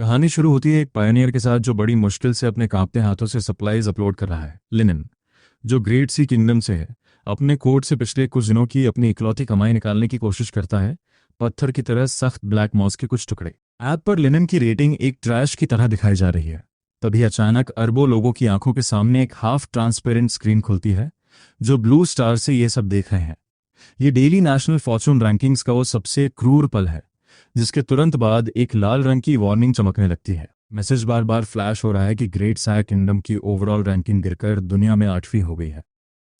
कहानी शुरू होती है एक पायनियर के साथ जो बड़ी मुश्किल से अपने कांपते हाथों से सप्लाईज अपलोड कर रहा है। लिनन, जो ग्रेट सी किंगडम से है, अपने कोट से पिछले कुछ दिनों की अपनी इकलौती कमाई निकालने की कोशिश करता है। पत्थर की तरह सख्त ब्लैक मॉस के कुछ टुकड़े। ऐप पर लिनन की रेटिंग एक ट्रैश की तरह दिखाई जा रही है। तभी अचानक अरबों लोगों की आंखों के सामने एक हाफ ट्रांसपेरेंट स्क्रीन खुलती है जो ब्लू स्टार से ये सब देख रहे हैं। ये डेली नेशनल फॉर्चून रैंकिंग्स का वो सबसे क्रूर पल है जिसके तुरंत बाद एक लाल रंग की वार्निंग चमकने लगती है। मैसेज बार बार फ्लैश हो रहा है कि ग्रेट साया किंगडम की ओवरऑल रैंकिंग गिरकर दुनिया में 8वीं हो गई है।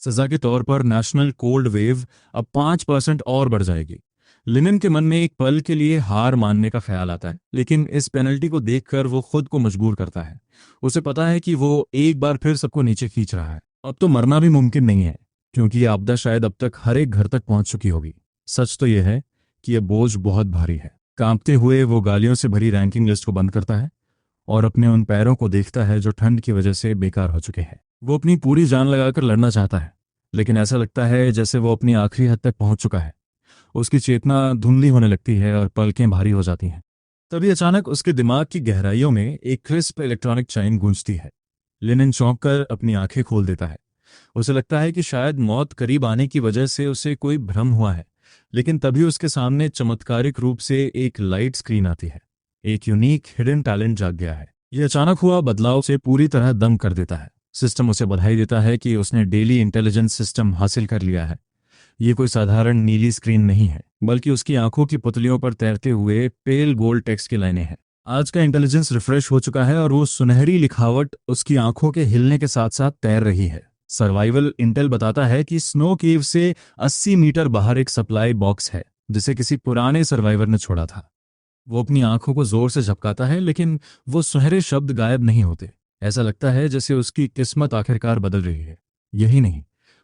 सजा के तौर पर नेशनल कोल्ड वेव अब 5% और बढ़ जाएगी। लिनन के मन में एक पल के लिए हार मानने का ख्याल आता है, लेकिन इस पेनल्टी को देखकर वो खुद को मजबूर करता है। उसे पता है कि वो एक बार फिर सबको नीचे खींच रहा है। अब तो मरना भी मुमकिन नहीं है, क्योंकि ये आपदा शायद अब तक हर एक घर तक पहुंच चुकी होगी। सच तो यह है कि यह बोझ बहुत भारी है। कांपते हुए वो गालियों से भरी रैंकिंग लिस्ट को बंद करता है और अपने उन पैरों को देखता है जो ठंड की वजह से बेकार हो चुके हैं। वो अपनी पूरी जान लगाकर लड़ना चाहता है, लेकिन ऐसा लगता है जैसे वो अपनी आखिरी हद तक पहुंच चुका है। उसकी चेतना धुंधली होने लगती है और पलकें भारी हो जाती हैं। तभी अचानक उसके दिमाग की गहराइयों में एक क्रिस्प इलेक्ट्रॉनिक चाइन गूंजती है। लिनन चौंक कर अपनी आंखें खोल देता है। उसे लगता है कि शायद मौत करीब आने की वजह से उसे कोई भ्रम हुआ है, लेकिन तभी उसके सामने चमत्कारिक रूप से एक लाइट स्क्रीन आती है। एक यूनिक हिडन टैलेंट जाग गया है। यह अचानक हुआ बदलाव से पूरी तरह दंग कर देता है। सिस्टम उसे बधाई देता है कि उसने डेली इंटेलिजेंस सिस्टम हासिल कर लिया है। ये कोई साधारण नीली स्क्रीन नहीं है, बल्कि उसकी आंखों की पुतलियों पर तैरते हुए पेल गोल्ड टेक्स्ट की लाइनें हैं। आज का इंटेलिजेंस रिफ्रेश हो चुका है और वो सुनहरी लिखावट उसकी आंखों के हिलने के साथ साथ तैर रही है। सर्वाइवल इंटेल बताता है कि स्नो केव से 80 मीटर बाहर एक सप्लाई बॉक्स है जिसे किसी पुराने सर्वाइवर ने छोड़ा था। वो अपनी आंखों को जोर से झपकाता है, लेकिन वो सुनहरे शब्द गायब नहीं होते। ऐसा लगता है जैसे उसकी किस्मत आखिरकार बदल रही है। यही नहीं,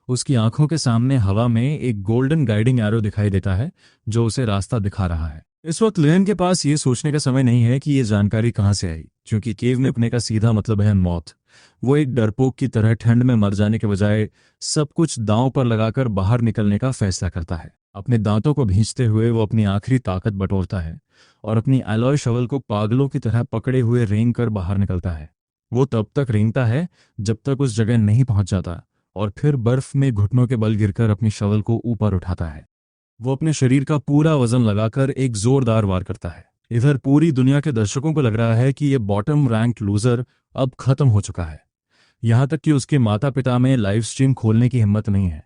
उसकी आंखों के सामने हवा में एक गोल्डन गाइडिंग एरो दिखाई देता है जो उसे रास्ता दिखा रहा है। इस वक्त लिनन के पास ये सोचने का समय नहीं है कि ये जानकारी कहाँ से आई, क्योंकि केव में अपने का सीधा मतलब है मौत। वो एक डरपोक की तरह ठंड में मर जाने के बजाय सब कुछ दांव पर लगाकर बाहर निकलने का फैसला करता है। अपने दांतों को भींचते हुए वो अपनी आखिरी ताकत बटोरता है और अपनी एलॉय शवल को पागलों की तरह पकड़े हुए रेंग कर बाहर निकलता है। वो तब तक रेंगता है जब तक उस जगह नहीं पहुंच जाता, और फिर बर्फ में घुटनों के बल गिरकर अपनी शवल को ऊपर उठाता है। वो अपने शरीर का पूरा वजन लगाकर एक जोरदार वार करता है। इधर पूरी दुनिया के दर्शकों को लग रहा है कि ये बॉटम रैंक लूजर अब खत्म हो चुका है। यहाँ तक कि उसके माता पिता में लाइव स्ट्रीम खोलने की हिम्मत नहीं है।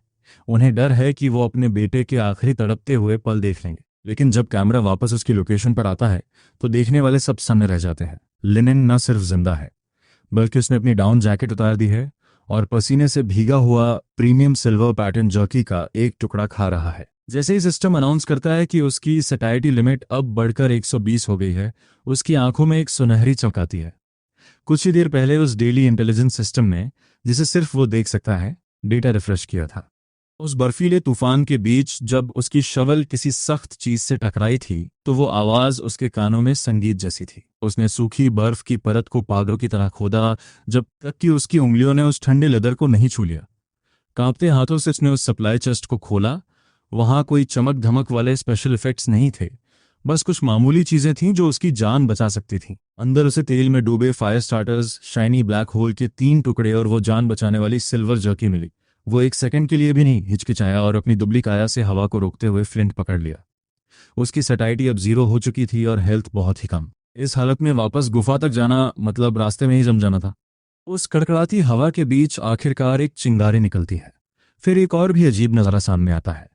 उन्हें डर है कि वो अपने बेटे के आखिरी तड़पते हुए पल देख लेंगे। लेकिन जब कैमरा वापस उसकी लोकेशन पर आता है तो देखने वाले सब सन्न रह जाते हैं। लिनन न सिर्फ जिंदा है, बल्कि उसने अपनी डाउन जैकेट उतार दी है और पसीने से भीगा हुआ प्रीमियम सिल्वर पैटर्न जर्की का एक टुकड़ा खा रहा है। जैसे ही सिस्टम अनाउंस करता है कि उसकी सैटिस्फैक्शन लिमिट अब बढ़कर 120 हो गई है, उसकी आंखों में एक सुनहरी चमक आती है। कुछ ही देर पहले उस डेली इंटेलिजेंस सिस्टम ने, जिसे सिर्फ वो देख सकता है, डेटा रिफ्रेश किया था। उस बर्फीले तूफान के बीच जब उसकी शवल किसी सख्त चीज से टकराई थी तो वो आवाज उसके कानों में संगीत जैसी थी। उसने सूखी बर्फ की परत को पागलों की तरह खोदा जब तक कि उसकी उंगलियों ने उस ठंडे लेदर को नहीं छू लिया। कांपते हाथों से उसने उस सप्लाई चेस्ट को खोला। वहां कोई चमक धमक वाले स्पेशल इफेक्ट्स नहीं थे, बस कुछ मामूली चीजें थीं जो उसकी जान बचा सकती थीं। अंदर उसे तेल में डूबे fire starters, shiny black hole के 3 टुकड़े और वो जान बचाने वाली सिल्वर जर्की मिली। वो एक सेकंड के लिए भी नहीं हिचकिचाया और अपनी दुबली काया से हवा को रोकते हुए फ्लिंट पकड़ लिया। उसकी सैटिस्फैक्शन अब 0 हो चुकी थी और हेल्थ बहुत ही कम। इस हालत में वापस गुफा तक जाना मतलब रास्ते में ही जम जाना था। उस कड़कड़ाती हवा के बीच आखिरकार एक चिंगारी निकलती है। फिर एक और भी अजीब नज़ारा सामने आता है।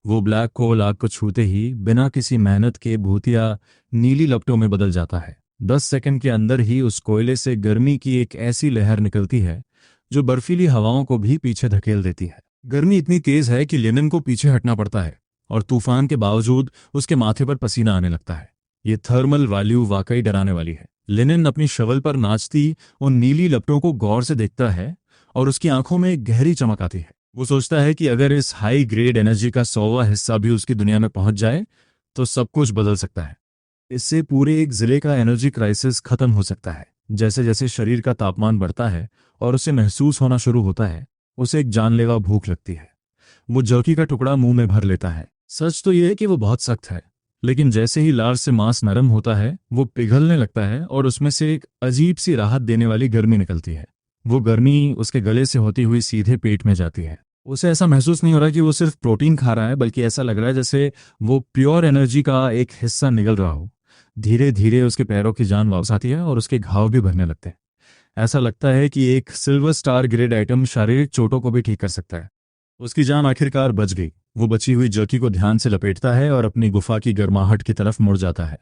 वो ब्लैक कोल आग को छूते ही बिना किसी मेहनत के भूतिया नीली लपटों में बदल जाता है। 10 सेकंड के अंदर ही उस कोयले से गर्मी की एक ऐसी लहर निकलती है जो बर्फीली हवाओं को भी पीछे धकेल देती है। गर्मी इतनी तेज है कि लिनन को पीछे हटना पड़ता है और तूफान के बावजूद उसके माथे पर पसीना आने लगता है। ये थर्मल वैल्यू वाकई डराने वाली है। लिनन अपनी शवल पर नाचती उन नीली लपटों को गौर से देखता है और उसकी आंखों में एक गहरी चमक आती है। वो सोचता है कि अगर इस हाई ग्रेड एनर्जी का 100वां हिस्सा भी उसकी दुनिया में पहुंच जाए तो सब कुछ बदल सकता है। इससे पूरे एक जिले का एनर्जी क्राइसिस खत्म हो सकता है। जैसे जैसे शरीर का तापमान बढ़ता है और उसे महसूस होना शुरू होता है, उसे एक जानलेवा भूख लगती है। वो जर्की का टुकड़ा मुंह में भर लेता है। सच तो यह है कि वो बहुत सख्त है, लेकिन जैसे ही लार्ज से मांस नरम होता है वो पिघलने लगता है और उसमें से एक अजीब सी राहत देने वाली गर्मी निकलती है। वो गर्मी उसके गले से होती हुई सीधे पेट में जाती है। उसे ऐसा महसूस नहीं हो रहा कि वो सिर्फ प्रोटीन खा रहा है, बल्कि ऐसा लग रहा है जैसे वो प्योर एनर्जी का एक हिस्सा निकल रहा हो। धीरे धीरे उसके पैरों की जान वापस आती है और उसके घाव भी भरने लगते हैं। ऐसा लगता है कि एक सिल्वर स्टार ग्रेड आइटम शारीरिक चोटों को भी ठीक कर सकता है। उसकी जान आखिरकार बच गई। वो बची हुई जर्की को ध्यान से लपेटता है और अपनी गुफा की गर्माहट की तरफ मुड़ जाता है।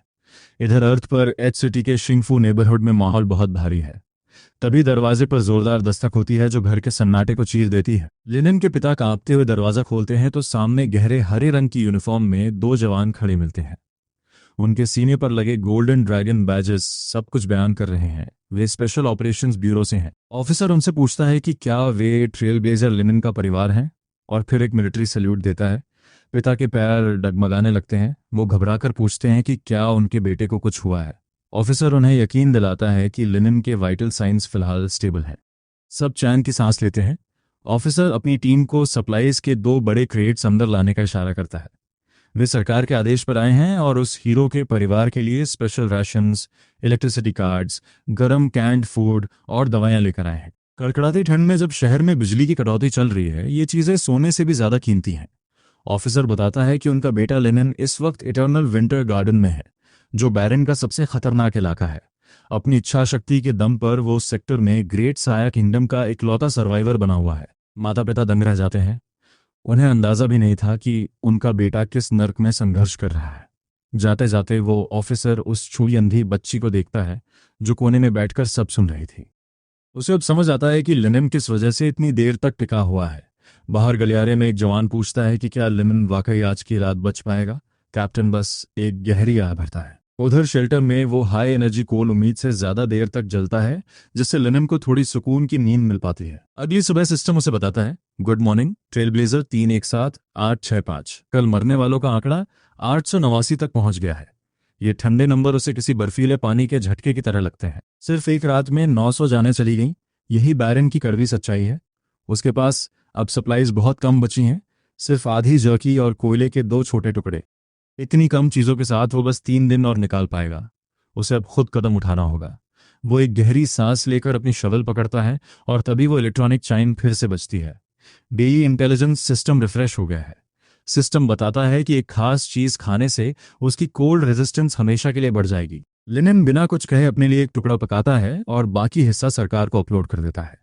इधर अर्थ पर एच सिटी के शिंगफू नेबरहुड में माहौल बहुत भारी है। तभी दरवाजे पर जोरदार दस्तक होती है जो घर के सन्नाटे को चीर देती है। लिनन के पिता कांपते हुए दरवाजा खोलते हैं तो सामने गहरे हरे रंग की यूनिफॉर्म में दो जवान खड़े मिलते हैं। उनके सीने पर लगे गोल्डन ड्रैगन बैजेस सब कुछ बयान कर रहे हैं। वे स्पेशल ऑपरेशंस ब्यूरो से हैं। ऑफिसर उनसे पूछता है कि क्या वे ट्रेल ब्लेजर लिनन का परिवार हैं, और फिर एक मिलिट्री सैल्यूट देता है। पिता के पैर डगमगाने लगते हैं। वो घबराकर पूछते हैं कि क्या उनके बेटे को कुछ हुआ है। ऑफिसर उन्हें यकीन दिलाता है कि लिनन के वाइटल साइंस फिलहाल स्टेबल हैं। सब चैन की सांस लेते हैं। ऑफिसर अपनी टीम को सप्लाईज के दो बड़े क्रेट्स अंदर लाने का इशारा करता है। वे सरकार के आदेश पर आए हैं और उस हीरो के परिवार के लिए स्पेशल राशंस, इलेक्ट्रिसिटी कार्ड्स, गरम कैंड फूड और दवाइयां लेकर आए हैं। कड़कड़ाती ठंड में जब शहर में बिजली की कटौती चल रही है, ये चीजें सोने से भी ज्यादा कीमती हैं। ऑफिसर बताता है कि उनका बेटा लेनिन इस वक्त इटर्नल विंटर गार्डन में है, जो बैरन का सबसे खतरनाक इलाका है। अपनी इच्छा शक्ति के दम पर वो उस सेक्टर में ग्रेट साया किंगडम का इकलौता सर्वाइवर बना हुआ है। माता पिता दंग रह जाते हैं। उन्हें अंदाजा भी नहीं था कि उनका बेटा किस नर्क में संघर्ष कर रहा है। जाते जाते वो ऑफिसर उस छुई अंधी बच्ची को देखता है जो कोने में बैठकर सब सुन रही थी। उसे अब समझ आता है कि लिनन किस वजह से इतनी देर तक टिका हुआ है। बाहर गलियारे में एक जवान पूछता है कि क्या लिनन वाकई आज की रात बच पाएगा। कैप्टन बस एक गहरी आह भरता है। उधर शेल्टर में वो हाई एनर्जी कोल उम्मीद से ज्यादा देर तक जलता है, जिससे लिनन को थोड़ी सुकून की नींद मिल पाती है। अगली सुबह सिस्टम उसे बताता है, गुड मॉर्निंग ट्रेल ब्लेजर 317865। कल मरने वालों का आंकड़ा 889 तक पहुंच गया है। ये ठंडे नंबर उसे किसी बर्फीले पानी के झटके की तरह लगते हैं। सिर्फ एक रात में 900 जाने चली गई। यही बैरन की कड़वी सच्चाई है। उसके पास अब सप्लाईज बहुत कम बची हैं, सिर्फ आधी जर्की और कोयले के दो छोटे टुकड़े। इतनी कम चीजों के साथ वो बस 3 दिन और निकाल पाएगा। उसे अब खुद कदम उठाना होगा। वो एक गहरी सांस लेकर अपनी शवल पकड़ता है और तभी वो इलेक्ट्रॉनिक चाइम फिर से बजती है। बेई इंटेलिजेंस सिस्टम रिफ्रेश हो गया है। सिस्टम बताता है कि एक खास चीज खाने से उसकी कोल्ड रेजिस्टेंस हमेशा के लिए बढ़ जाएगी। लिनन बिना कुछ कहे अपने लिए एक टुकड़ा पकाता है और बाकी हिस्सा सरकार को अपलोड कर देता है।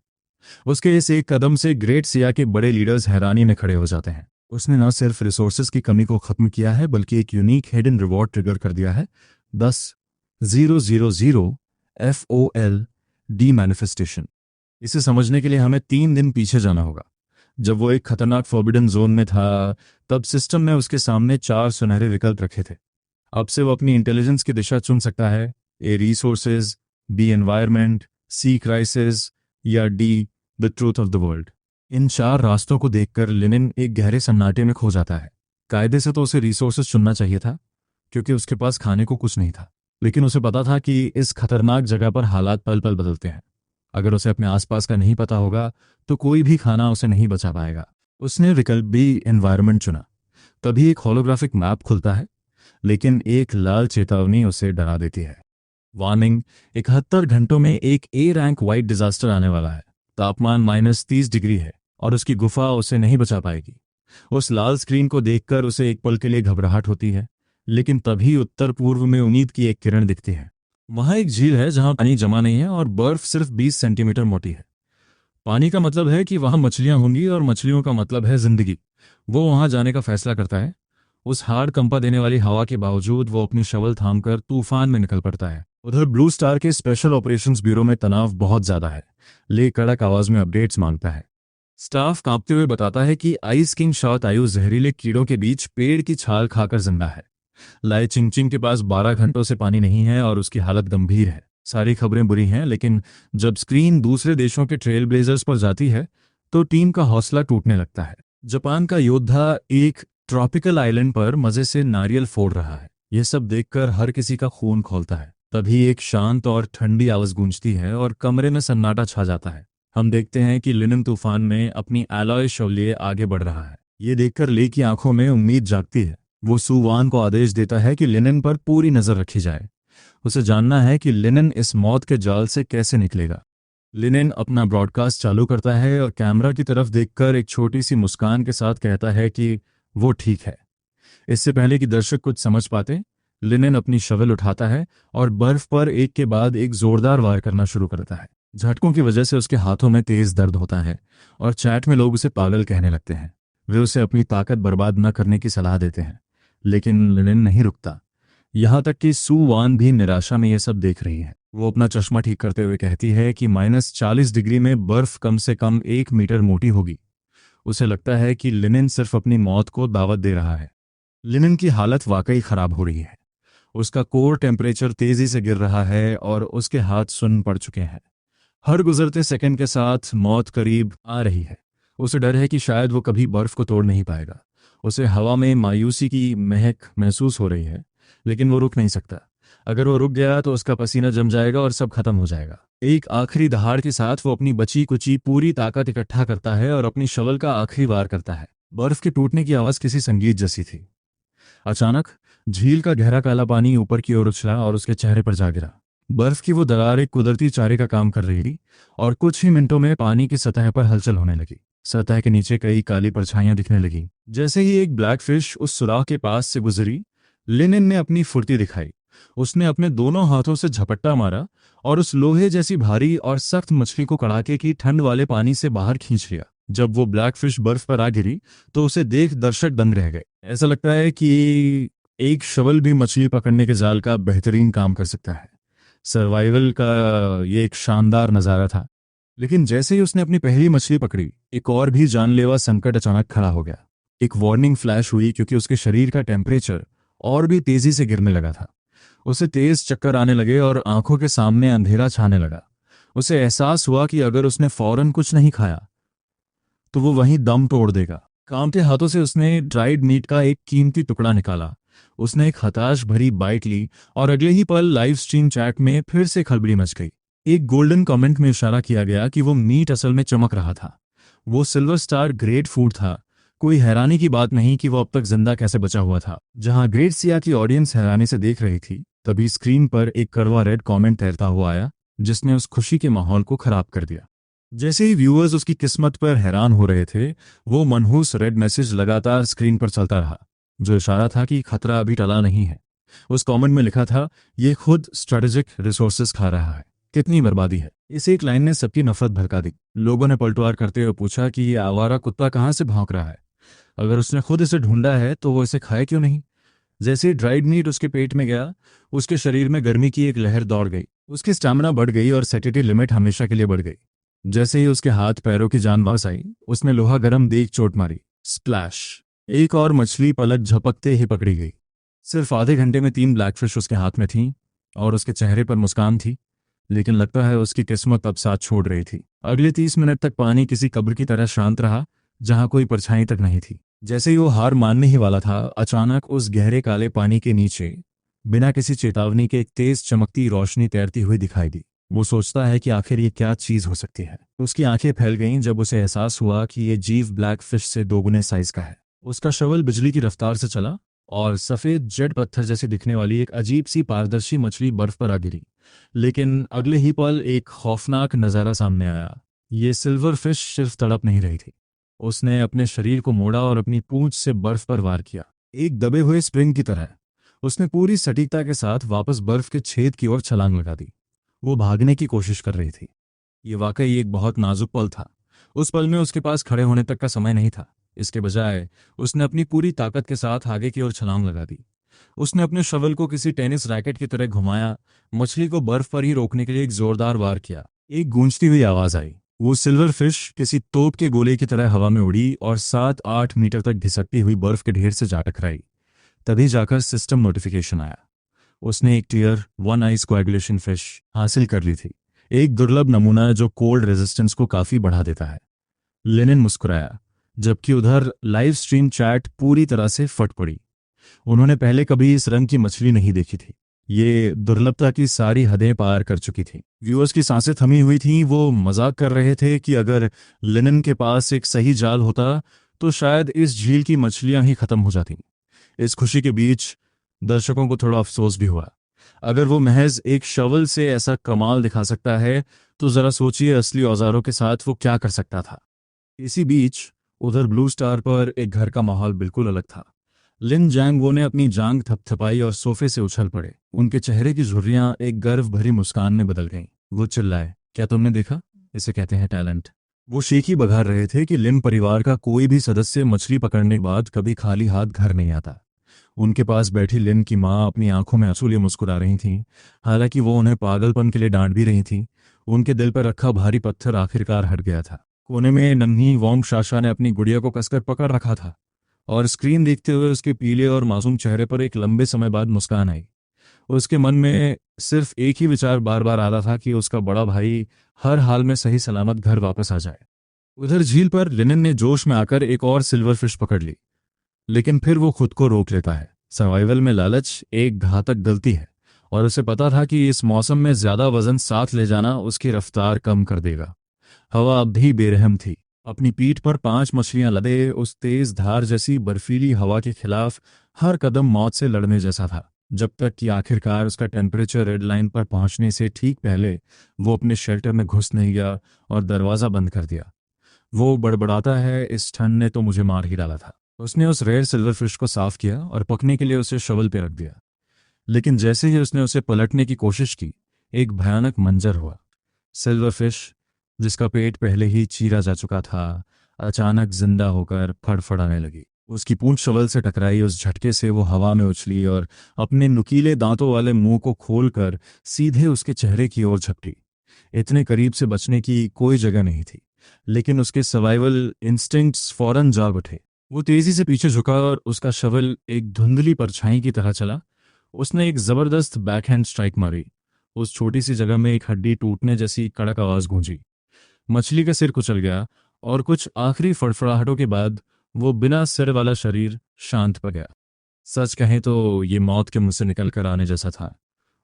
उसके इस एक कदम से ग्रेट सिया के बड़े लीडर्स हैरानी में खड़े हो जाते हैं। उसने न सिर्फ रिसोर्सेज की कमी को खत्म किया है, बल्कि एक यूनिक हिडन रिवॉर्ड ट्रिगर कर दिया है। 10,000 FOL डी मैनिफेस्टेशन। इसे समझने के लिए हमें 3 दिन पीछे जाना होगा। जब वो एक खतरनाक फॉरबिडन जोन में था, तब सिस्टम ने उसके सामने 4 सुनहरे विकल्प रखे थे। अब से वो अपनी इंटेलिजेंस की दिशा चुन सकता है। A resources, B environment, C crisis या D the truth of the world. इन 4 रास्तों को देखकर लिनन एक गहरे सन्नाटे में खो जाता है। कायदे से तो उसे रिसोर्सेज चुनना चाहिए था, क्योंकि उसके पास खाने को कुछ नहीं था। लेकिन उसे पता था कि इस खतरनाक जगह पर हालात पल पल बदलते हैं। अगर उसे अपने आसपास का नहीं पता होगा तो कोई भी खाना उसे नहीं बचा पाएगा। उसने विकल्प बी एनवायरनमेंट चुना। तभी एक होलोग्राफिक मैप खुलता है, लेकिन एक लाल चेतावनी उसे डरा देती है। वार्निंग, 71 घंटों में एक ए रैंक वाइट डिजास्टर आने वाला है। तापमान -30 डिग्री है और उसकी गुफा उसे नहीं बचा पाएगी। उस लाल स्क्रीन को देखकर उसे एक पल के लिए घबराहट होती है, लेकिन तभी उत्तर पूर्व में उम्मीद की एक किरण दिखती है। वहां एक झील है जहां पानी जमा नहीं है और बर्फ सिर्फ 20 सेंटीमीटर मोटी है। पानी का मतलब है कि वहां मछलियां होंगी और मछलियों का मतलब है जिंदगी। वो वहां जाने का फैसला करता है। उस हार्ड कंपा देने वाली हवा के बावजूद वो अपनी शवल थामकर तूफान में निकल पड़ता है। उधर ब्लू स्टार के स्पेशल ऑपरेशंस ब्यूरो में तनाव बहुत ज्यादा है। ले कड़क आवाज में अपडेट्स मांगता है। स्टाफ कांपते हुए बताता है कि आइस किंग शॉट आयु जहरीले कीड़ों के बीच पेड़ की छाल खाकर जिंदा है। लाई चिंगचिंग के पास 12 घंटों से पानी नहीं है और उसकी हालत गंभीर है। सारी खबरें बुरी हैं, लेकिन जब स्क्रीन दूसरे देशों के ट्रेल ब्लेजर्स पर जाती है तो टीम का हौसला टूटने लगता है। जापान का योद्धा एक ट्रॉपिकल आइलैंड पर मजे से नारियल फोड़ रहा है। यह सब देखकर हर किसी का खून खौलता है। तभी एक शांत और ठंडी आवाज गूंजती है और कमरे में सन्नाटा छा जाता है। हम देखते हैं कि लिनन तूफान में अपनी एलॉय शौल्य आगे बढ़ रहा है। ये देखकर ले की आंखों में उम्मीद जागती है। वो सू वान को आदेश देता है कि लिनन पर पूरी नज़र रखी जाए। उसे जानना है कि लिनन इस मौत के जाल से कैसे निकलेगा। लिनन अपना ब्रॉडकास्ट चालू करता है और कैमरा की तरफ देखकर एक छोटी सी मुस्कान के साथ कहता है कि वो ठीक है। इससे पहले कि दर्शक कुछ समझ पाते, लिनन अपनी शवल उठाता है और बर्फ पर एक के बाद एक जोरदार वार करना शुरू करता है। झटकों की वजह से उसके हाथों में तेज दर्द होता है और चैट में लोग उसे पागल कहने लगते हैं। वे उसे अपनी ताकत बर्बाद न करने की सलाह देते हैं, लेकिन लिनन नहीं रुकता। यहाँ तक कि सू वान भी निराशा में यह सब देख रही है। वो अपना चश्मा ठीक करते हुए कहती है कि -40 डिग्री में बर्फ कम से कम 1 मीटर मोटी होगी। उसे लगता है कि लिनन सिर्फ अपनी मौत को दावत दे रहा है। लिनन की हालत वाकई खराब हो रही है। उसका कोर टेम्परेचर तेजी से गिर रहा है और उसके हाथ सुन्न पड़ चुके हैं। हर गुजरते सेकंड के साथ मौत करीब आ रही है। उसे डर है कि शायद वो कभी बर्फ को तोड़ नहीं पाएगा। उसे हवा में मायूसी की महक महसूस हो रही है, लेकिन वो रुक नहीं सकता। अगर वो रुक गया तो उसका पसीना जम जाएगा और सब खत्म हो जाएगा। एक आखिरी दहाड़ के साथ वो अपनी बची कुची पूरी ताकत इकट्ठा करता है और अपनी शवल का आखिरी वार करता है। बर्फ के टूटने की आवाज़ किसी संगीत जैसी थी। अचानक झील का गहरा काला पानी ऊपर की ओर उछला और उसके चेहरे पर जा गिरा। बर्फ की वो दरार एक कुदरती चारे का काम कर रही थी और कुछ ही मिनटों में पानी की सतह पर हलचल होने लगी। सतह के नीचे कई काली परछाइयां दिखने लगी। जैसे ही एक ब्लैक फिश उस सुराख के पास से गुजरी, लिनन ने अपनी फुर्ती दिखाई। उसने अपने दोनों हाथों से झपट्टा मारा और उस लोहे जैसी भारी और सख्त मछली को कड़ाके की ठंड वाले पानी से बाहर खींच लिया। जब वो ब्लैक फिश बर्फ पर आ गिरी तो उसे देख दर्शक दंग रह गए। ऐसा लगता है कि एक शवल भी मछली पकड़ने के जाल का बेहतरीन काम कर सकता है। सर्वाइवल का ये एक शानदार नज़ारा था। लेकिन जैसे ही उसने अपनी पहली मछली पकड़ी, एक और भी जानलेवा संकट अचानक खड़ा हो गया। एक वार्निंग फ्लैश हुई क्योंकि उसके शरीर का टेम्परेचर और भी तेजी से गिरने लगा था। उसे तेज चक्कर आने लगे और आंखों के सामने अंधेरा छाने लगा। उसे एहसास हुआ कि अगर उसने फौरन कुछ नहीं खाया तो वो वहीं दम तोड़ देगा। कांपते हाथों से उसने ड्राइड मीट का एक कीमती टुकड़ा निकाला। उसने एक हताश भरी बाइट ली और अगले ही पल लाइव स्ट्रीम चैट में फिर से खलबली मच गई। एक गोल्डन कमेंट में इशारा किया गया कि वो मीट असल में चमक रहा था। वो सिल्वर स्टार ग्रेट फूड था। कोई हैरानी की बात नहीं कि वो अब तक जिंदा कैसे बचा हुआ था। जहां ग्रेट सिया की ऑडियंस हैरानी से देख रही थी, तभी स्क्रीन पर एक कड़वा रेड कमेंट तैरता हुआ आया, जिसने उस खुशी के माहौल को खराब कर दिया। जैसे ही व्यूअर्स उसकी किस्मत पर हैरान हो रहे थे, वो मनहूस रेड मैसेज लगातार स्क्रीन पर चलता रहा, जो इशारा था कि खतरा अभी टला नहीं है। उस कमेंट में लिखा था, ये खुद स्ट्रेटेजिक रिसोर्सेज खा रहा है, कितनी बर्बादी है। इस एक लाइन ने सबकी नफरत भड़का दी। लोगों ने पलटवार करते हुए पूछा कि ये आवारा कुत्ता कहाँ से भौंक रहा है। अगर उसने खुद इसे ढूंढा है तो वो इसे खाए क्यों नहीं। जैसे ही ड्राइड मीट उसके पेट में गया, उसके शरीर में गर्मी की एक लहर दौड़ गई। उसकी स्टैमिना बढ़ गई और सेटिटी लिमिट हमेशा के लिए बढ़ गई। जैसे ही उसके हाथ पैरों की जान वापस आई, उसने लोहा गर्म देख चोट मारी। स्प्लैश! एक और मछली पलक झपकते ही पकड़ी गई। सिर्फ आधे घंटे में 3 ब्लैकफिश उसके हाथ में थीं और उसके चेहरे पर मुस्कान थी, लेकिन लगता है उसकी किस्मत अब साथ छोड़ रही थी। अगले 30 मिनट तक पानी किसी कब्र की तरह शांत रहा, जहां कोई परछाई तक नहीं थी। जैसे ही वो हार मानने ही वाला था, अचानक उस गहरे काले पानी के नीचे बिना किसी चेतावनी के एक तेज चमकती रोशनी तैरती हुई दिखाई दी। वो सोचता है कि आखिर ये क्या चीज हो सकती है। उसकी आंखें फैल गईं जब उसे एहसास हुआ कि ये जीव ब्लैक फिश से 2 गुने साइज का है। उसका शवल बिजली की रफ्तार से चला और सफेद जेड पत्थर जैसे दिखने वाली एक अजीब सी पारदर्शी मछली बर्फ पर आ गिरी। लेकिन अगले ही पल एक खौफनाक नजारा सामने आया। ये सिल्वर फिश सिर्फ तड़प नहीं रही थी, उसने अपने शरीर को मोड़ा और अपनी पूंछ से बर्फ पर वार किया। एक दबे हुए स्प्रिंग की तरह उसने पूरी सटीकता के साथ वापस बर्फ के छेद की ओर छलांग लगा दी। वो भागने की कोशिश कर रही थी। ये वाकई एक बहुत नाजुक पल था। उस पल में उसके पास खड़े होने तक का समय नहीं था। इसके बजाय उसने अपनी पूरी ताकत के साथ आगे की ओर छलांग लगा दी। उसने अपने शवल को किसी टेनिस रैकेट की तरह घुमाया, मछली को बर्फ पर ही रोकने के लिए एक जोरदार वार किया। एक गूंजती हुई आवाज आई। वो सिल्वर फिश किसी तोप के गोले की तरह हवा में उड़ी और 7-8 मीटर तक घिसकती हुई बर्फ के ढेर से जा टकराई। तभी जाकर सिस्टम नोटिफिकेशन आया। उसने एक टियर 1 आइस कोएगुलेशन फिश हासिल कर ली थी, एक दुर्लभ नमूना जो कोल्ड रेजिस्टेंस को काफी बढ़ा देता है। लिनन मुस्कुराया, जबकि उधर लाइव स्ट्रीम चैट पूरी तरह से फट पड़ी। उन्होंने पहले कभी इस रंग की मछली नहीं देखी थी। ये दुर्लभता की सारी हदें पार कर चुकी थी। व्यूअर्स की सांसें थमी हुई थीं। वो मजाक कर रहे थे कि अगर लिनन के पास एक सही जाल होता तो शायद इस झील की मछलियां ही खत्म हो जाती। इस खुशी के बीच दर्शकों को थोड़ा अफसोस भी हुआ। अगर वो महज एक शवल से ऐसा कमाल दिखा सकता है तो जरा सोचिए असली औजारों के साथ वो क्या कर सकता था। इसी बीच उधर ब्लू स्टार पर एक घर का माहौल बिल्कुल अलग था। लिन जैंगवो ने अपनी जांग थपथपाई और सोफे से उछल पड़े। उनके चेहरे की झुर्रियां एक गर्व भरी मुस्कान में बदल गईं। वो चिल्लाए, क्या तुमने देखा? इसे कहते हैं टैलेंट। वो शेखी बघार रहे थे कि लिन परिवार का कोई भी सदस्य मछली पकड़ने के बाद कभी खाली हाथ घर नहीं आता। उनके पास बैठी लिन की माँ अपनी आंखों में आंसू लिए मुस्कुरा रही थीं। हालांकि वो उन्हें पागलपन के लिए डांट भी रही थीं। उनके दिल पर रखा भारी पत्थर आखिरकार हट गया था। कोने में नन्ही वॉम शाशा ने अपनी गुड़िया को कसकर पकड़ रखा था और स्क्रीन देखते हुए उसके पीले और मासूम चेहरे पर एक लंबे समय बाद मुस्कान आई। उसके मन में सिर्फ एक ही विचार बार बार आ रहा था कि उसका बड़ा भाई हर हाल में सही सलामत घर वापस आ जाए। उधर झील पर लिनन ने जोश में आकर एक और सिल्वर फिश पकड़ ली, लेकिन फिर वो खुद को रोक लेता है। सर्वाइवल में लालच एक घातक गलती है और उसे पता था कि इस मौसम में ज्यादा वजन साथ ले जाना उसकी रफ्तार कम कर देगा। हवा अब भी बेरहम थी। अपनी पीठ पर 5 मछलियां लदे उस तेज धार जैसी बर्फीली हवा के खिलाफ हर कदम मौत से लड़ने जैसा था, जब तक कि आखिरकार उसका टेम्परेचर रेड लाइन पर पहुंचने से ठीक पहले वो अपने शेल्टर में घुस नहीं गया और दरवाज़ा बंद कर दिया। वो बड़बड़ाता है, इस ठंड ने तो मुझे मार ही डाला था। उसने उस रेयर सिल्वर फिश को साफ किया और पकने के लिए उसे शवल पे रख दिया। लेकिन जैसे ही उसने उसे पलटने की कोशिश की, एक भयानक मंजर हुआ। सिल्वर फिश, जिसका पेट पहले ही चीरा जा चुका था, अचानक जिंदा होकर फड़फड़ाने लगी। उसकी पूंछ शवल से टकराई। उस झटके से वो हवा में उछली और अपने नुकीले दांतों वाले मुंह को खोलकर सीधे उसके चेहरे की ओर झपटी। इतने करीब से बचने की कोई जगह नहीं थी, लेकिन उसके सर्वाइवल इंस्टिंक्ट्स फौरन जाग उठे। वो तेजी से पीछे झुका और उसका शवल एक धुंधली परछाई की तरह चला। उसने एक जबरदस्त बैकहैंड स्ट्राइक मारी। उस छोटी सी जगह में एक हड्डी टूटने जैसी कड़क आवाज गूंजी। मछली का सिर कुचल गया और कुछ आखिरी फड़फड़ाहटों के बाद वो बिना सिर वाला शरीर शांत पड़ गया। सच कहें तो ये मौत के मुंह से निकल कर आने जैसा था।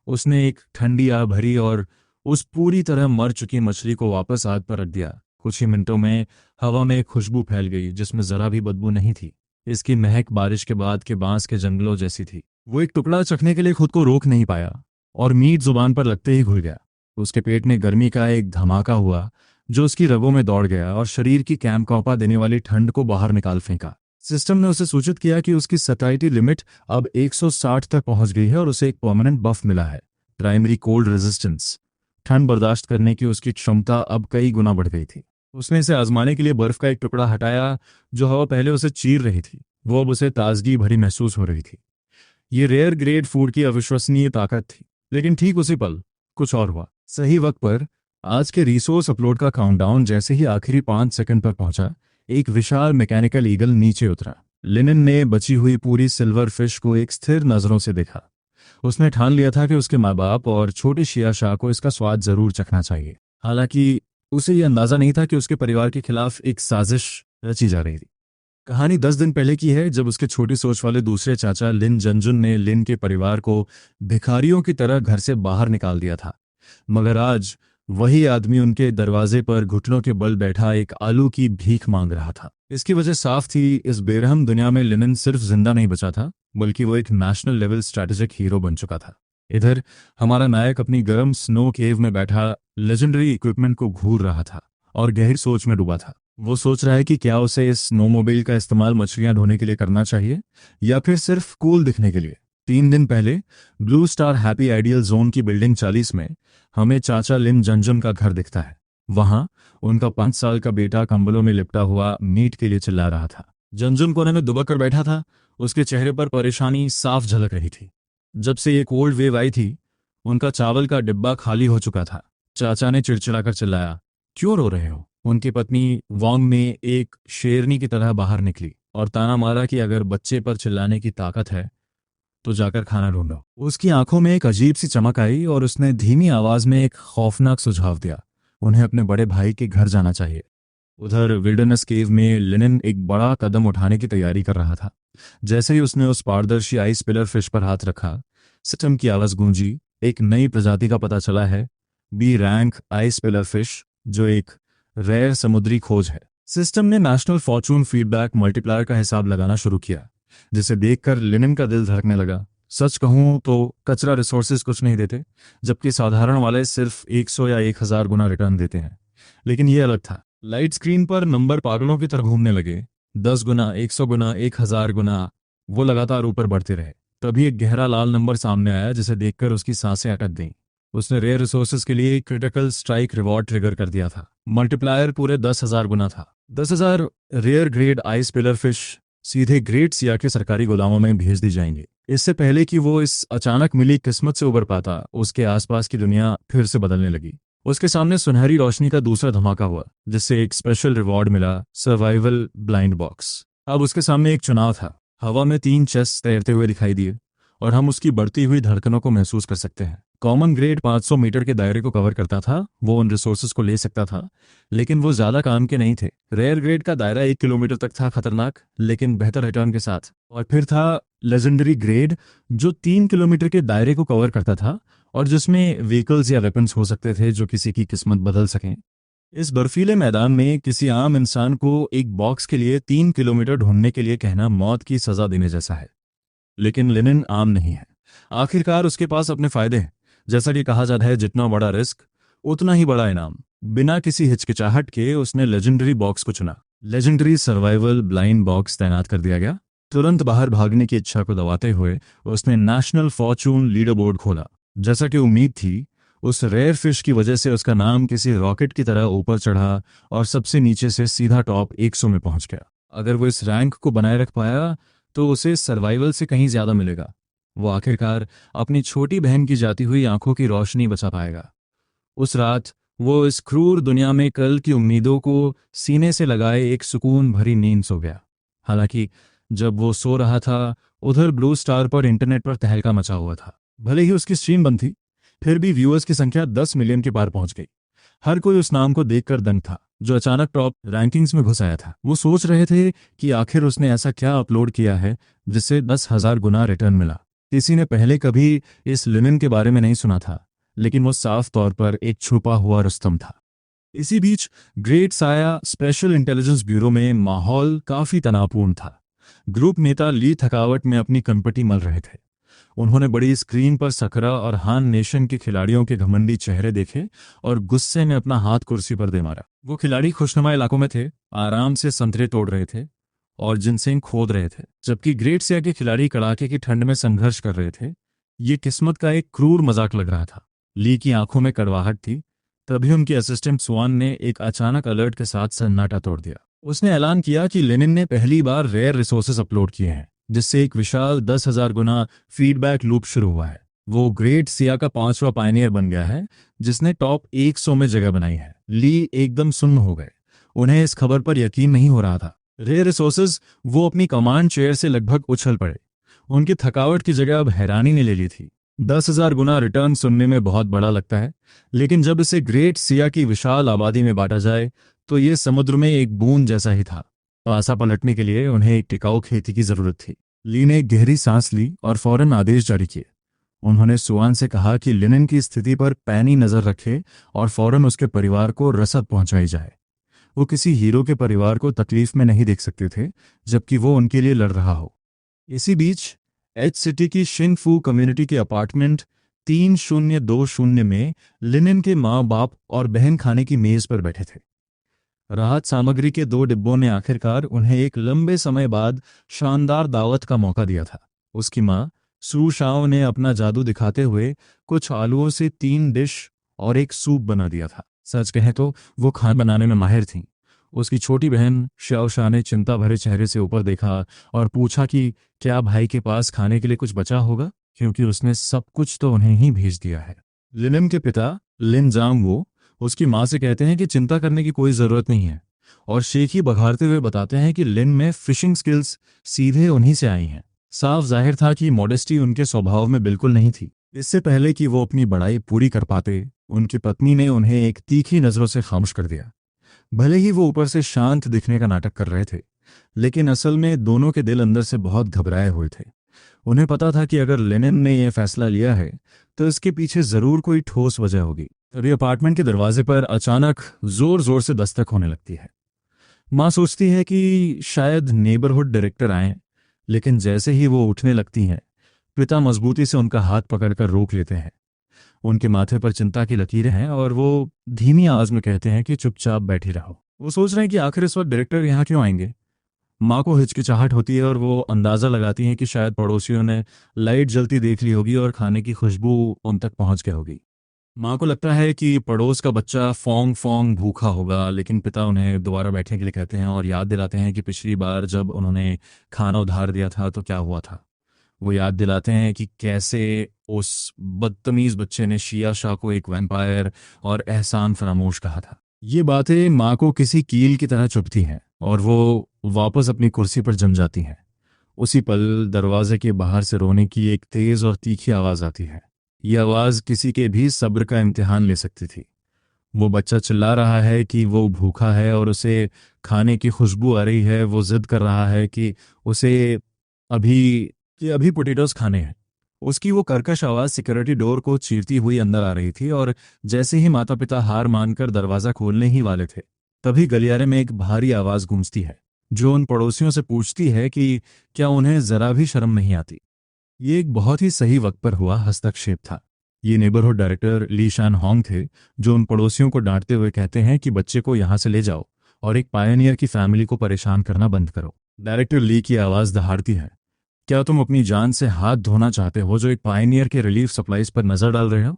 उसने एक ठंडी आह भरी और उस पूरी तरह मर चुकी मछली को वापस आग पर रख दिया। कुछ ही मिनटों में हवा में एक खुशबू फैल गई जिसमें जरा भी बदबू नहीं थी। इसकी महक बारिश के बाद के बांस के जंगलों जैसी थी। वो एक टुकड़ा चखने के लिए खुद को रोक नहीं पाया और मीट जुबान पर लगते ही घुल गया। उसके पेट में गर्मी का एक धमाका हुआ जो उसकी रगों में दौड़ गया और शरीर की कैंपकौपा देने वाली ठंड को बाहर निकाल फेंका। सिस्टम ने उसे सूचित किया कि उसकी सटाइटी लिमिट अब 160 तक पहुंच गई है और उसे एक परमानेंट बफ मिला है, प्राइमरी कोल्ड रेजिस्टेंस। ठंड बर्दाश्त करने की उसकी क्षमता अब कई गुना बढ़ गई थी। उसने इसे आजमाने के लिए बर्फ का एक टुकड़ा हटाया जो हवा पहले उसे चीर रही थी। वो अब उसे ताजगी भरी महसूस हो रही थी। ये रेयर ग्रेड फूड की अविश्वसनीय ताकत थी। लेकिन ठीक उसी पल कुछ और हुआ। सही वक्त पर आज के रिसोर्स अपलोड का काउंटडाउन जैसे ही आखिरी 5 सेकंड पर पहुंचा, एक विशाल मैकेनिकल ईगल नीचे उतरा। लिनन ने बची हुई पूरी सिल्वर फिश को एक स्थिर नजरों से देखा। उसने ठान लिया था कि उसके माँ बाप और छोटे शिया शाह को इसका स्वाद जरूर चखना चाहिए। हालांकि उसे यह अंदाजा नहीं था कि उसके परिवार के खिलाफ एक साजिश रची जा रही थी। कहानी 10 दिन पहले की है, जब उसके छोटी सोच वाले दूसरे चाचा लिन जंजुन ने लिन के परिवार को भिखारियों की तरह घर से बाहर निकाल दिया था। मगर आज वही आदमी उनके दरवाजे पर घुटनों के बल बैठा एक आलू की भीख मांग रहा था। इसकी वजह साफ थी, इस बेरहम दुनिया में लिनन सिर्फ जिंदा नहीं बचा था, बल्कि वो एक नेशनल लेवल स्ट्रैटेजिक हीरो बन चुका था। इधर हमारा नायक अपनी गर्म स्नो केव में बैठा लेजेंडरी इक्विपमेंट को घूर रहा था और गहरी सोच में डूबा था। वो सोच रहा है कि क्या उसे इस स्नोमोबाइल का इस्तेमाल मछलियां ढोने के लिए करना चाहिए या फिर सिर्फ कूल दिखने के लिए। 3 दिन पहले blue star happy ideal zone की बिल्डिंग 40 में हमें चाचा लिन जंजुन का घर दिखता है। वहां उनका 5 साल का बेटा कंबलों में लिपटा हुआ मीट के लिए चिल्ला रहा था। जंजुन कोने में दुबक कर बैठा था। उसके चेहरे पर परेशानी साफ झलक रही थी। जब से ये कोल्ड वेव आई थी, उनका चावल का डिब्बा खाली हो चुका था। चाचा ने चिड़चिड़ाकर चिल्लाया, क्यों रो रहे हो? उनकी पत्नी वांग ने एक शेरनी की तरह बाहर निकली और ताना मारा कि अगर बच्चे पर चिल्लाने की ताकत है तो जाकर खाना ढूंढो। उसकी आंखों में एक अजीब सी चमक आई और उसने धीमी आवाज में एक खौफनाक सुझाव दिया, उन्हें अपने बड़े भाई के घर जाना चाहिए। उधर विल्डरनेस केव में लिनन एक बड़ा कदम उठाने की तैयारी कर रहा था। जैसे ही उसने उस पारदर्शी आइस पिलर फिश पर हाथ रखा, सिस्टम की आवाज गूंजी, एक नई प्रजाति का पता चला है, B rank ice pillar fish, जो एक रेयर समुद्री खोज है। सिस्टम ने नेशनल फॉर्चून फीडबैक मल्टीप्लायर का हिसाब लगाना शुरू किया। जिसे देखकर लिनिन का दिल धड़कने लगा। सच कहूं तो कचरा रिसोर्सेज कुछ नहीं देते, जबकि साधारण वाले सिर्फ 100 या 1000 गुना रिटर्न देते हैं। लेकिन ये अलग था। लाइट स्क्रीन पर नंबर पागलों की तरह घूमने लगे। 10 गुना, 100 गुना, 1000 गुना, वो लगातार ऊपर बढ़ते रहे। तभी एक गहरा लाल नंबर सामने आया, जिसे देखकर उसकी सांसें अटक गईं। उसने रेयर रिसोर्सेज के लिए क्रिटिकल स्ट्राइक रिवॉर्ड ट्रिगर कर दिया था। मल्टीप्लायर पूरे 10,000 गुना था। 10,000 rare grade ice pillar fish सीधे ग्रेट सिया के सरकारी गोदामों में भेज दी जाएंगे। इससे पहले कि वो इस अचानक मिली किस्मत से उबर पाता, उसके आसपास की दुनिया फिर से बदलने लगी। उसके सामने सुनहरी रोशनी का दूसरा धमाका हुआ, जिससे एक स्पेशल रिवॉर्ड मिला, सर्वाइवल ब्लाइंड बॉक्स। अब उसके सामने एक चुनाव था। हवा में 3 चेस्ट तैरते हुए दिखाई दिए और हम उसकी बढ़ती हुई धड़कनों को महसूस कर सकते हैं। कॉमन ग्रेड 500 मीटर के दायरे को कवर करता था। वो उन रिसोर्सेज को ले सकता था, लेकिन वो ज्यादा काम के नहीं थे। रेयर ग्रेड का दायरा 1 किलोमीटर तक था, खतरनाक लेकिन बेहतर रिटर्न के साथ। और फिर था लेजेंडरी ग्रेड, जो 3 किलोमीटर के दायरे को कवर करता था और जिसमें व्हीकल्स या वेपन्स हो सकते थे जो किसी की किस्मत बदल सकें। इस बर्फीले मैदान में किसी आम इंसान को एक बॉक्स के लिए 3 किलोमीटर ढूंढने के लिए कहना मौत की सजा देने जैसा है। लेकिन लिनिन आम नहीं है। आखिरकार उसके पास अपने फायदे हैं। जैसा कि कहा जाता है, जितना बड़ा रिस्क उतना ही बड़ा इनाम। बिना किसी हिचकिचाहट के उसने लेजेंडरी बॉक्स को चुना। लेजेंडरी सर्वाइवल ब्लाइंड बॉक्स तैनात कर दिया गया। तुरंत बाहर भागने की इच्छा को दबाते हुए उसने नेशनल फॉर्चून लीडर बोर्ड खोला। जैसा कि उम्मीद थी, उस रेयर फिश की वजह से उसका नाम किसी रॉकेट की तरह ऊपर चढ़ा और सबसे नीचे से सीधा टॉप 100 में पहुंच गया। अगर वो इस रैंक को बनाए रख पाया तो उसे सर्वाइवल से कहीं ज्यादा मिलेगा। वो आखिरकार अपनी छोटी बहन की जाती हुई आंखों की रोशनी बचा पाएगा। उस रात वो इस क्रूर दुनिया में कल की उम्मीदों को सीने से लगाए एक सुकून भरी नींद सो गया। हालांकि जब वो सो रहा था, उधर ब्लू स्टार पर इंटरनेट पर तहलका मचा हुआ था। भले ही उसकी स्ट्रीम बंद थी, फिर भी व्यूअर्स की संख्या 10 मिलियन के पार पहुंच गई। हर कोई उस नाम को देखकर दंग था, जो अचानक टॉप रैंकिंग्स में घुस आया था। वो सोच रहे थे कि आखिर उसने ऐसा क्या अपलोड किया है जिससे 10,000 गुना रिटर्न मिला। किसी ने पहले कभी इस लिनिन के बारे में नहीं सुना था, लेकिन वो साफ तौर पर एक छुपा हुआ रुस्तम था। इसी बीच ग्रेट साया स्पेशल इंटेलिजेंस ब्यूरो में माहौल काफी तनावपूर्ण था। ग्रुप नेता ली थकावट में अपनी कनपटी मल रहे थे। उन्होंने बड़ी स्क्रीन पर सकरा और हान नेशन के खिलाड़ियों के घमंडी चेहरे देखे और गुस्से में अपना हाथ कुर्सी पर दे मारा। वो खिलाड़ी खुशनुमा इलाकों में थे, आराम से संतरे तोड़ रहे थे और जिनसेंग खोद रहे थे, जबकि ग्रेट सिया के खिलाड़ी कड़ाके की ठंड में संघर्ष कर रहे थे। ये किस्मत का एक क्रूर मजाक लग रहा था। ली की आंखों में कड़वाहट थी। तभी उनके असिस्टेंट स्वान ने एक अचानक अलर्ट के साथ सन्नाटा तोड़ दिया। उसने ऐलान किया कि लेनिन ने पहली बार रेयर रिसोर्सेज अपलोड किए हैं, जिससे एक विशाल 10,000 गुना फीडबैक लूप शुरू हुआ है। वो ग्रेट सिया का 5वां पायनियर बन गया है, जिसने टॉप 100 में जगह बनाई है। ली एकदम सुन्न हो गए। उन्हें इस खबर पर यकीन नहीं हो रहा था। रेयर रिसोर्सेज, वो अपनी कमांड चेयर से लगभग उछल पड़े। उनकी थकावट की जगह अब हैरानी ने ले ली थी। 10,000 गुना रिटर्न सुनने में बहुत बड़ा लगता है, लेकिन जब इसे ग्रेट सिया की विशाल आबादी में बांटा जाए तो ये समुद्र में एक बूंद जैसा ही था। आशा पलटने के लिए उन्हें एक टिकाऊ खेती की जरूरत थी। ली ने गहरी सांस ली और फौरन आदेश जारी किए। उन्होंने सुआन से कहा कि लिनिन की स्थिति पर पैनी नजर रखे और फौरन उसके परिवार को रसद पहुंचाई जाए। वो किसी हीरो के परिवार को तकलीफ में नहीं देख सकते थे, जबकि वो उनके लिए लड़ रहा हो। इसी बीच एच सिटी की शिंगफू कम्युनिटी के अपार्टमेंट 3020 में लिनिन के माँ बाप और बहन खाने की मेज पर बैठे थे। राहत सामग्री के 2 डिब्बों ने आखिरकार उन्हें एक लंबे समय बाद शानदार दावत का मौका दिया था। उसकी माँ सू शाओ ने अपना जादू दिखाते हुए कुछ आलूओं से 3 डिश और एक सूप बना दिया था। सच कहें तो वो खाना बनाने में माहिर थीं। उसकी छोटी बहन श्याओ शाह ने चिंता भरे चेहरे से ऊपर देखा और पूछा कि क्या भाई के पास खाने के लिए कुछ बचा होगा, क्योंकि उसने सब कुछ तो उन्हें ही भेज दिया है। लिनिन के पिता लिन जांग वो उसकी माँ से कहते हैं कि चिंता करने की कोई जरूरत नहीं है, और शेखी बघारते हुए बताते हैं कि लिन में फिशिंग स्किल्स सीधे उन्हीं से आई हैं। साफ जाहिर था कि मॉडेस्टी उनके स्वभाव में बिल्कुल नहीं थी। इससे पहले कि वो अपनी बड़ाई पूरी कर पाते, उनकी पत्नी ने उन्हें एक तीखी नजरों से खामोश कर दिया। भले ही वो ऊपर से शांत दिखने का नाटक कर रहे थे, लेकिन असल में दोनों के दिल अंदर से बहुत घबराए हुए थे। उन्हें पता था कि अगर लेनिन ने यह फैसला लिया है तो इसके पीछे जरूर कोई ठोस वजह होगी। तभी अपार्टमेंट के दरवाजे पर अचानक जोर जोर से दस्तक होने लगती है। माँ सोचती है कि शायद नेबरहुड डायरेक्टर आए, लेकिन जैसे ही वो उठने लगती हैं, पिता मजबूती से उनका हाथ पकड़कर रोक लेते हैं। उनके माथे पर चिंता की लकीरें हैं और वो धीमी आवाज में कहते हैं कि चुपचाप बैठी रहो। वो सोच रहे हैं कि आखिर इस वक्त डायरेक्टर यहाँ क्यों आएंगे। माँ को हिचकिचाहट होती है और वो अंदाजा लगाती हैं कि शायद पड़ोसियों ने लाइट जलती देख ली होगी और खाने की खुशबू उन तक पहुंच गई होगी। माँ को लगता है कि पड़ोस का बच्चा फोंग फोंग भूखा होगा, लेकिन पिता उन्हें दोबारा बैठने के लिए कहते हैं और याद दिलाते हैं कि पिछली बार जब उन्होंने खाना उधार दिया था तो क्या हुआ था। वो याद दिलाते हैं कि कैसे उस बदतमीज बच्चे ने शिया शाह को एक वैम्पायर और एहसान फरामोश कहा था। ये बातें माँ को किसी कील की तरह चुभती हैं और वो वापस अपनी कुर्सी पर जम जाती हैं। उसी पल दरवाजे के बाहर से रोने की एक तेज और तीखी आवाज आती है। यह आवाज किसी के भी सब्र का इम्तिहान ले सकती थी। वो बच्चा चिल्ला रहा है कि वो भूखा है और उसे खाने की खुशबू आ रही है। वो जिद कर रहा है कि उसे अभी अभी पोटेटोज खाने हैं। उसकी वो कर्कश आवाज सिक्योरिटी डोर को चीरती हुई अंदर आ रही थी और जैसे ही माता पिता हार मानकर दरवाजा खोलने ही वाले थे, तभी गलियारे में एक भारी आवाज गूंजती है जो उन पड़ोसियों से पूछती है कि क्या उन्हें जरा भी शर्म नहीं आती। ये एक बहुत ही सही वक्त पर हुआ हस्तक्षेप था। ये नेबरहुड डायरेक्टर ली शान होंग थे, जो उन पड़ोसियों को डांटते हुए कहते हैं कि बच्चे को यहाँ से ले जाओ और एक पायनियर की फैमिली को परेशान करना बंद करो। डायरेक्टर ली की आवाज दहाड़ती है, क्या तुम अपनी जान से हाथ धोना चाहते हो जो एक पायनियर के रिलीफ सप्लाईज पर नजर डाल रहे हो।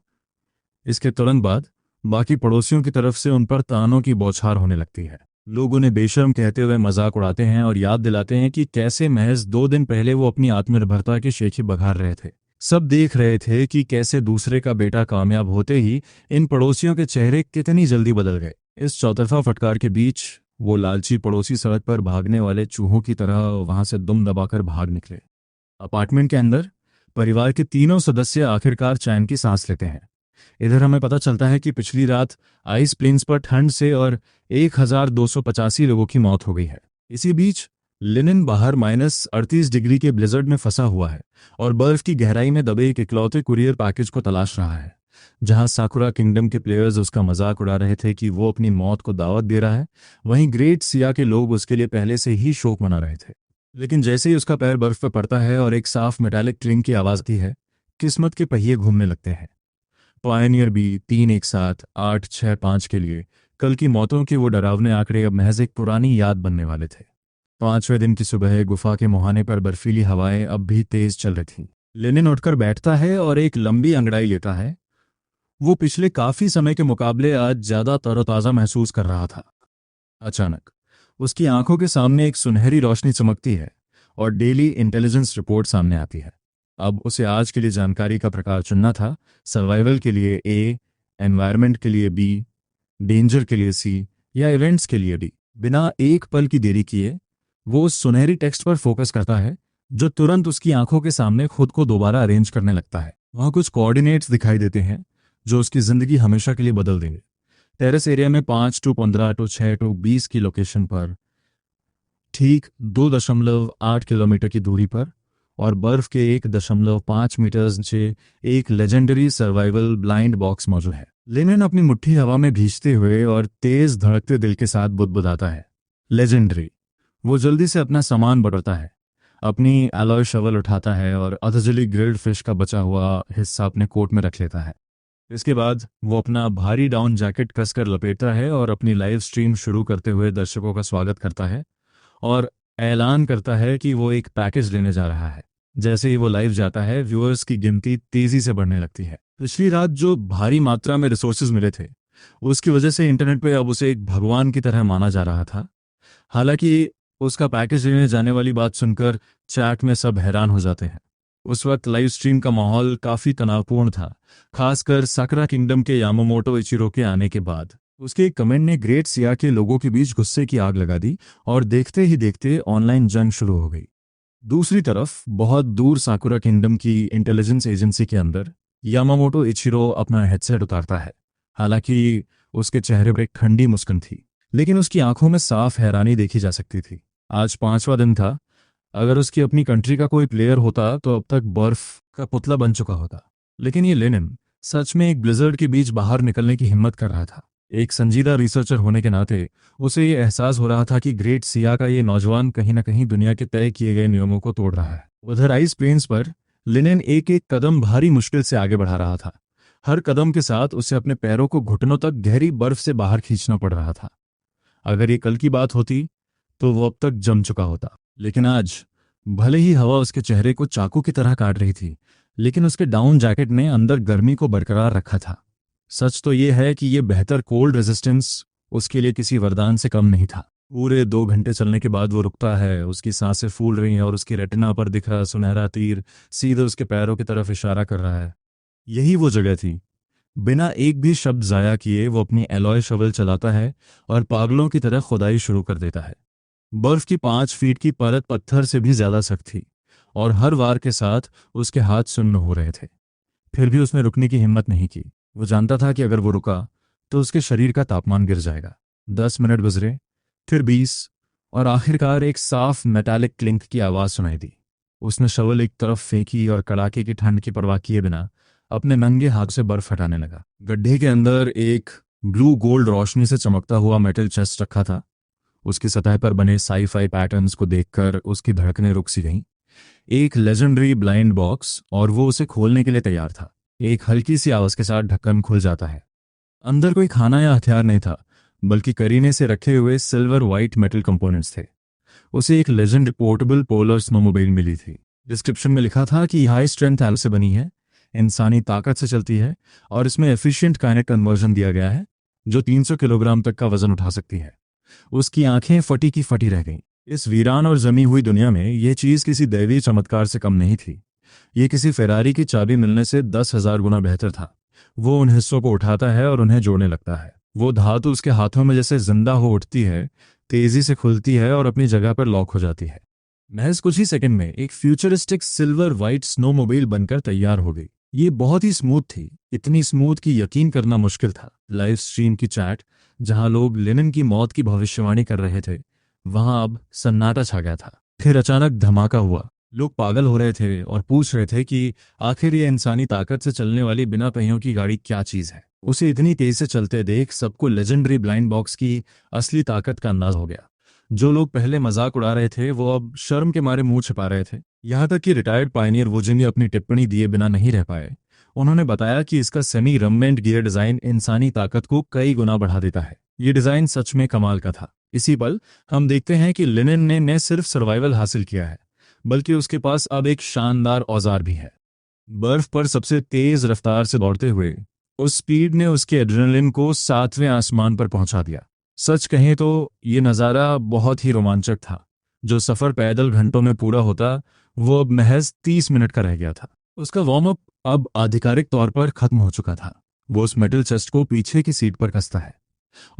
इसके तुरंत बाद बाकी पड़ोसियों की तरफ से उन पर तानों की बौछार होने लगती है। लोग उन्हें बेशर्म कहते हुए मजाक उड़ाते हैं और याद दिलाते हैं कि कैसे महज 2 दिन पहले वो अपनी आत्मनिर्भरता की शेखी बघार रहे थे। सब देख रहे थे कि कैसे दूसरे का बेटा कामयाब होते ही इन पड़ोसियों के चेहरे कितनी जल्दी बदल गए। इस चौतरफा फटकार के बीच वो लालची पड़ोसी सड़क पर भागने वाले चूहों की तरह वहां से दुम दबाकर भाग निकले। अपार्टमेंट के अंदर परिवार के तीनों सदस्य आखिरकार चैन की सांस लेते हैं। इधर हमें पता चलता है कि पिछली रात आइस प्लेन्स पर ठंड से और 1285 लोगों की मौत हो गई है। इसी बीच लिनिन बाहर -38 डिग्री के ब्लिजर्ड में फंसा हुआ है और बर्फ की गहराई में दबे एक इकलौते कुरियर पैकेज को तलाश रहा है। जहां साकुरा किंगडम के प्लेयर्स उसका मजाक उड़ा रहे थे कि वो अपनी मौत को दावत दे रहा है, वहीं ग्रेट सिया के लोग उसके लिए पहले से ही शोक मना रहे थे। लेकिन जैसे ही उसका पैर बर्फ पर पड़ता है और एक साफ मेटालिक ट्रिंग की आवाज आती है, किस्मत के पहिए घूमने लगते हैं। पायनियर भी 3 एक साथ 8 6 5 के लिए कल की मौतों के वो डरावने आंकड़े अब महज एक पुरानी याद बनने वाले थे। 5वें दिन की सुबह गुफा के मुहाने पर बर्फीली हवाएं अब भी तेज चल रही थीं। लेनिन उठकर बैठता है और एक लंबी अंगड़ाई लेता है। वो पिछले काफी समय के मुकाबले आज ज्यादा तरोताजा महसूस कर रहा था। अचानक उसकी आंखों के सामने एक सुनहरी रोशनी चमकती है और डेली इंटेलिजेंस रिपोर्ट सामने आती है। अब उसे आज के लिए जानकारी का प्रकार चुनना था। सर्वाइवल के लिए ए, एनवायरनमेंट के लिए बी, डेंजर के लिए सी या इवेंट्स के लिए डी। बिना एक पल की देरी किए वो उस सुनहरी टेक्स्ट पर फोकस करता है जो तुरंत उसकी आंखों के सामने खुद को दोबारा अरेंज करने लगता है। वहां कुछ कोऑर्डिनेट्स दिखाई देते हैं जो उसकी जिंदगी हमेशा के लिए बदल देंगे। टेरेस एरिया में 5 to 15 to 6 to 20 की लोकेशन पर, ठीक 2.8 किलोमीटर की दूरी पर और बर्फ के 1.5 मीटर नीचे एक लेजेंडरी सर्वाइवल ब्लाइंड बॉक्स मौजूद है। लेनिन अपनी मुट्ठी हवा में भींचते हुए और तेज धड़कते दिल के साथ बुदबुदाता है, लेजेंडरी। वो जल्दी से अपना सामान बटोरता है, अपनी एलॉय शवल उठाता है और अधजली ग्रिल्ड फिश का बचा हुआ हिस्सा अपने कोट में रख लेता है। इसके बाद वो अपना भारी डाउन जैकेट कसकर लपेटता है और अपनी लाइव स्ट्रीम शुरू करते हुए दर्शकों का स्वागत करता है और ऐलान करता है कि वो एक पैकेज लेने जा रहा है। जैसे ही वो लाइव जाता है, व्यूअर्स की गिनती तेजी से बढ़ने लगती है। पिछली रात जो भारी मात्रा में रिसोर्सेज मिले थे, उसकी वजह से इंटरनेट पे अब उसे एक भगवान की तरह माना जा रहा था। हालांकि उसका पैकेज लेने जाने वाली बात सुनकर चैट में सब हैरान हो जाते हैं। उस वक्त लाइव स्ट्रीम का माहौल काफी तनावपूर्ण था, खासकर साकुरा किंगडम के यामामोटो इचिरो के आने के बाद। उसके एक कमेंट ने ग्रेट सिया के लोगों के बीच गुस्से की आग लगा दी और देखते ही देखते ऑनलाइन जंग शुरू हो गई। दूसरी तरफ बहुत दूर साकुरा किंगडम की इंटेलिजेंस एजेंसी के अंदर यामामोटो इचिरो अपना हेडसेट उतारता है। हालांकि उसके चेहरे पर एक ठंडी मुस्कान थी, लेकिन उसकी आंखों में साफ हैरानी देखी जा सकती थी। आज 5वां दिन था। अगर उसकी अपनी कंट्री का कोई प्लेयर होता तो अब तक बर्फ का पुतला बन चुका होता, लेकिन ये लेनिन सच में एक ब्लिजर्ड के बीच बाहर निकलने की हिम्मत कर रहा था। एक संजीदा रिसर्चर होने के नाते उसे ये एहसास हो रहा था कि ग्रेट सिया का ये नौजवान कहीं ना कहीं दुनिया के तय किए गए नियमों को तोड़ रहा है। उधर आइस प्लेन्स पर लिनेन एक एक कदम भारी मुश्किल से आगे बढ़ा रहा था। हर कदम के साथ उसे अपने पैरों को घुटनों तक गहरी बर्फ से बाहर खींचना पड़ रहा था। अगर ये कल की बात होती तो वो अब तक जम चुका होता, लेकिन आज भले ही हवा उसके चेहरे को चाकू की तरह काट रही थी, लेकिन उसके डाउन जैकेट ने अंदर गर्मी को बरकरार रखा था। सच तो ये है कि ये बेहतर कोल्ड रेजिस्टेंस उसके लिए किसी वरदान से कम नहीं था। पूरे 2 घंटे चलने के बाद वो रुकता है, उसकी सांसें फूल रही हैं और उसकी रेटिना पर दिख रहा सुनहरा तीर सीधे उसके पैरों की तरफ इशारा कर रहा है। यही वो जगह थी। बिना एक भी शब्द जाया किए वो अपनी एलॉय शवल चलाता है और पागलों की तरह खुदाई शुरू कर देता है। बर्फ की 5 फीट की परत पत्थर से भी ज्यादा सख्त थी और हर वार के साथ उसके हाथ सुन्न हो रहे थे। फिर भी उसने रुकने की हिम्मत नहीं की। वो जानता था कि अगर वो रुका तो उसके शरीर का तापमान गिर जाएगा। 10 मिनट गुजरे, फिर 20, और आखिरकार एक साफ मेटालिक क्लिंक की आवाज सुनाई दी। उसने शवल एक तरफ फेंकी और कड़ाके की ठंड की परवाह किए बिना अपने नंगे हाथ से बर्फ हटाने लगा। गड्ढे के अंदर एक ब्लू गोल्ड रोशनी से चमकता हुआ मेटल चेस्ट रखा था। उसकी सतह पर बने साई-फाई पैटर्न्स को देखकर उसकी धड़कनें रुक सी गईं। एक लेजेंडरी ब्लाइंड बॉक्स, और वो उसे खोलने के लिए तैयार था। एक हल्की सी आवाज के साथ ढक्कन खुल जाता है। अंदर कोई खाना या हथियार नहीं था, बल्कि करीने से रखे हुए सिल्वर वाइट मेटल कंपोनेंट्स थे। उसे एक लेजेंड पोर्टेबल पोलर स्नोमोबाइल मिली थी। डिस्क्रिप्शन में लिखा था कि हाई स्ट्रेंथ एल से बनी है, इंसानी ताकत से चलती है और इसमें एफिशिएंट काइनेटिक कन्वर्जन दिया गया है जो 300 किलोग्राम तक का वजन उठा सकती है। उसकी आंखें फटी की फटी रह गईं। इस वीरान और जमी हुई दुनिया में यह चीज किसी दैवीय चमत्कार से कम नहीं थी। ये किसी फेरारी की चाबी मिलने से 10,000 गुना बेहतर था। वो उन हिस्सों को उठाता है और उन्हें जोड़ने लगता है। वो धातु उसके हाथों में जैसे जिंदा हो उठती है, तेजी से खुलती है और अपनी जगह पर लॉक हो जाती है। महज कुछ ही सेकंड में एक फ्यूचरिस्टिक सिल्वर वाइट स्नोमोबाइल बनकर तैयार हो गई। ये बहुत ही स्मूथ थी, इतनी स्मूथ कि यकीन करना मुश्किल था। लाइव स्ट्रीम की चैट जहां लोग लिनेन की मौत की भविष्यवाणी कर रहे थे, वहां अब सन्नाटा छा गया था। फिर अचानक धमाका हुआ। लोग पागल हो रहे थे और पूछ रहे थे कि आखिर ये इंसानी ताकत से चलने वाली बिना पहियों की गाड़ी क्या चीज है। उसे इतनी तेज से चलते देख सबको लेजेंडरी ब्लाइंड बॉक्स की असली ताकत का अंदाज हो गया। जो लोग पहले मजाक उड़ा रहे थे वो अब शर्म के मारे मुंह छिपा रहे थे। यहाँ तक कि रिटायर्ड पायनियर वोजिन अपनी टिप्पणी दिए बिना नहीं रह पाए। उन्होंने बताया कि इसका सेमी रममेंट गियर डिजाइन इंसानी ताकत को कई गुना बढ़ा देता है। ये डिजाइन सच में कमाल का था। इसी पल हम देखते हैं कि लिनेन ने न सिर्फ सर्वाइवल हासिल किया है, बल्कि उसके पास अब एक शानदार औजार भी है। बर्फ पर सबसे तेज रफ्तार से दौड़ते हुए उस स्पीड ने उसके एड्रेनलिन को 7वें आसमान पर पहुंचा दिया। सच कहें तो ये नज़ारा बहुत ही रोमांचक था। जो सफ़र पैदल घंटों में पूरा होता, वो अब महज 30 मिनट का रह गया था। उसका वार्म अप अब आधिकारिक तौर पर खत्म हो चुका था। वो उस मेटल चेस्ट को पीछे की सीट पर कसता है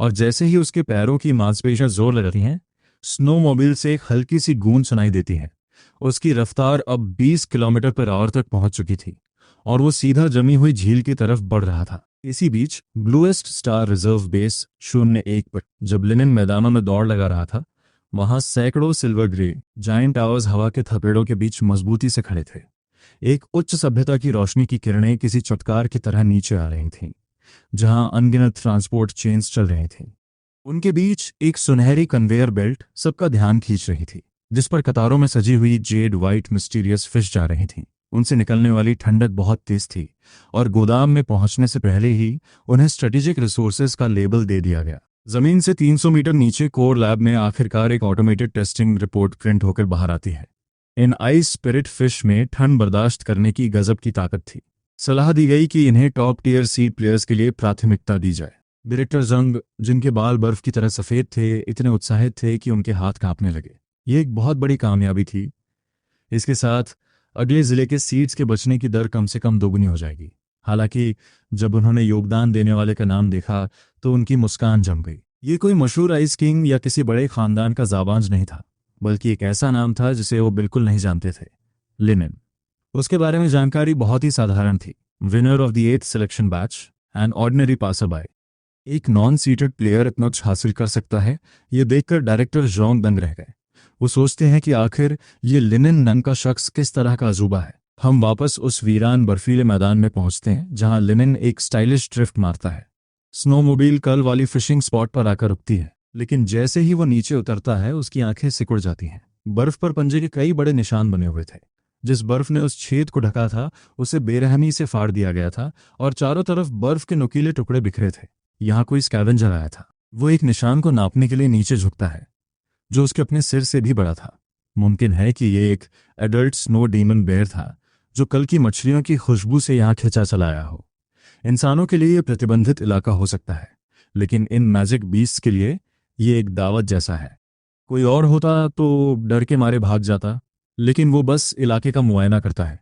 और जैसे ही उसके पैरों की मांसपेशियां जोर लगाती हैं, स्नोमोबाइल से एक हल्की सी गूंज सुनाई देती है। उसकी रफ्तार अब 20 किलोमीटर पर आवर तक पहुंच चुकी थी और वो सीधा जमी हुई झील की तरफ बढ़ रहा था। इसी बीच ब्लूएस्ट स्टार रिजर्व बेस 01 पर जब लिनेन मैदानों में दौड़ लगा रहा था, वहां सैकड़ों सिल्वर ग्रे जायंट टावर्स हवा के थपेड़ों के बीच मजबूती से खड़े थे। एक उच्च सभ्यता की रोशनी की किरणें किसी चटकार की तरह नीचे आ रही थीं, जहां अनगिनत ट्रांसपोर्ट चेन्स चल रहे थे। उनके बीच एक सुनहरी कन्वेयर बेल्ट सबका ध्यान खींच रही थी, जिस पर कतारों में सजी हुई जेड वाइट मिस्टीरियस फिश जा रही थीं। उनसे निकलने वाली ठंडक बहुत तेज थी और गोदाम में पहुंचने से पहले ही उन्हें स्ट्रेटेजिक रिसोर्सेज का लेबल दे दिया गया। जमीन से 300 मीटर नीचे कोर लैब में आखिरकार एक ऑटोमेटेड टेस्टिंग रिपोर्ट प्रिंट होकर बाहर आती है। इन आइस स्पिरिट फिश में ठंड बर्दाश्त करने की गजब की ताकत थी। सलाह दी गई कि इन्हें टॉप टियर सीड प्लेयर्स के लिए प्राथमिकता दी जाए। डायरेक्टर जंग, जिनके बाल बर्फ की तरह सफ़ेद थे, इतने उत्साहित थे कि उनके हाथ कांपने लगे। ये एक बहुत बड़ी कामयाबी थी। इसके साथ अगले जिले के सीड्स के बचने की दर कम से कम दोगुनी हो जाएगी। हालांकि जब उन्होंने योगदान देने वाले का नाम देखा तो उनकी मुस्कान जम गई। ये कोई मशहूर आइस किंग या किसी बड़े खानदान का जाबांज नहीं था, बल्कि एक ऐसा नाम था जिसे वो बिल्कुल नहीं जानते थे, लिनेन। उसके बारे में जानकारी बहुत ही साधारण थी। Winner of the 8th selection batch, an ordinary passer by. एक नॉन सीटेड प्लेयर इतना कुछ हासिल कर सकता है, ये देखकर डायरेक्टर जॉन दंग रह गए। वो सोचते हैं कि आखिर ये लिनेन नाम का शख्स किस तरह का अजूबा है। हम वापस उस वीरान बर्फीले मैदान में पहुंचते हैं जहां लिनेन एक स्टाइलिश ड्रिफ्ट मारता है। स्नोमोबाइल कल वाली फिशिंग स्पॉट पर आकर रुकती है, लेकिन जैसे ही वो नीचे उतरता है उसकी आंखें सिकुड़ जाती हैं। बर्फ पर पंजे के कई बड़े निशान बने हुए थे। जिस बर्फ ने उस छेद को ढका था उसे बेरहमी से फाड़ दिया गया था और चारों तरफ बर्फ के नुकीले टुकड़े बिखरे थे। यहाँ कोई स्कैवेंजर आया था। वो एक निशान को नापने के लिए नीचे झुकता है जो उसके अपने सिर से भी बड़ा था। मुमकिन है कि ये एक एडल्ट स्नो डीमन बेयर था जो कल की मछलियों की खुशबू से यहाँ खिंचा चला आया हो। इंसानों के लिए ये प्रतिबंधित इलाका हो सकता है, लेकिन इन मैजिक बीस्ट्स के लिए ये एक दावत जैसा है। कोई और होता तो डर के मारे भाग जाता, लेकिन वो बस इलाके का मुआयना करता है।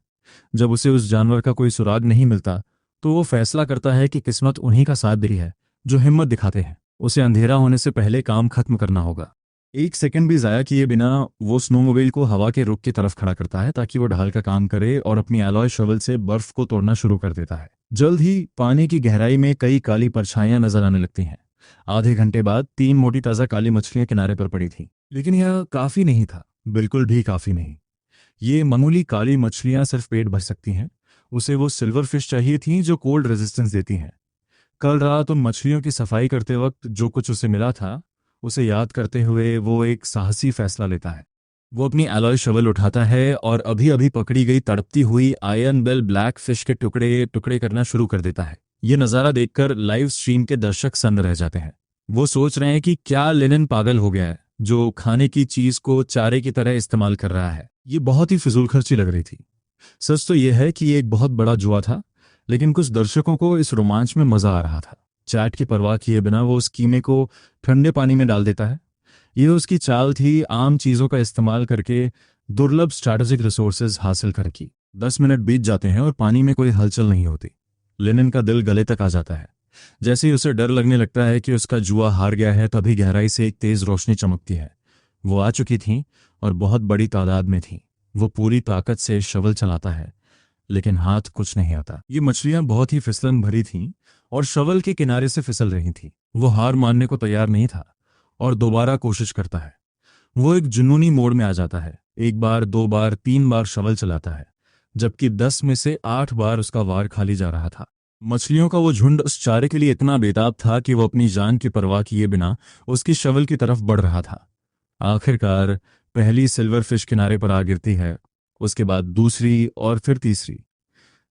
जब उसे उस जानवर का कोई सुराग नहीं मिलता तो वो फैसला करता है कि किस्मत उन्हीं का साथ दे रही है जो हिम्मत दिखाते हैं। उसे अंधेरा होने से पहले काम खत्म करना होगा। एक सेकंड भी जाया किए बिना वो स्नोमोबाइल को हवा के रुख की तरफ खड़ा करता है ताकि वो ढाल का काम करे और अपनी एलॉय शॉवल से बर्फ को तोड़ना शुरू कर देता है। जल्द ही पानी की गहराई में कई काली परछाइयां नजर आने लगती हैं। आधे घंटे बाद 3 मोटी ताजा काली मछलियां किनारे पर पड़ी थीं, लेकिन यह काफी नहीं था, बिल्कुल भी काफी नहीं। ये मामूली काली मछलियां सिर्फ पेट भर सकती हैं। उसे वो सिल्वर फिश चाहिए थी जो कोल्ड रेजिस्टेंस देती हैं। कल रात उन मछलियों की सफाई करते वक्त जो कुछ उसे मिला था उसे याद करते हुए वो एक साहसी फैसला लेता है। वो अपनी एलॉय शवल उठाता है और अभी अभी पकड़ी गई तड़पती हुई आयरन बेल ब्लैक फिश के टुकड़े टुकड़े करना शुरू कर देता है। ये नज़ारा देखकर लाइव स्ट्रीम के दर्शक सन्न रह जाते हैं। वो सोच रहे हैं कि क्या लेनिन पागल हो गया है जो खाने की चीज को चारे की तरह इस्तेमाल कर रहा है। ये बहुत ही फिजूल खर्ची लग रही थी। सच तो यह है कि ये एक बहुत बड़ा जुआ था, लेकिन कुछ दर्शकों को इस रोमांच में मजा आ रहा था। चैट की परवाह किए बिना वो उस कीमे को ठंडे पानी में डाल देता है। ये उसकी चाल थी, आम चीजों का इस्तेमाल करके दुर्लभ स्ट्रैटेजिक रिसोर्सेज हासिल करने की। 10 मिनट बीत जाते हैं और पानी में कोई हलचल नहीं होती। लेनिन का दिल गले तक आ जाता है। जैसे ही उसे डर लगने लगता है कि उसका जुआ हार गया है, तभी गहराई से एक तेज रोशनी चमकती है। वो आ चुकी थी और बहुत बड़ी तादाद में थी। वो पूरी ताकत से शवल चलाता है, लेकिन हाथ कुछ नहीं आता। ये मछलियां बहुत ही फिसलन भरी थीं और शवल के किनारे से फिसल रही थीं। वो हार मानने को तैयार नहीं था और दोबारा कोशिश करता है। वो एक जुनूनी मोड़ में आ जाता है। 1 बार, 2 बार, 3 बार शवल चलाता है, जबकि 10 में से 8 बार उसका वार खाली जा रहा था। मछलियों का वो झुंड उस चारे के लिए इतना बेताब था कि वो अपनी जान की परवाह किए बिना उसकी शवल की तरफ बढ़ रहा था। आखिरकार पहली सिल्वर फिश किनारे पर आ गिरती है, उसके बाद दूसरी और फिर तीसरी।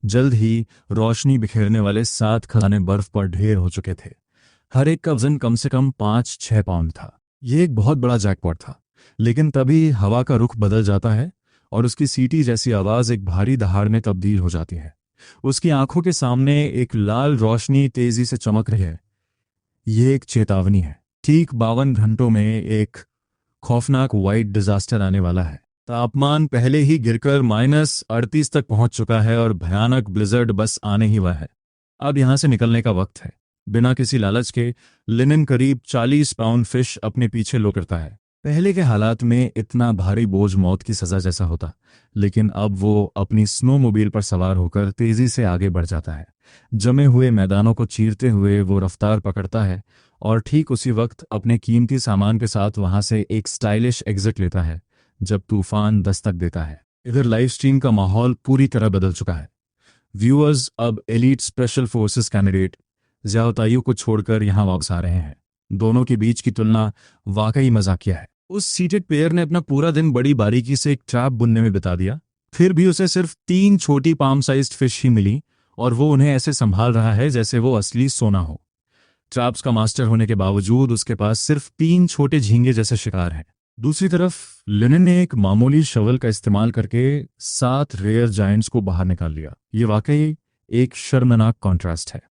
जल्द ही रोशनी बिखेरने वाले 7 खजाने बर्फ पर ढेर हो चुके थे। हर एक का वजन कम से कम 5-6 पाउंड था। यह एक बहुत बड़ा जैकपॉट था। लेकिन तभी हवा का रुख बदल जाता है और उसकी सीटी जैसी आवाज एक भारी दहाड़ में तब्दील हो जाती है। उसकी आंखों के सामने एक लाल रोशनी तेजी से चमक रही है। यह एक चेतावनी है। ठीक 52 घंटों में एक खौफनाक वाइट डिजास्टर आने वाला है। तापमान पहले ही गिरकर -38 तक पहुंच चुका है और भयानक ब्लिजर्ड बस आने ही हुआ है। अब यहां से निकलने का वक्त है। बिना किसी लालच के लेनिन करीब 40 पाउंड फिश अपने पीछे लो करता है। पहले के हालात में इतना भारी बोझ मौत की सजा जैसा होता, लेकिन अब वो अपनी स्नोमोबाइल पर सवार होकर तेजी से आगे बढ़ जाता है। जमे हुए मैदानों को चीरते हुए वो रफ्तार पकड़ता है और ठीक उसी वक्त अपने कीमती सामान के साथ वहां से एक स्टाइलिश एग्जिट लेता है जब तूफान दस्तक देता है। इधर लाइव स्ट्रीम का माहौल पूरी तरह बदल चुका है। व्यूअर्स अब elite special forces candidate Xiao Taiyu को छोड़कर यहां वापस आ रहे हैं। दोनों के बीच की तुलना वाकई मजाकिया है। उस सीटेड पेयर ने अपना पूरा दिन बड़ी बारीकी से एक ट्रैप बुनने में बिता दिया, फिर भी उसे सिर्फ 3 छोटी पाम साइज्ड फिश ही मिली और वो उन्हें ऐसे संभाल रहा है जैसे वो असली सोना हो। ट्रैप्स का मास्टर होने के बावजूद उसके पास सिर्फ 3 छोटे झींगे जैसे शिकार हैं। दूसरी तरफ लेनिन ने एक मामूली शवल का इस्तेमाल करके 7 रेयर जायंट्स को बाहर निकाल लिया। ये वाकई एक शर्मनाक कॉन्ट्रास्ट है।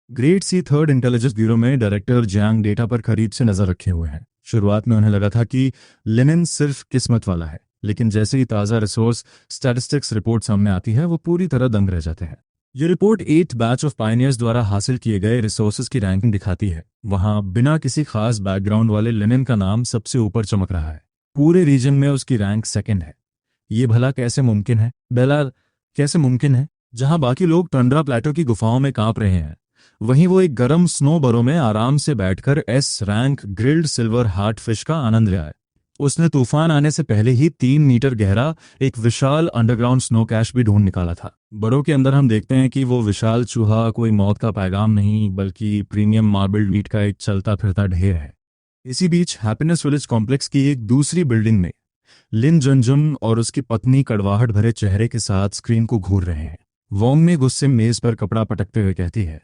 ग्रेट सी थर्ड इंटेलिजेंस ब्यूरो में डायरेक्टर जियांग डेटा पर करीब से नजर रखे हुए हैं। शुरुआत में उन्हें लगा था कि लेनिन सिर्फ किस्मत वाला है, लेकिन जैसे ही ताज़ा रिसोर्स स्टैटिस्टिक्स रिपोर्ट सामने आती है वो पूरी तरह दंग रह जाते हैं। ये रिपोर्ट 8 बैच ऑफ पायनियर्स द्वारा हासिल किए गए रिसोर्सेज की रैंकिंग दिखाती है। वहां बिना किसी खास बैकग्राउंड वाले लेनिन का नाम सबसे ऊपर चमक रहा है। पूरे रीजन में उसकी रैंक 2nd है। ये भला कैसे मुमकिन है? बेलाल, कैसे मुमकिन है? जहां बाकी लोग टंड्रा प्लेटो की गुफाओं में कांप रहे हैं, वहीं वो एक गर्म स्नो बरो में आराम से बैठकर S rank grilled silver heart fish का आनंद ले आए। उसने तूफान आने से पहले ही 3 मीटर गहरा एक विशाल अंडरग्राउंड स्नो कैश भी ढूंढ निकाला था। बड़ों के अंदर हम देखते हैं कि वो विशाल चूहा कोई मौत का पैगाम नहीं, बल्कि प्रीमियम मार्बल्ड मीट का एक चलता फिरता ढेर है। इसी बीच हैप्पीनेस विलेज कॉम्प्लेक्स की एक दूसरी बिल्डिंग में लिन जंजुन और उसकी पत्नी कड़वाहट भरे चेहरे के साथ स्क्रीन को घूर रहे हैं। वोंग में गुस्से मेज पर कपड़ा पटकते हुए कहती है,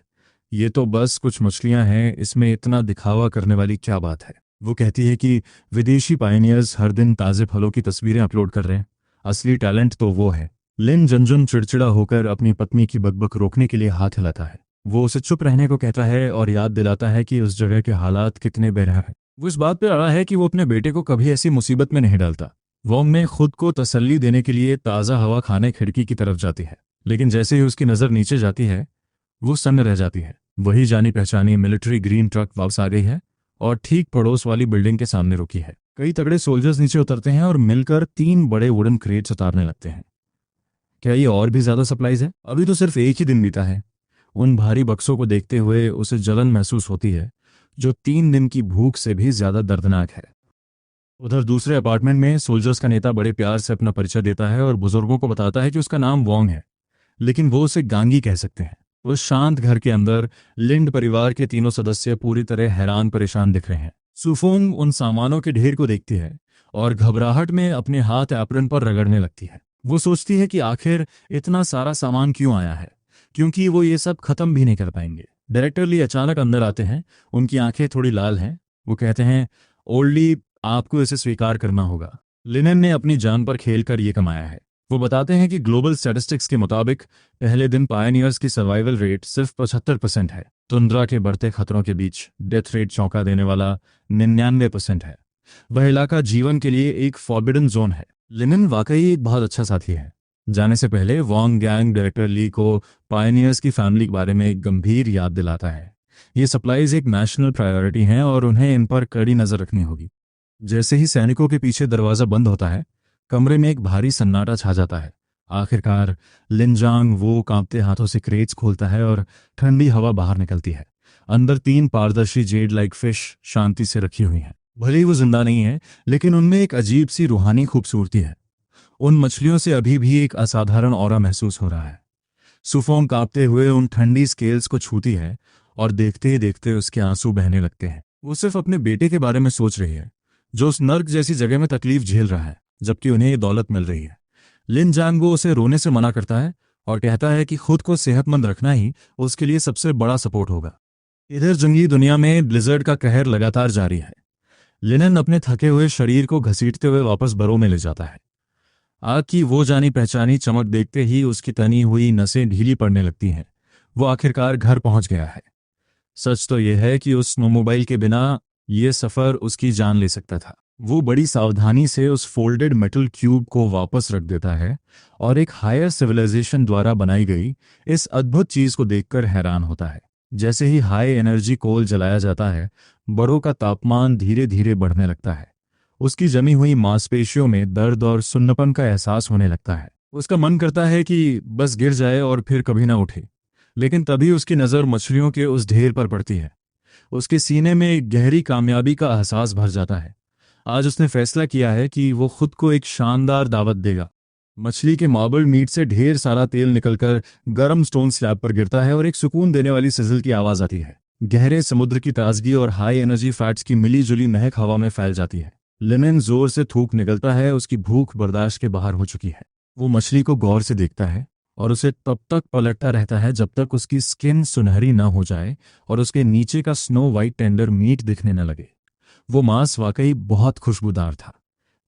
ये तो बस कुछ मछलियां हैं, इसमें इतना दिखावा करने वाली क्या बात है। वो कहती है कि विदेशी पायनियर्स हर दिन ताज़े फलों की तस्वीरें अपलोड कर रहे हैं, असली टैलेंट तो वो है। लिन जंजुन चिड़चिड़ा होकर अपनी पत्नी की बकबक रोकने के लिए हाथ हिलाता है। वो उसे चुप रहने को कहता है और याद दिलाता है कि उस जगह के हालात कितने बेरहम हैं। वो इस बात पर अड़ा है कि वो अपने बेटे को कभी ऐसी मुसीबत में नहीं डालता। वोंग में खुद को तसल्ली देने के लिए ताज़ा हवा खाने खिड़की की तरफ जाती है, लेकिन जैसे ही उसकी नज़र नीचे जाती है वो सन्न रह जाती है। वही जानी पहचानी मिलिट्री ग्रीन ट्रक वापस आ गई है और ठीक पड़ोस वाली बिल्डिंग के सामने रुकी है। कई तगड़े सोल्जर्स नीचे उतरते हैं और मिलकर 3 बड़े वुडन क्रेट्स उतारने लगते हैं। क्या ये और भी ज्यादा सप्लाईज है? अभी तो सिर्फ एक ही दिन बीता है। उन भारी बक्सों को देखते हुए उसे जलन महसूस होती है, जो 3 दिन की भूख से भी ज्यादा दर्दनाक है। उधर दूसरे अपार्टमेंट में सोल्जर्स का नेता बड़े प्यार से अपना परिचय देता है और बुजुर्गों को बताता है कि उसका नाम वोंग है, लेकिन वो उसे गांगी कह सकते हैं। उस शांत घर के अंदर लिंड परिवार के तीनों सदस्य पूरी तरह हैरान परेशान दिख रहे हैं। सुफोंग उन सामानों के ढेर को देखती है और घबराहट में अपने हाथ एप्रन पर रगड़ने लगती है। वो सोचती है कि आखिर इतना सारा सामान क्यों आया है, क्योंकि वो ये सब खत्म भी नहीं कर पाएंगे। डायरेक्टर ली अचानक अंदर आते हैं। उनकी आंखें थोड़ी लाल हैं। वो कहते हैं, ओल्डली, आपको इसे स्वीकार करना होगा। लिनन ने अपनी जान पर खेलकर ये कमाया है। वो बताते हैं कि ग्लोबल स्टैटिस्टिक्स के मुताबिक पहले दिन पायनियर्स की सर्वाइवल रेट सिर्फ 75% है। तुंद्रा के बढ़ते खतरों के बीच डेथ रेट चौंका देने वाला 99% है। वह इलाका जीवन के लिए एक फॉरबिडन जोन है। लिनन वाकई एक बहुत अच्छा साथी है। जाने से पहले वोंग गैंग डायरेक्टर ली को पायनियर्स की फैमिली के बारे में एक गंभीर याद दिलाता है। ये सप्लाईज एक नेशनल प्रायोरिटी हैं और उन्हें इन पर कड़ी नजर रखनी होगी। जैसे ही सैनिकों के पीछे दरवाजा बंद होता है, कमरे में एक भारी सन्नाटा छा जाता है। आखिरकार लिनजांग वो कांपते हाथों से क्रेट्स खोलता है और ठंडी हवा बाहर निकलती है। अंदर 3 पारदर्शी जेड लाइक फिश शांति से रखी हुई हैं। भले ही वो जिंदा नहीं है, लेकिन उनमें एक अजीब सी रूहानी खूबसूरती है। उन मछलियों से अभी भी एक असाधारण ऑरा महसूस हो रहा है। सुफोंग कांपते हुए उन ठंडी स्केल्स को छूती है और देखते ही देखते उसके आंसू बहने लगते हैं। वो सिर्फ अपने बेटे के बारे में सोच रही है, जो उस नर्क जैसी जगह में तकलीफ झेल रहा है, जबकि उन्हें ये दौलत मिल रही है। लिन जांगो उसे रोने से मना करता है और कहता है कि खुद को सेहतमंद रखना ही उसके लिए सबसे बड़ा सपोर्ट होगा। इधर जंगली दुनिया में ब्लिजर्ड का कहर लगातार जारी है। लिनन अपने थके हुए शरीर को घसीटते हुए वापस बरो में ले जाता है। आग की वो जानी पहचानी चमक देखते ही उसकी तनी हुई नसें ढीली पड़ने लगती हैं। वो आखिरकार घर पहुंच गया है। सच तो यह है कि उस स्नोमोबाइल के बिना ये सफर उसकी जान ले सकता था। वो बड़ी सावधानी से उस फोल्डेड मेटल क्यूब को वापस रख देता है और एक हायर सिविलाइजेशन द्वारा बनाई गई इस अद्भुत चीज को देखकर हैरान होता है। जैसे ही हाई एनर्जी कोल जलाया जाता है, बड़ों का तापमान धीरे धीरे बढ़ने लगता है। उसकी जमी हुई मांसपेशियों में दर्द और सुन्नपन का एहसास होने लगता है। उसका मन करता है कि बस गिर जाए और फिर कभी ना उठे, लेकिन तभी उसकी नज़र मछलियों के उस ढेर पर पड़ती है। उसके सीने में एक गहरी कामयाबी का एहसास भर जाता है। आज उसने फैसला किया है कि वो खुद को एक शानदार दावत देगा। मछली के मार्बल मीट से ढेर सारा तेल निकलकर गर्म स्टोन स्लैब पर गिरता है और एक सुकून देने वाली सिजल की आवाज आती है। गहरे समुद्र की ताजगी और हाई एनर्जी फैट्स की मिली जुली महक हवा में फैल जाती है। लिनन जोर से थूक निकलता है। उसकी भूख बर्दाश्त के बाहर हो चुकी है। वो मछली को गौर से देखता है और उसे तब तक पलटता रहता है जब तक उसकी स्किन सुनहरी न हो जाए और उसके नीचे का स्नो वाइट टेंडर मीट दिखने न लगे। वो मांस वाकई बहुत खुशबूदार था।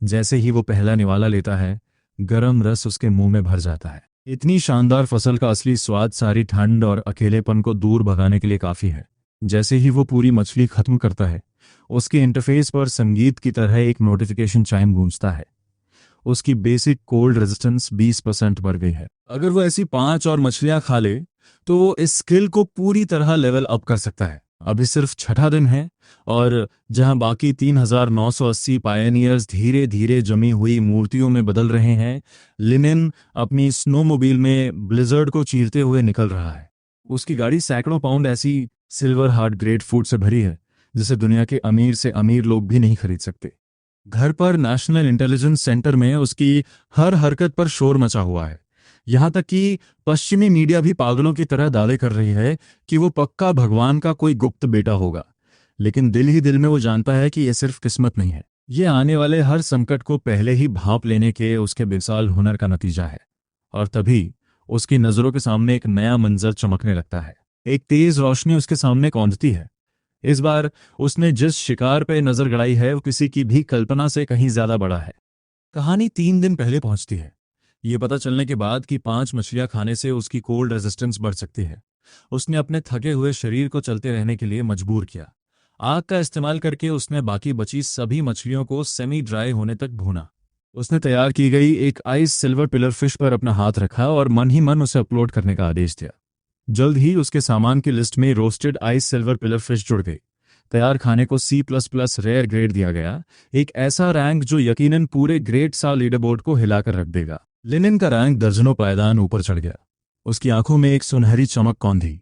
जैसे ही वो पहला निवाला लेता है, गरम रस उसके मुंह में भर जाता है। इतनी शानदार फसल का असली स्वाद सारी ठंड और अकेलेपन को दूर भगाने के लिए काफी है। जैसे ही वो पूरी मछली खत्म करता है, उसके इंटरफेस पर संगीत की तरह एक नोटिफिकेशन चाइम गूंजता है। उसकी बेसिक कोल्ड रेजिस्टेंस 20% बढ़ गई है। अगर वो ऐसी 5 और मछलियां खा ले तो वो इस स्किल को पूरी तरह लेवल अप कर सकता है। अभी सिर्फ 6ठा दिन है और जहां बाकी 3980 पायनियर्स धीरे धीरे जमी हुई मूर्तियों में बदल रहे हैं, लिनन अपनी स्नोमोबाइल में ब्लिजर्ड को चीरते हुए निकल रहा है। उसकी गाड़ी सैकड़ों पाउंड ऐसी सिल्वर हार्ड ग्रेड फूड से भरी है जिसे दुनिया के अमीर से अमीर लोग भी नहीं खरीद सकते। घर पर नेशनल इंटेलिजेंस सेंटर में उसकी हर हरकत पर शोर मचा हुआ है। यहां तक कि पश्चिमी मीडिया भी पागलों की तरह दावे कर रही है कि वो पक्का भगवान का कोई गुप्त बेटा होगा। लेकिन दिल ही दिल में वो जानता है कि यह सिर्फ किस्मत नहीं है, ये आने वाले हर संकट को पहले ही भांप लेने के उसके बेमिसाल हुनर का नतीजा है। और तभी उसकी नजरों के सामने एक नया मंजर चमकने लगता है। एक तेज रोशनी उसके सामने कौंधती है। इस बार उसने जिस शिकार पे नजर गड़ाई है वो किसी की भी कल्पना से कहीं ज्यादा बड़ा है। कहानी 3 दिन पहले पहुंचती है, ये पता चलने के बाद कि 5 मछलियां खाने से उसकी कोल्ड रेजिस्टेंस बढ़ सकती है। उसने अपने थके हुए शरीर को चलते रहने के लिए मजबूर किया। आग का इस्तेमाल करके उसने बाकी बची सभी मछलियों को सेमी ड्राई होने तक भूना। उसने तैयार की गई एक आइस सिल्वर पिलर फिश पर अपना हाथ रखा और मन ही मन उसे अपलोड करने का आदेश दिया। जल्द ही उसके सामान की लिस्ट में roasted ice silver pillar fish जुड़ गई। तैयार खाने को C++ रेयर ग्रेड दिया गया, एक ऐसा रैंक जो यकीनन पूरे ग्रेड सा लीडरबोर्ड को हिलाकर रख देगा। लिनिन का रैंक दर्जनों पायदान ऊपर चढ़ गया। उसकी आंखों में एक सुनहरी चमक कौंधी।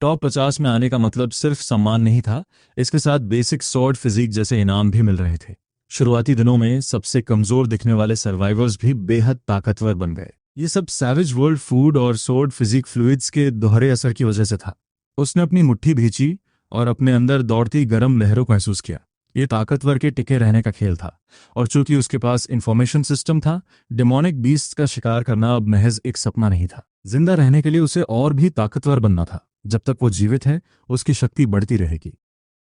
टॉप 50 में आने का मतलब सिर्फ सम्मान नहीं था, इसके साथ बेसिक स्वॉर्ड फिजिक जैसे इनाम भी मिल रहे थे। शुरुआती दिनों में सबसे कमजोर दिखने वाले सर्वाइवर्स भी बेहद ताकतवर बन गए। ये सब सैवेज वर्ल्ड फूड और स्वॉर्ड फिजिक फ्लूइड्स के दोहरे असर की वजह से था। उसने अपनी मुट्ठी भींची और अपने अंदर दौड़ती गर्म लहरों को महसूस किया। ये ताकतवर के टिके रहने का खेल था, और चूंकि उसके पास इंफॉर्मेशन सिस्टम था, डेमोनिक बीस्ट का शिकार करना अब महज एक सपना नहीं था। जिंदा रहने के लिए उसे और भी ताकतवर बनना था। जब तक वो जीवित है उसकी शक्ति बढ़ती रहेगी।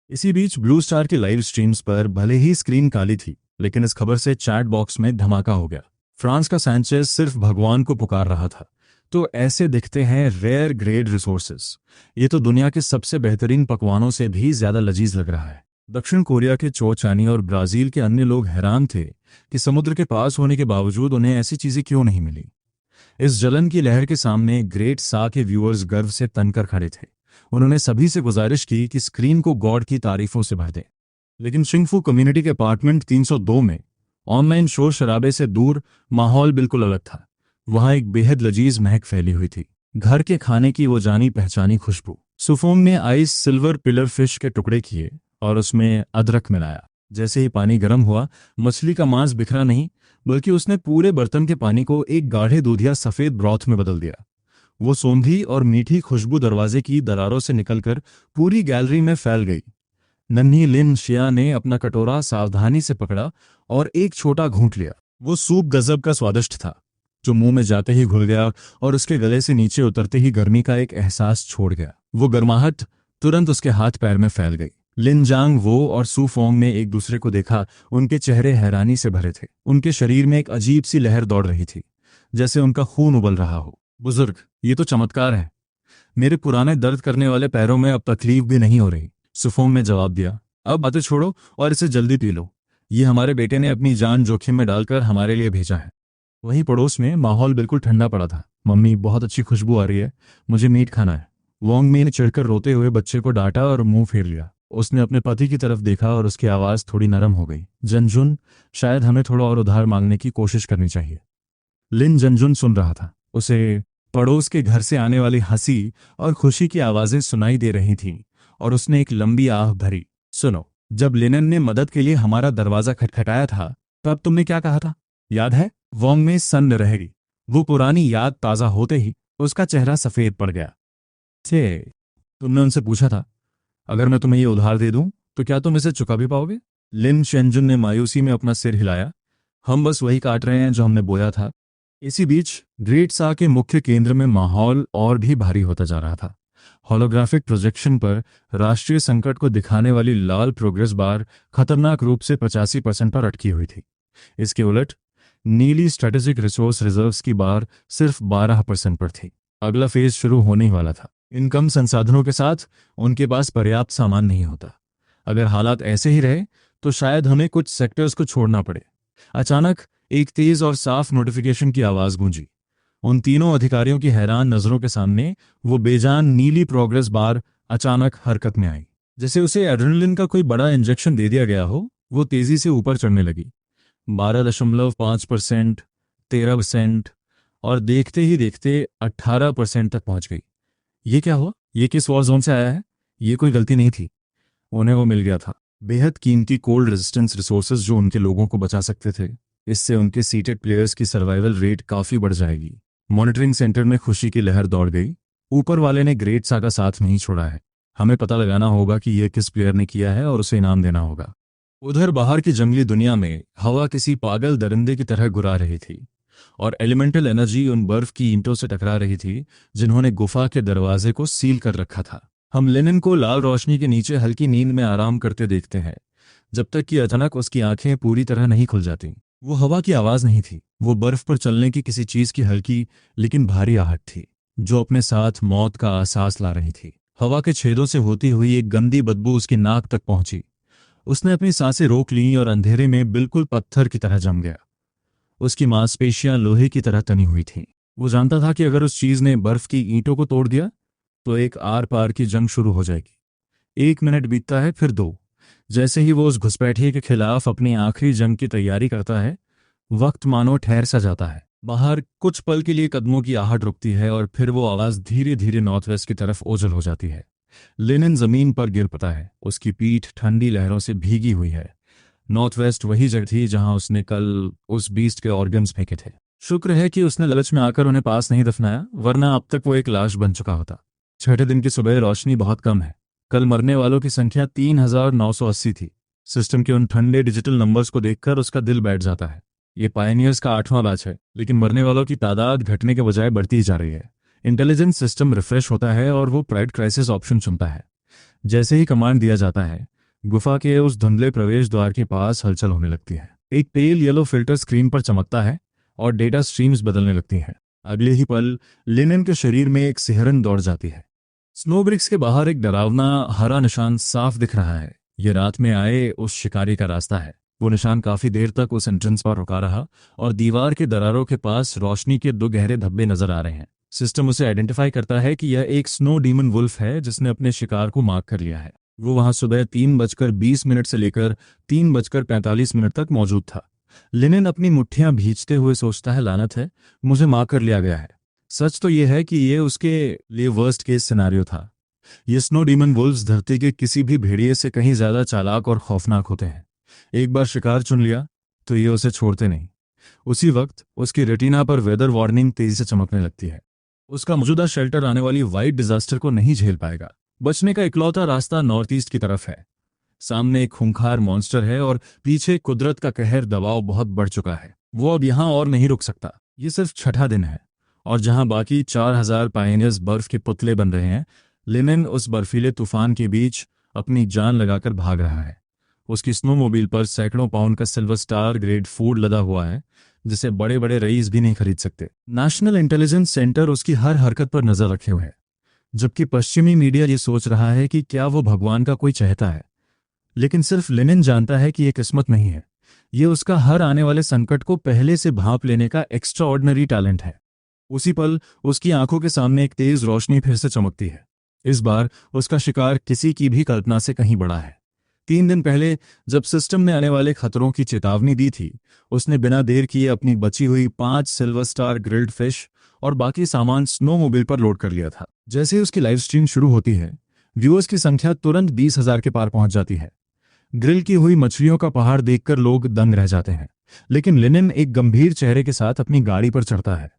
इसी बीच ब्लू स्टार की लाइव स्ट्रीम्स पर भले ही स्क्रीन काली थी, लेकिन इस खबर से चैट बॉक्स में धमाका हो गया। फ्रांस का सैंचेज सिर्फ भगवान को पुकार रहा था, तो ऐसे दिखते हैं रेयर ग्रेड रिसोर्सेस। ये तो दुनिया के सबसे बेहतरीन पकवानों से भी ज्यादा लजीज लग रहा है। दक्षिण कोरिया के चो चानी और ब्राजील के अन्य लोग हैरान थे कि समुद्र के पास होने के बावजूद उन्हें ऐसी चीजें क्यों नहीं मिली। इस जलन की लहर के सामने ग्रेट सा के व्यूअर्स गर्व से तनकर खड़े थे। उन्होंने सभी से गुजारिश की कि स्क्रीन को गॉड की तारीफों से भर दें। लेकिन शिंगफू कम्युनिटी के अपार्टमेंट 302 में ऑनलाइन शोर शराबे से दूर माहौल बिल्कुल अलग था। वहां एक बेहद लजीज महक फैली हुई थी, घर के खाने की वो जानी पहचानी खुशबू। सुफोंग ने आइस सिल्वर पिलर फिश के टुकड़े किए और उसमें अदरक मिलाया। जैसे ही पानी गर्म हुआ, मछली का मांस बिखरा नहीं, बल्कि उसने पूरे बर्तन के पानी को एक गाढ़े दूधिया सफेद ब्रॉथ में बदल दिया। वो सौंधी और मीठी खुशबू दरवाजे की दरारों से निकलकर पूरी गैलरी में फैल गई। नन्ही लिन शिया ने अपना कटोरा सावधानी से पकड़ा और एक छोटा घूंट लिया। वो सूप गजब का स्वादिष्ट था, जो मुंह में जाते ही घुल गया और उसके गले से नीचे उतरते ही गर्मी का एक एहसास छोड़ गया। वो गर्माहट तुरंत उसके हाथ पैर में फैल गई। लिन जांग वो और सू फोंग ने एक दूसरे को देखा। उनके चेहरे हैरानी से भरे थे। उनके शरीर में एक अजीब सी लहर दौड़ रही थी, जैसे उनका खून उबल रहा हो। बुजुर्ग, ये तो चमत्कार है। मेरे पुराने दर्द करने वाले पैरों में अब तकलीफ भी नहीं हो रही, सुफोंग ने जवाब दिया। अब बातें छोड़ो और इसे जल्दी पी लो। ये हमारे बेटे ने अपनी जान जोखिम में डालकर हमारे लिए भेजा है। वहीं पड़ोस में माहौल बिल्कुल ठंडा पड़ा था। मम्मी, बहुत अच्छी खुशबू आ रही है, मुझे मीट खाना है। वोंग मी ने चिढ़कर रोते हुए बच्चे को डांटा और मुंह फेर लिया। उसने अपने पति की तरफ देखा और उसकी आवाज थोड़ी नरम हो गई। जनजुन, शायद हमें थोड़ा और उधार मांगने की कोशिश करनी चाहिए। लिन जनजुन सुन रहा था। उसे पड़ोस के घर से आने वाली हंसी और खुशी की आवाजें सुनाई दे रही थीं, और उसने एक लंबी आह भरी। सुनो, जब लिनन ने मदद के लिए हमारा दरवाजा खटखटाया था, तब तुमने क्या कहा था, याद है? वोंग में सन्न रह गई। वो पुरानी याद ताजा होते ही उसका चेहरा सफेद पड़ गया। थे, तुमने उनसे पूछा था, अगर मैं तुम्हें ये उधार दे दूं तो क्या तुम इसे चुका भी पाओगे? लिन शेंजुन ने मायूसी में अपना सिर हिलाया। हम बस वही काट रहे हैं जो हमने बोया था। इसी बीच ग्रेट सा के मुख्य केंद्र में माहौल और भी भारी होता जा रहा था। होलोग्राफिक प्रोजेक्शन पर राष्ट्रीय संकट को दिखाने वाली लाल प्रोग्रेस बार खतरनाक रूप से 85% पर अटकी हुई थी। इसके उलट नीली स्ट्रेटेजिक रिसोर्स रिजर्व्स की बार सिर्फ 12% पर थी। अगला फेज शुरू होने ही वाला था। इन कम संसाधनों के साथ उनके पास पर्याप्त सामान नहीं होता। अगर हालात ऐसे ही रहे तो शायद हमें कुछ सेक्टर्स को छोड़ना पड़े। अचानक एक तेज और साफ नोटिफिकेशन की आवाज गूंजी। उन तीनों अधिकारियों की हैरान नजरों के सामने वो बेजान नीली प्रोग्रेस बार अचानक हरकत में आई। जैसे उसे एड्रेनलिन का कोई बड़ा इंजेक्शन दे दिया गया हो। वो तेजी से ऊपर चढ़ने लगी। 12.5%, 13%, और देखते ही देखते 18% तक पहुंच गई। ये क्या हुआ? ये किस वॉर जोन से आया है? ये कोई गलती नहीं थी, उन्हें वो मिल गया था। बेहद कीमती कोल्ड रेजिस्टेंस रिसोर्सेज जो उनके लोगों को बचा सकते थे। इससे उनके सीटेड प्लेयर्स की सर्वाइवल रेट काफ़ी बढ़ जाएगी। मॉनिटरिंग सेंटर में खुशी की लहर दौड़ गई। ऊपर वाले ने ग्रेट सा का साथ नहीं छोड़ा है। हमें पता लगाना होगा कि यह किस प्लेयर ने किया है और उसे इनाम देना होगा। उधर बाहर की जंगली दुनिया में हवा किसी पागल दरिंदे की तरह गुरा रही थी और एलिमेंटल एनर्जी उन बर्फ की ईंटों से टकरा रही थी जिन्होंने गुफा के दरवाजे को सील कर रखा था। हम लेनिन को लाल रोशनी के नीचे हल्की नींद में आराम करते देखते हैं, जब तक कि अचानक उसकी आंखें पूरी तरह नहीं खुल जाती। वो हवा की आवाज नहीं थी, वो बर्फ पर चलने की किसी चीज की हल्की लेकिन भारी आहट थी, जो अपने साथ मौत का एहसास ला रही थी। हवा के छेदों से होती हुई एक गंदी बदबू उसकी नाक तक पहुंची। उसने अपनी सांसें रोक लीं और अंधेरे में बिल्कुल पत्थर की तरह जम गया। उसकी मांसपेशियां लोहे की तरह तनी हुई थीं। वो जानता था कि अगर उस चीज ने बर्फ की ईंटों को तोड़ दिया तो एक आर पार की जंग शुरू हो जाएगी। 1 मिनट बीतता है, फिर 2। जैसे ही वो उस घुसपैठिए के खिलाफ अपनी आखिरी जंग की तैयारी करता है, वक्त मानो ठहर सा जाता है। बाहर कुछ पल के लिए कदमों की आहट रुकती है और फिर वो आवाज धीरे धीरे नॉर्थ वेस्ट की तरफ ओझल हो जाती है। लेनिन जमीन पर गिर पड़ता है, उसकी पीठ ठंडी लहरों से भीगी हुई है। नॉर्थ वेस्ट वही जगह थी जहां उसने कल उस बीस्ट के ऑर्गन्स फेंके थे। शुक्र है कि उसने लालच में आकर उन्हें पास नहीं दफनाया, वरना अब तक वो एक लाश बन चुका होता। छठे दिन की सुबह रोशनी बहुत कम है। कल मरने वालों की संख्या 3980 थी। सिस्टम के उन ठंडे डिजिटल नंबर्स को देखकर उसका दिल बैठ जाता है। ये पायनियर्स का 8वां बैच है, लेकिन मरने वालों की तादाद घटने के बजाय बढ़ती जा रही है। इंटेलिजेंस सिस्टम रिफ्रेश होता है और वो प्राइड क्राइसिस ऑप्शन चुनता है। जैसे ही कमांड दिया जाता है, गुफा के उस धुंधले प्रवेश द्वार के पास हलचल होने लगती है। एक पेल येलो फिल्टर स्क्रीन पर चमकता है और डेटा स्ट्रीम्स बदलने लगती हैं। अगले ही पल लेनिन के शरीर में एक सिहरन दौड़ जाती है। स्नोब्रिक्स के बाहर एक डरावना हरा निशान साफ दिख रहा है। यह रात में आए उस शिकारी का रास्ता है। वो निशान काफी देर तक उस एंट्रेंस पर रुका रहा और दीवार के दरारों के पास रोशनी के 2 गहरे धब्बे नजर आ रहे हैं। सिस्टम उसे आइडेंटिफाई करता है कि यह एक स्नो डीमन वुल्फ है जिसने अपने शिकार को मार्क कर लिया है। वो वहां सुबह 3:20 से लेकर 3:45 तक मौजूद था। लेनिन अपनी मुट्ठियां भींचते हुए सोचता है, लानत है, मुझे मार कर लिया गया है। सच तो यह है कि यह उसके लिए वर्स्ट केस सिनेरियो था। ये स्नो डीमन वुल्व्स धरती के किसी भी भेड़िए से कहीं ज्यादा चालाक और खौफनाक होते हैं। एक बार शिकार चुन लिया तो ये उसे छोड़ते नहीं। उसी वक्त उसकी रेटिना पर वेदर वार्निंग तेजी से चमकने लगती है। उसका मौजूदा शेल्टर आने वाली वाइड डिजास्टर को नहीं झेल पाएगा। बचने का इकलौता रास्ता नॉर्थ ईस्ट की तरफ है। सामने एक खूंखार मॉन्स्टर है और पीछे कुदरत का कहर दबाव बहुत बढ़ चुका है। वो अब यहां और नहीं रुक सकता। ये सिर्फ छठा दिन है और जहां बाकी 4000 पायनियर्स बर्फ के पुतले बन रहे हैं, लेनिन उस बर्फीले तूफान के बीच अपनी जान लगाकर भाग रहा है। उसकी स्नोमोबाइल पर सैकड़ों पाउंड का सिल्वर स्टार ग्रेड फूड लदा हुआ है, जिसे बड़े बड़े रईस भी नहीं खरीद सकते। नेशनल इंटेलिजेंस सेंटर उसकी हर हरकत पर नजर रखे हुए है, जबकि पश्चिमी मीडिया ये सोच रहा है कि क्या वो भगवान का कोई चहेता है। लेकिन सिर्फ लेनिन जानता है कि यह किस्मत नहीं है, ये उसका हर आने वाले संकट को पहले से भांप लेने का एक्स्ट्रा ऑर्डिनरी टैलेंट है। उसी पल उसकी आंखों के सामने एक तेज रोशनी फिर से चमकती है। इस बार उसका शिकार किसी की भी कल्पना से कहीं बड़ा है। 3 दिन पहले जब सिस्टम ने आने वाले खतरों की चेतावनी दी थी, उसने बिना देर किए अपनी बची हुई 5 सिल्वर स्टार ग्रिल्ड फिश और बाकी सामान स्नोमोबाइल पर लोड कर लिया था। जैसे ही उसकी लाइव स्ट्रीम शुरू होती है, व्यूअर्स की संख्या तुरंत 20,000 के पार पहुंच जाती है। ग्रिल की हुई मछलियों का पहाड़ देखकर लोग दंग रह जाते हैं। लेकिन लेनिन एक गंभीर चेहरे के साथ अपनी गाड़ी पर चढ़ता है।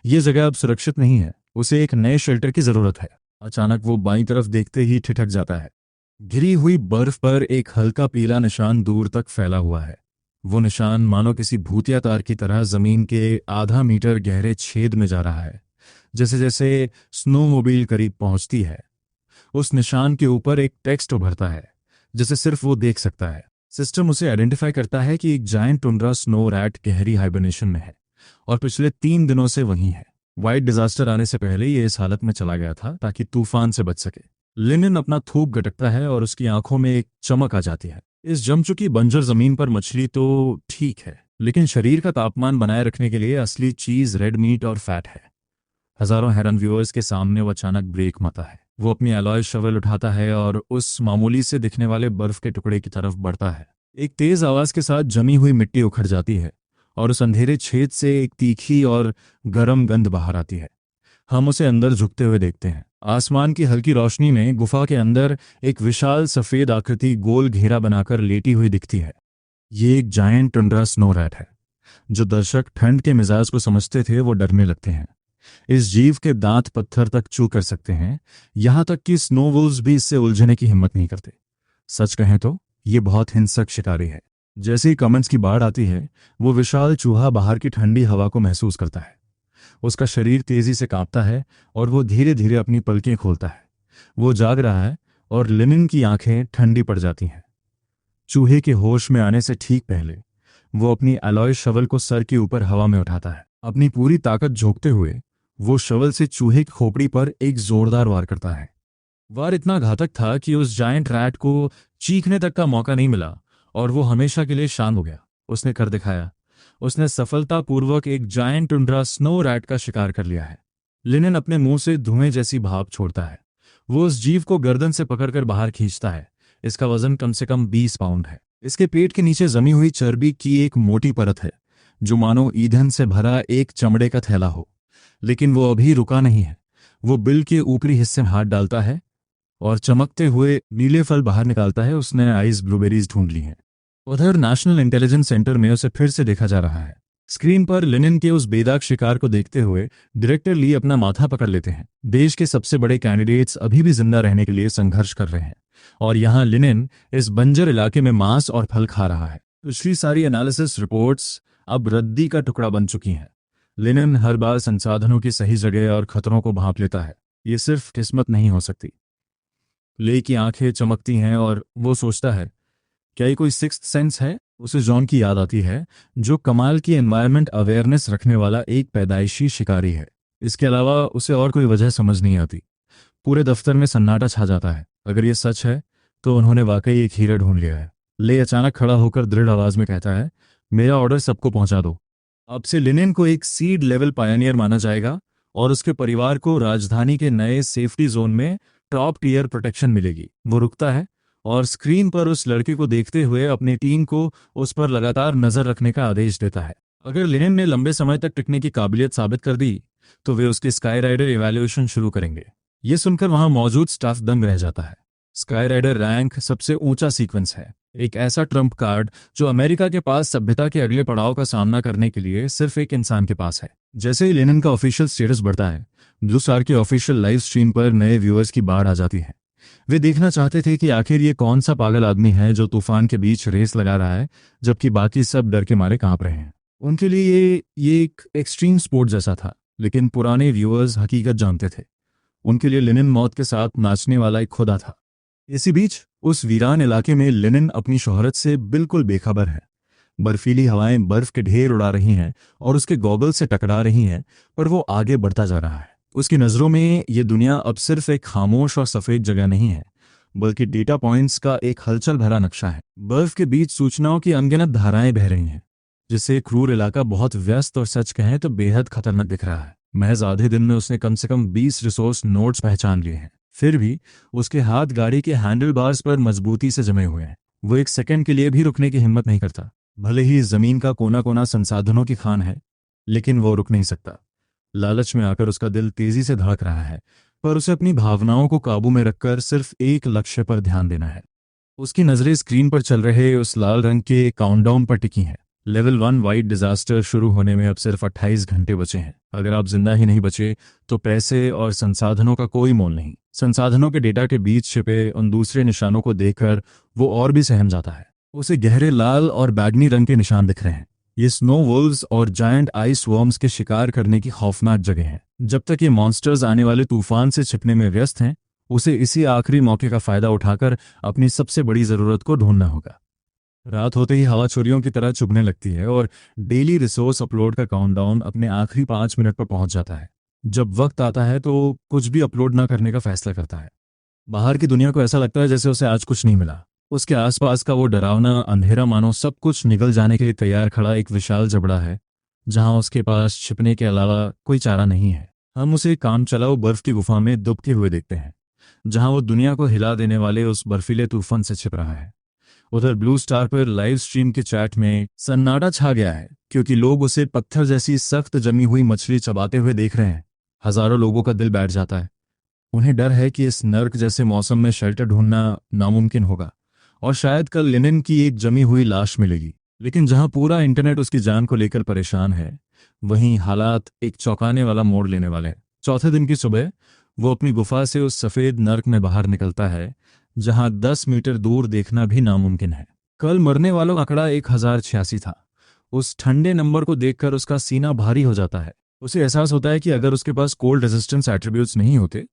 ये जगह अब सुरक्षित नहीं है, उसे एक नए शेल्टर की जरूरत है। अचानक वो बाईं तरफ देखते ही ठिठक जाता है। गिरी हुई बर्फ पर एक हल्का पीला निशान दूर तक फैला हुआ है। वो निशान मानो किसी भूतिया तार की तरह जमीन के आधा मीटर गहरे छेद में जा रहा है। जैसे जैसे स्नोमोबाइल करीब पहुंचती है, उस निशान के ऊपर एक टेक्स्ट उभरता है जिसे सिर्फ वो देख सकता है। सिस्टम उसे आइडेंटिफाई करता है कि एक जायंट टुंड्रा स्नो रैट गहरी हाइबरनेशन में है और पिछले 3 दिनों से वहीं है। वाइड डिजास्टर आने से पहले ये इस हालत में चला गया था ताकि तूफान से बच सके। लेनिन अपना थूक गटकता है और उसकी आंखों में एक चमक आ जाती है। इस जम चुकी बंजर जमीन पर मछली तो ठीक है, लेकिन शरीर का तापमान बनाए रखने के लिए असली चीज रेड मीट और फैट है। हजारों हैरान व्यूअर्स के सामने वो अचानक ब्रेक मारता है। वो अपनी एलॉय शवल उठाता है और उस मामूली से दिखने वाले बर्फ के टुकड़े की तरफ बढ़ता है। एक तेज आवाज के साथ जमी हुई मिट्टी उखड़ जाती है और उस अंधेरे छेद से एक तीखी और गर्म गंध बाहर आती है। हम उसे अंदर झुकते हुए देखते हैं। आसमान की हल्की रोशनी में गुफा के अंदर एक विशाल सफेद आकृति गोल घेरा बनाकर लेटी हुई दिखती है। ये एक जायंट टुंड्रा स्नो रैट है। जो दर्शक ठंड के मिजाज को समझते थे वो डरने लगते हैं। इस जीव के दांत पत्थर तक चू कर सकते हैं, यहां तक कि स्नो वुल्व्स भी इससे उलझने की हिम्मत नहीं करते। सच कहें तो ये बहुत हिंसक शिकारी है। जैसे ही कमेंट्स की बाढ़ आती है, वो विशाल चूहा बाहर की ठंडी हवा को महसूस करता है। उसका शरीर तेजी से कांपता है और वो धीरे धीरे अपनी पलकें खोलता है। वो जाग रहा है और लिनिन की आंखें ठंडी पड़ जाती हैं। चूहे के होश में आने से ठीक पहले वो अपनी अलॉय शवल को सर के ऊपर हवा में उठाता है। अपनी पूरी ताकत झोंकते हुए वो शवल से चूहे की खोपड़ी पर एक जोरदार वार करता है। वार इतना घातक था कि उस जायंट रैट को चीखने तक का मौका नहीं मिला और वो हमेशा के लिए शांत हो गया। उसने कर दिखाया। उसने सफलतापूर्वक एक जायंट टुंड्रा स्नो रैट का शिकार कर लिया है। लिनन अपने मुंह से धुएं जैसी भाप छोड़ता है। वो उस जीव को गर्दन से पकड़कर बाहर खींचता है। इसका वजन कम से कम 20 पाउंड है। इसके पेट के नीचे जमी हुई चर्बी की एक मोटी परत है, जो मानो ईंधन से भरा एक चमड़े का थैला हो। लेकिन वो अभी रुका नहीं है। वो बिल के ऊपरी हिस्से में हाथ डालता है और चमकते हुए नीले फल बाहर निकालता है। उसने आइस ब्लूबेरीज ढूंढ ली हैं। उधर नेशनल इंटेलिजेंस सेंटर में उसे फिर से देखा जा रहा है। स्क्रीन पर लिनन के उस बेदाग शिकार को देखते हुए डायरेक्टर ली अपना माथा पकड़ लेते हैं। देश के सबसे बड़े कैंडिडेट्स अभी भी जिंदा रहने के लिए संघर्ष कर रहे हैं और यहाँ लिनन इस बंजर इलाके में मांस और फल खा रहा है। पिछली सारी एनालिसिस रिपोर्ट्स अब रद्दी का टुकड़ा बन चुकी हैं। लिनन हर बार संसाधनों की सही जगह और खतरों को भांप लेता है। ये सिर्फ किस्मत नहीं हो सकती। ले की आंखें चमकती हैं और वो सोचता है, क्या ये कोई सिक्स्थ सेंस है? उसे जॉन की याद आती है, जो कमाल की एनवायरनमेंट अवेयरनेस रखने वाला एक पैदाइशी शिकारी है। इसके अलावा उसे और कोई वजह समझ नहीं आती। पूरे दफ्तर में सन्नाटा छा जाता है। अगर ये सच है तो उन्होंने वाकई एक हीरा ढूंढ लिया है। ले अचानक खड़ा होकर दृढ़ आवाज में कहता है, मेरा ऑर्डर सबको पहुंचा दो। अब से लिनन को एक सीड लेवल पायनियर माना जाएगा और उसके परिवार को राजधानी के नए सेफ्टी जोन में टॉप टियर प्रोटेक्शन मिलेगी। वो रुकता है और स्क्रीन पर उस लड़के को देखते हुए अपनी टीम को उस पर लगातार नजर रखने का आदेश देता है। अगर लिनन ने लंबे समय तक टिकने की काबिलियत साबित कर दी तो वे उसके स्काई राइडर इवैल्यूएशन शुरू करेंगे। ये सुनकर वहां मौजूद स्टाफ दंग रह जाता है। स्काई राइडर रैंक सबसे ऊंचा सीक्वेंस है, एक ऐसा ट्रम्प कार्ड जो अमेरिका के पास सभ्यता के अगले पड़ाव का सामना करने के लिए सिर्फ एक इंसान के पास है। जैसे ही लिनन का ऑफिशियल स्टेटस बढ़ता है, ब्लू स्टार के ऑफिशियल लाइव स्ट्रीम पर नए व्यूअर्स की बाढ़ आ जाती है। वे देखना चाहते थे कि आखिर ये कौन सा पागल आदमी है जो तूफान के बीच रेस लगा रहा है जबकि बाकी सब डर के मारे कांप रहे हैं। उनके लिए ये एक एक्सट्रीम स्पोर्ट जैसा था, लेकिन पुराने व्यूअर्स हकीकत जानते थे। उनके लिए लिनन मौत के साथ नाचने वाला एक खुदा था। इसी बीच उस वीरान इलाके में लिनन अपनी शोहरत से बिल्कुल बेखबर है। बर्फीली हवाएं बर्फ के ढेर उड़ा रही हैं और उसके गॉगल से टकरा रही हैं, पर वो आगे बढ़ता जा रहा है। उसकी नज़रों में ये दुनिया अब सिर्फ एक खामोश और सफ़ेद जगह नहीं है, बल्कि डेटा पॉइंट्स का एक हलचल भरा नक्शा है। बर्फ के बीच सूचनाओं की अनगिनत धाराएं बह रही हैं, जिससे क्रूर इलाका बहुत व्यस्त और सच कहें तो बेहद खतरनाक दिख रहा है। महज आधे दिन में उसने कम से कम 20 रिसोर्स नोड्स पहचान लिए हैं। फिर भी उसके हाथ गाड़ी के हैंडल बार्स पर मजबूती से जमे हुए हैं। वो एक सेकंड के लिए भी रुकने की हिम्मत नहीं करता। भले ही जमीन का कोना कोना संसाधनों की खान है, लेकिन वो रुक नहीं सकता। लालच में आकर उसका दिल तेजी से धड़क रहा है, पर उसे अपनी भावनाओं को काबू में रखकर सिर्फ एक लक्ष्य पर ध्यान देना है। उसकी नजरें स्क्रीन पर चल रहे उस लाल रंग के काउंटडाउन पर टिकी हैं। लेवल 1 वाइड डिजास्टर शुरू होने में अब सिर्फ 28 घंटे बचे हैं। अगर आप जिंदा ही नहीं बचे तो पैसे और संसाधनों का कोई मोल नहीं। संसाधनों के डेटा के बीच छिपे उन दूसरे निशानों को देखकर वो और भी सहम जाता है। उसे गहरे लाल और बैगनी रंग के निशान दिख रहे हैं। ये स्नो वुल्व्स और जायंट आइस वर्म्स के शिकार करने की खौफनाक जगह है। जब तक ये मॉन्स्टर्स आने वाले तूफान से छिपने में व्यस्त हैं, उसे इसी आखिरी मौके का फायदा उठाकर अपनी सबसे बड़ी जरूरत को ढूंढना होगा। रात होते ही हवा छुरियों की तरह चुभने लगती है और डेली रिसोर्स अपलोड का काउंटडाउन अपने आखिरी 5 मिनट पर पहुंच जाता है। जब वक्त आता है तो कुछ भी अपलोड न करने का फैसला करता है। बाहर की दुनिया को ऐसा लगता है जैसे उसे आज कुछ नहीं मिला। उसके आसपास का वो डरावना अंधेरा मानो सब कुछ निगल जाने के लिए तैयार खड़ा एक विशाल जबड़ा है, जहां उसके पास छिपने के अलावा कोई चारा नहीं है। हम उसे काम चलाओ बर्फ की गुफा में दुबके हुए देखते हैं, जहां वो दुनिया को हिला देने वाले उस बर्फीले तूफान से छिप रहा है। उधर ब्लू स्टार पर लाइव स्ट्रीम के चैट में सन्नाटा छा गया है, क्योंकि लोग उसे पत्थर जैसी सख्त जमी हुई मछली चबाते हुए देख रहे हैं। हजारों लोगों का दिल बैठ जाता है। उन्हें डर है कि इस नर्क जैसे मौसम में शेल्टर ढूंढना नामुमकिन होगा और शायद कल लिनन की एक जमी हुई लाश मिलेगी। लेकिन जहां पूरा इंटरनेट उसकी जान को लेकर परेशान है, वहीं हालात एक चौंकाने वाला मोड़ लेने वाले हैं। चौथे दिन की सुबह वो अपनी गुफा से उस सफ़ेद नर्क में बाहर निकलता है जहां 10 मीटर दूर देखना भी नामुमकिन है। कल मरने वालों का आंकड़ा 1086 था। उस ठंडे नंबर को देखकर उसका सीना भारी हो जाता है। उसे एहसास होता है कि अगर उसके पास कोल्ड रेजिस्टेंस एट्रीब्यूट्स नहीं होते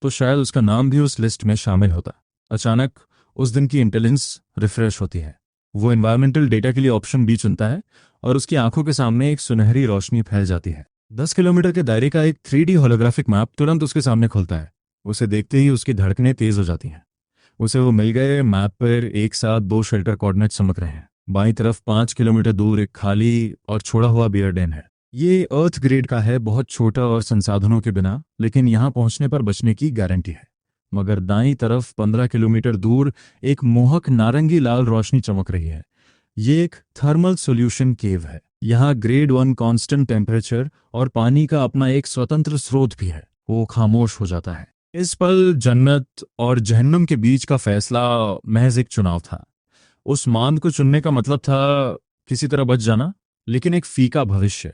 तो शायद उसका नाम भी उस लिस्ट में शामिल होता। अचानक उस दिन की इंटेलिजेंस रिफ्रेश होती है। वो एनवायरमेंटल डेटा के लिए ऑप्शन बी चुनता है और उसकी आंखों के सामने एक सुनहरी रोशनी फैल जाती है। 10 किलोमीटर के दायरे का एक 3D होलोग्राफिक मैप तुरंत उसके सामने खुलता है। उसे देखते ही उसकी धड़कनें तेज हो जाती हैं। उसे वो मिल गए। मैप पर एक साथ 2 शेल्टर कोऑर्डिनेट चमक रहे हैं। बाईं तरफ 5 किलोमीटर दूर एक खाली और छोड़ा हुआ बियर डैम है। ये अर्थ ग्रेड का है, बहुत छोटा और संसाधनों के बिना, लेकिन यहाँ पहुंचने पर बचने की गारंटी है। मगर दाईं तरफ 15 किलोमीटर दूर एक मोहक नारंगी लाल रोशनी चमक रही है। ये एक थर्मल सॉल्यूशन केव है। यहाँ ग्रेड 1 कांस्टेंट टेम्परेचर और पानी का अपना एक स्वतंत्र स्रोत भी है। वो खामोश हो जाता है। इस पल जन्नत और जहन्नुम के बीच का फैसला महज एक चुनाव था। उस मांद को चुनने का मतलब था किसी तरह बच जाना, लेकिन एक फीका भविष्य।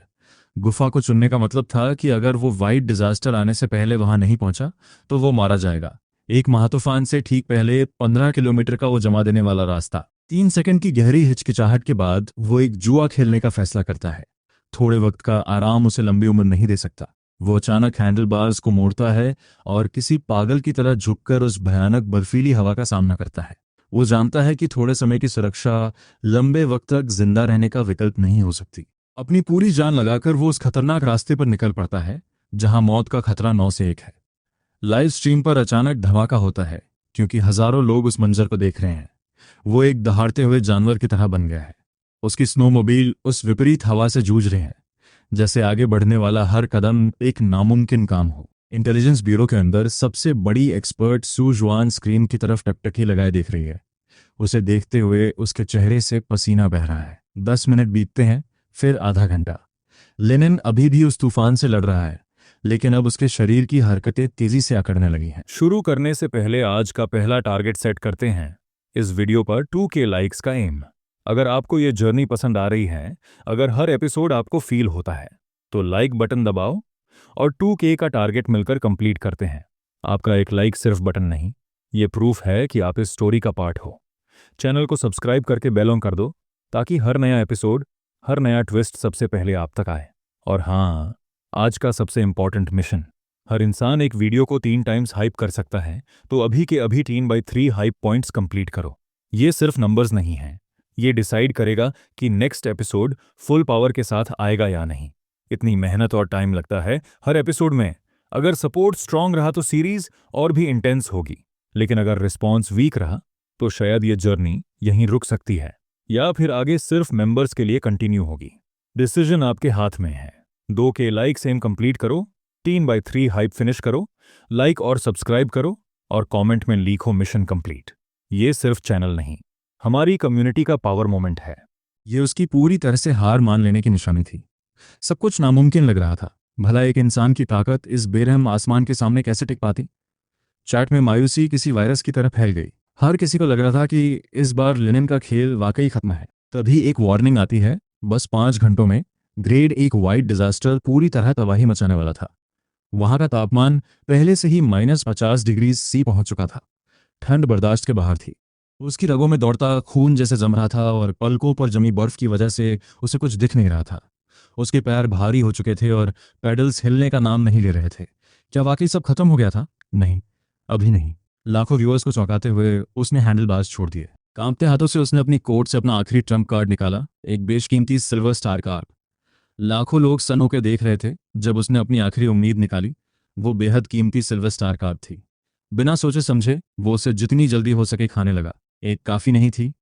गुफा को चुनने का मतलब था कि अगर वो वाइट डिजास्टर आने से पहले वहां नहीं पहुंचा तो वो मारा जाएगा। एक महातूफान से ठीक पहले 15 किलोमीटर का वो जमा देने वाला रास्ता। 3 सेकंड की गहरी हिचकिचाहट के बाद वो एक जुआ खेलने का फैसला करता है। थोड़े वक्त का आराम उसे लंबी उम्र नहीं दे सकता। वो अचानक हैंडल बार्स को मोड़ता है और किसी पागल की तरह झुककर उस भयानक बर्फीली हवा का सामना करता है। वो जानता है कि थोड़े समय की सुरक्षा लंबे वक्त तक जिंदा रहने का विकल्प नहीं हो सकती। अपनी पूरी जान लगाकर वो उस खतरनाक रास्ते पर निकल पड़ता है जहां मौत का खतरा 9 से 1 है। लाइव स्ट्रीम पर अचानक धमाका होता है क्योंकि हजारों लोग उस मंजर को देख रहे हैं। वो एक दहाड़ते हुए जानवर की तरह बन गया है। उसकी स्नोमोबाइल उस विपरीत हवा से जूझ रहे हैं, जैसे आगे बढ़ने वाला हर कदम एक नामुमकिन काम हो। इंटेलिजेंस ब्यूरो के अंदर सबसे बड़ी एक्सपर्ट सू जुआन स्क्रीन की तरफ टकटकी लगाए देख रही है। उसे देखते हुए उसके चेहरे से पसीना बह रहा है। 10 मिनट बीतते हैं, फिर आधा घंटा। लेनिन अभी भी उस तूफान से लड़ रहा है, लेकिन अब उसके शरीर की हरकतें तेजी से अकड़ने लगी हैं। शुरू करने से पहले आज का पहला टारगेट सेट करते हैं। इस वीडियो पर 2K लाइक्स का एम। अगर आपको ये जर्नी पसंद आ रही है, अगर हर एपिसोड आपको फील होता है, तो लाइक बटन दबाओ और 2K का टारगेट मिलकर कंप्लीट करते हैं। आपका एक लाइक सिर्फ बटन नहीं, ये प्रूफ है कि आप इस स्टोरी का पार्ट हो। चैनल को सब्सक्राइब करके बेल ऑन कर दो ताकि हर नया एपिसोड, हर नया ट्विस्ट सबसे पहले आप तक आए। और हाँ, आज का सबसे इंपॉर्टेंट मिशन। हर इंसान एक वीडियो को 3 टाइम्स हाइप कर सकता है, तो अभी के अभी 3/3 हाइप पॉइंट्स कंप्लीट करो। ये सिर्फ नंबर्स नहीं हैं, ये डिसाइड करेगा कि नेक्स्ट एपिसोड फुल पावर के साथ आएगा या नहीं। इतनी मेहनत और टाइम लगता है हर एपिसोड में। अगर सपोर्ट स्ट्रांग रहा तो सीरीज और भी इंटेंस होगी, लेकिन अगर रिस्पॉन्स वीक रहा तो शायद ये जर्नी यहीं रुक सकती है, या फिर आगे सिर्फ मेंबर्स के लिए कंटिन्यू होगी। डिसीजन आपके हाथ में है। 2K लाइक सेम कंप्लीट करो, 3/3 हाइप फिनिश करो, लाइक और सब्सक्राइब करो और कमेंट में लिखो मिशन कंप्लीट। ये सिर्फ चैनल नहीं, हमारी कम्युनिटी का पावर मोमेंट है। ये उसकी पूरी तरह से हार मान लेने की निशानी थी। सब कुछ नामुमकिन लग रहा था। भला एक इंसान की ताकत इस बेरहम आसमान के सामने कैसे टिक पाती? चैट में मायूसी किसी वायरस की तरह फैल गई। हर किसी को लग रहा था कि इस बार लेनिन का खेल वाकई खत्म है। तभी एक वार्निंग आती है। बस 5 घंटों में ग्रेड 1 वाइट डिजास्टर पूरी तरह तबाही मचाने वाला था। वहां का तापमान पहले से ही -50 डिग्री C पहुंच चुका था। ठंड बर्दाश्त के बाहर थी। उसकी रगों में दौड़ता खून जैसे जम रहा था और पलकों पर जमी बर्फ की वजह से उसे कुछ दिख नहीं रहा था। उसके पैर भारी हो चुके थे और पैडल्स हिलने का नाम नहीं ले रहे थे। क्या वाकई सब खत्म हो गया था? नहीं, अभी नहीं। लाखों व्यूअर्स को चौंकाते हुए उसने हैंडल बार्स छोड़ दिए। कांपते हाथों से उसने अपनी कोट से अपना आखिरी ट्रम्प कार्ड निकाला, एक बेशकीमती सिल्वर स्टार कार्ड। लाखों लोग सन होकर देख रहे थे जब उसने अपनी आखिरी उम्मीद निकाली। वो बेहद कीमती सिल्वर स्टार कार्ड थी। बिना सोचे समझे वो उसे जितनी जल्दी हो सके खाने लगा। एक काफ़ी नहीं थी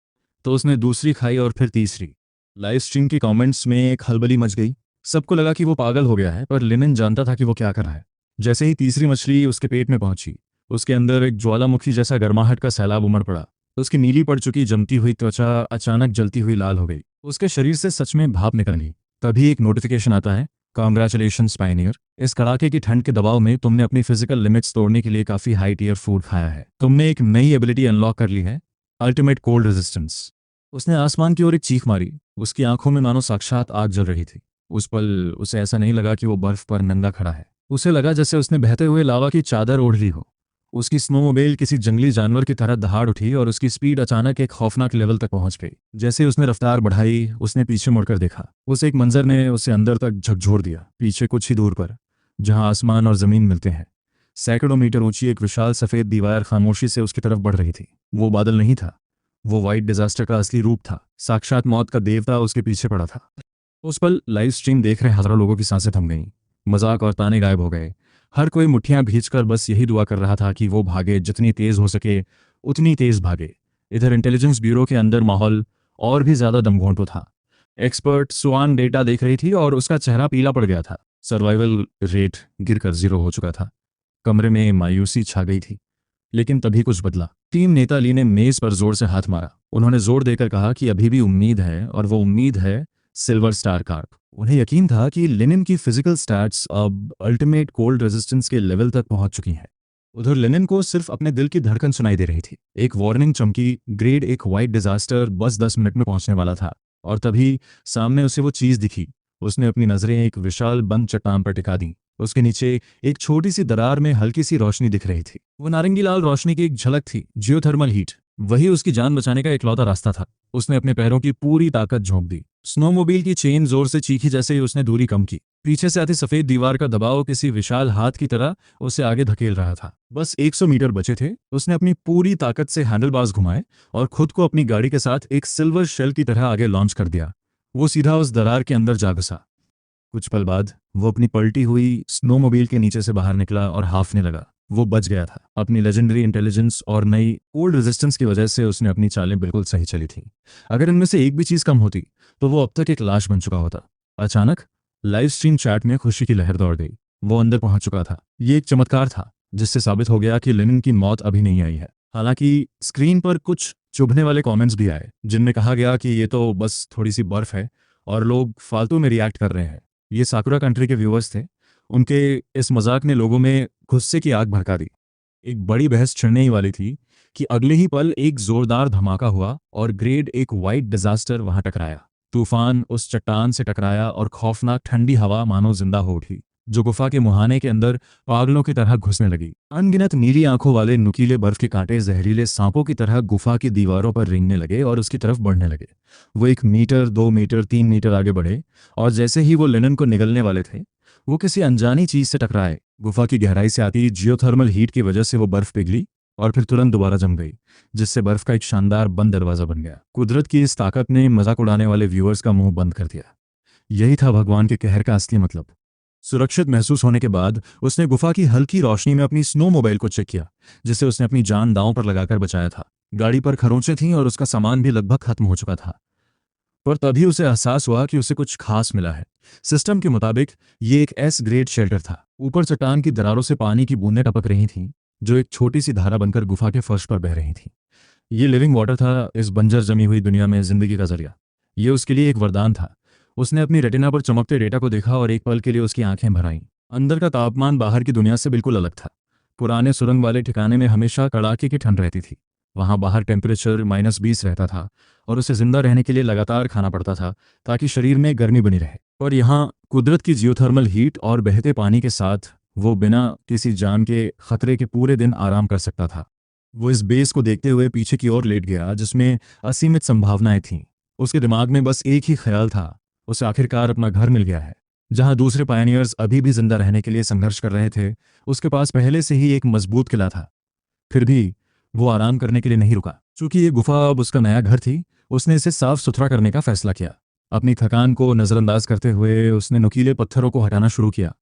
तो उसने दूसरी खाई और फिर तीसरी। लाइव स्ट्रीम के कमेंट्स में एक हलबली मच गई। सबको लगा कि वो पागल हो गया है, पर लेनिन जानता था कि वो क्या कर रहा है। जैसे ही तीसरी मछली उसके पेट में पहुंची, उसके अंदर एक ज्वालामुखी जैसा गर्माहट का सैलाब उमड़ पड़ा। उसकी नीली पड़ चुकी जमती हुई त्वचा अचानक जलती हुई लाल हो गई। उसके शरीर से सच में भाप निकल गई। तभी एक नोटिफिकेशन आता है, कॉन्ग्रेचुलेशंस पायनियर, इस कड़ाके की ठंड के दबाव में तुमने अपनी फिजिकल लिमिट्स तोड़ने के लिए काफी हाई टियर फूड खाया है। तुमने एक नई एबिलिटी अनलॉक कर ली है, अल्टीमेट कोल्ड रेजिस्टेंस। उसने आसमान की ओर एक चीख मारी। उसकी आंखों में मानो साक्षात आग जल रही थी। उस पल उसे ऐसा नहीं लगा कि वो बर्फ पर नंगा खड़ा है। उसे लगा जैसे उसने बहते हुए लावा की चादर ओढ़ ली हो। उसकी स्नोमोबाइल किसी जंगली जानवर की तरह दहाड़ उठी और उसकी स्पीड अचानक एक खौफनाक लेवल तक पहुंच गई। जैसे उसने रफ्तार बढ़ाई, उसने पीछे मुड़कर देखा। उस एक मंजर ने उसे अंदर तक झकझोर दिया। पीछे कुछ ही दूर पर, जहां आसमान और जमीन मिलते हैं, सैकड़ों मीटर ऊंची एक विशाल सफेद दीवार खामोशी से उसकी तरफ बढ़ रही थी। वो बादल नहीं था, वो वाइट डिजास्टर का असली रूप था। साक्षात मौत का देवता उसके पीछे पड़ा था। उस पल लाइव स्ट्रीम देख रहे हजारों लोगों की सांसें थम गईं। मजाक और ताने गायब हो गए। हर कोई मुट्ठियां भींचकर बस यही दुआ कर रहा था कि वो भागे, जितनी तेज हो सके उतनी तेज भागे। इधर इंटेलिजेंस ब्यूरो के अंदर माहौल और भी ज्यादा दमघोंटू था। एक्सपर्ट स्वान डेटा देख रही थी और उसका चेहरा पीला पड़ गया था। सर्वाइवल रेट गिरकर 0 हो चुका था। कमरे में मायूसी छा गई थी। लेकिन तभी कुछ बदला। टीम नेता ली ने मेज पर जोर से हाथ मारा। उन्होंने जोर देकर कहा कि अभी भी उम्मीद है, और वो उम्मीद है सिल्वर स्टार कार्प। उन्हें यकीन था कि लेनिन की फिजिकल स्टैट्स अब अल्टीमेट कोल्ड रेजिस्टेंस के लेवल तक पहुंच चुकी हैं। उधर लेनिन को सिर्फ अपने दिल की धड़कन सुनाई दे रही थी। एक वार्निंग चमकी। ग्रेड एक वाइट डिजास्टर बस 10 मिनट में पहुंचने वाला था। और तभी सामने उसे वो चीज दिखी। उसने अपनी नजरें एक विशाल बंद चट्टान पर टिका दी। उसके नीचे एक छोटी सी दरार में हल्की सी रोशनी दिख रही थी। वो नारंगी लाल रोशनी की एक झलक थी। जियोथर्मल हीट, वही उसकी जान बचाने का इकलौता रास्ता था। उसने अपने पैरों की पूरी ताकत झोंक दी। स्नोमोबाइल की चेन जोर से चीखी जैसे ही उसने दूरी कम की। पीछे से आती सफेद दीवार का दबाव किसी विशाल हाथ की तरह उसे आगे धकेल रहा था। बस 100 मीटर बचे थे। उसने अपनी पूरी ताकत से हैंडलबार्स घुमाए और खुद को अपनी गाड़ी के साथ एक सिल्वर शेल की तरह आगे लॉन्च कर दिया। वो सीधा उस दरार के अंदर जा घुसा। कुछ पल बाद वो अपनी पलटी हुई स्नोमोबाइल के नीचे से बाहर निकला और हाफने लगा। वो बच गया था। अपनी लेजेंडरी इंटेलिजेंस और नई कोल्ड रेजिस्टेंस की वजह से उसने अपनी चालें बिल्कुल सही चली थी। अगर इनमें से एक भी चीज कम होती तो वो अब तक एक लाश बन चुका होता। अचानक लाइव स्ट्रीम चैट में खुशी की लहर दौड़ गई। वो अंदर पहुंच चुका था। ये एक चमत्कार था जिससे साबित हो गया कि लेनिन की मौत अभी नहीं आई है। हालांकि स्क्रीन पर कुछ चुभने वाले कमेंट्स भी आए, जिनमें कहा गया कि ये तो बस थोड़ी सी बर्फ है और लोग फालतू में रिएक्ट कर रहे हैं। ये साकुरा कंट्री के व्यूअर्स थे। उनके इस मजाक ने लोगों में गुस्से की आग भड़का दी। एक बड़ी बहस छिड़ने ही वाली थी कि अगले ही पल एक जोरदार धमाका हुआ और ग्रेड एक वाइट डिजास्टर वहां टकराया। तूफान उस चट्टान से टकराया और खौफनाक ठंडी हवा मानो जिंदा हो उठी, जो गुफा के मुहाने के अंदर पागलों की तरह घुसने लगी। अनगिनत नीली आंखों वाले नुकीले बर्फ के कांटे जहरीले सांपों की तरह गुफा की दीवारों पर रेंगने लगे और उसकी तरफ बढ़ने लगे। वो 1 मीटर, 2 मीटर, 3 मीटर आगे बढ़े और जैसे ही वो लेनिन को निगलने वाले थे, वो किसी अनजानी चीज से टकराए। गुफा की गहराई से आती जियोथर्मल हीट की वजह से वो बर्फ पिघली और फिर तुरंत दोबारा जम गई, जिससे बर्फ का एक शानदार बंद दरवाजा बन गया। कुदरत की इस ताकत ने मजाक उड़ाने वाले व्यूअर्स का मुंह बंद कर दिया। यही था भगवान के कहर का असली मतलब। सुरक्षित महसूस होने के बाद उसने गुफा की हल्की रोशनी में अपनी स्नोमोबाइल को चेक किया, जिसे उसने अपनी जान दांव पर लगाकर बचाया था। गाड़ी पर खरोंचें थीं और उसका सामान भी लगभग खत्म हो चुका था। पर तभी उसे एहसास हुआ कि उसे कुछ खास मिला है। सिस्टम के मुताबिक ये एक एस ग्रेड शेल्टर था। ऊपर चट्टान की दरारों से पानी की बूंदें टपक रही थीं, जो एक छोटी सी धारा बनकर गुफा के फर्श पर बह रही थीं। ये लिविंग वाटर था, इस बंजर जमी हुई दुनिया में जिंदगी का जरिया। ये उसके लिए एक वरदान था। उसने अपनी रेटिना पर चमकते डेटा को देखा और एक पल के लिए उसकी आंखें भर आईं। अंदर का तापमान बाहर की दुनिया से बिल्कुल अलग था। पुराने सुरंग वाले ठिकाने में हमेशा कड़ाके की ठंड रहती थी। वहां बाहर टेम्परेचर -20 रहता था और उसे जिंदा रहने के लिए लगातार खाना पड़ता था ताकि शरीर में गर्मी बनी रहे। और यहाँ कुदरत की जियोथर्मल हीट और बहते पानी के साथ वो बिना किसी जान के खतरे के पूरे दिन आराम कर सकता था। वो इस बेस को देखते हुए पीछे की ओर लेट गया, जिसमें असीमित संभावनाएं थीं। उसके दिमाग में बस एक ही ख्याल था, उसे आखिरकार अपना घर मिल गया है। जहां दूसरे पायनियर्स अभी भी जिंदा रहने के लिए संघर्ष कर रहे थे, उसके पास पहले से ही एक मजबूत किला था। फिर भी वो आराम करने के लिए नहीं रुका। चूंकि ये गुफा अब उसका नया घर थी, उसने इसे साफ सुथरा करने का फैसला किया। अपनी थकान को नजरअंदाज करते हुए उसने नुकीले पत्थरों को हटाना शुरू किया।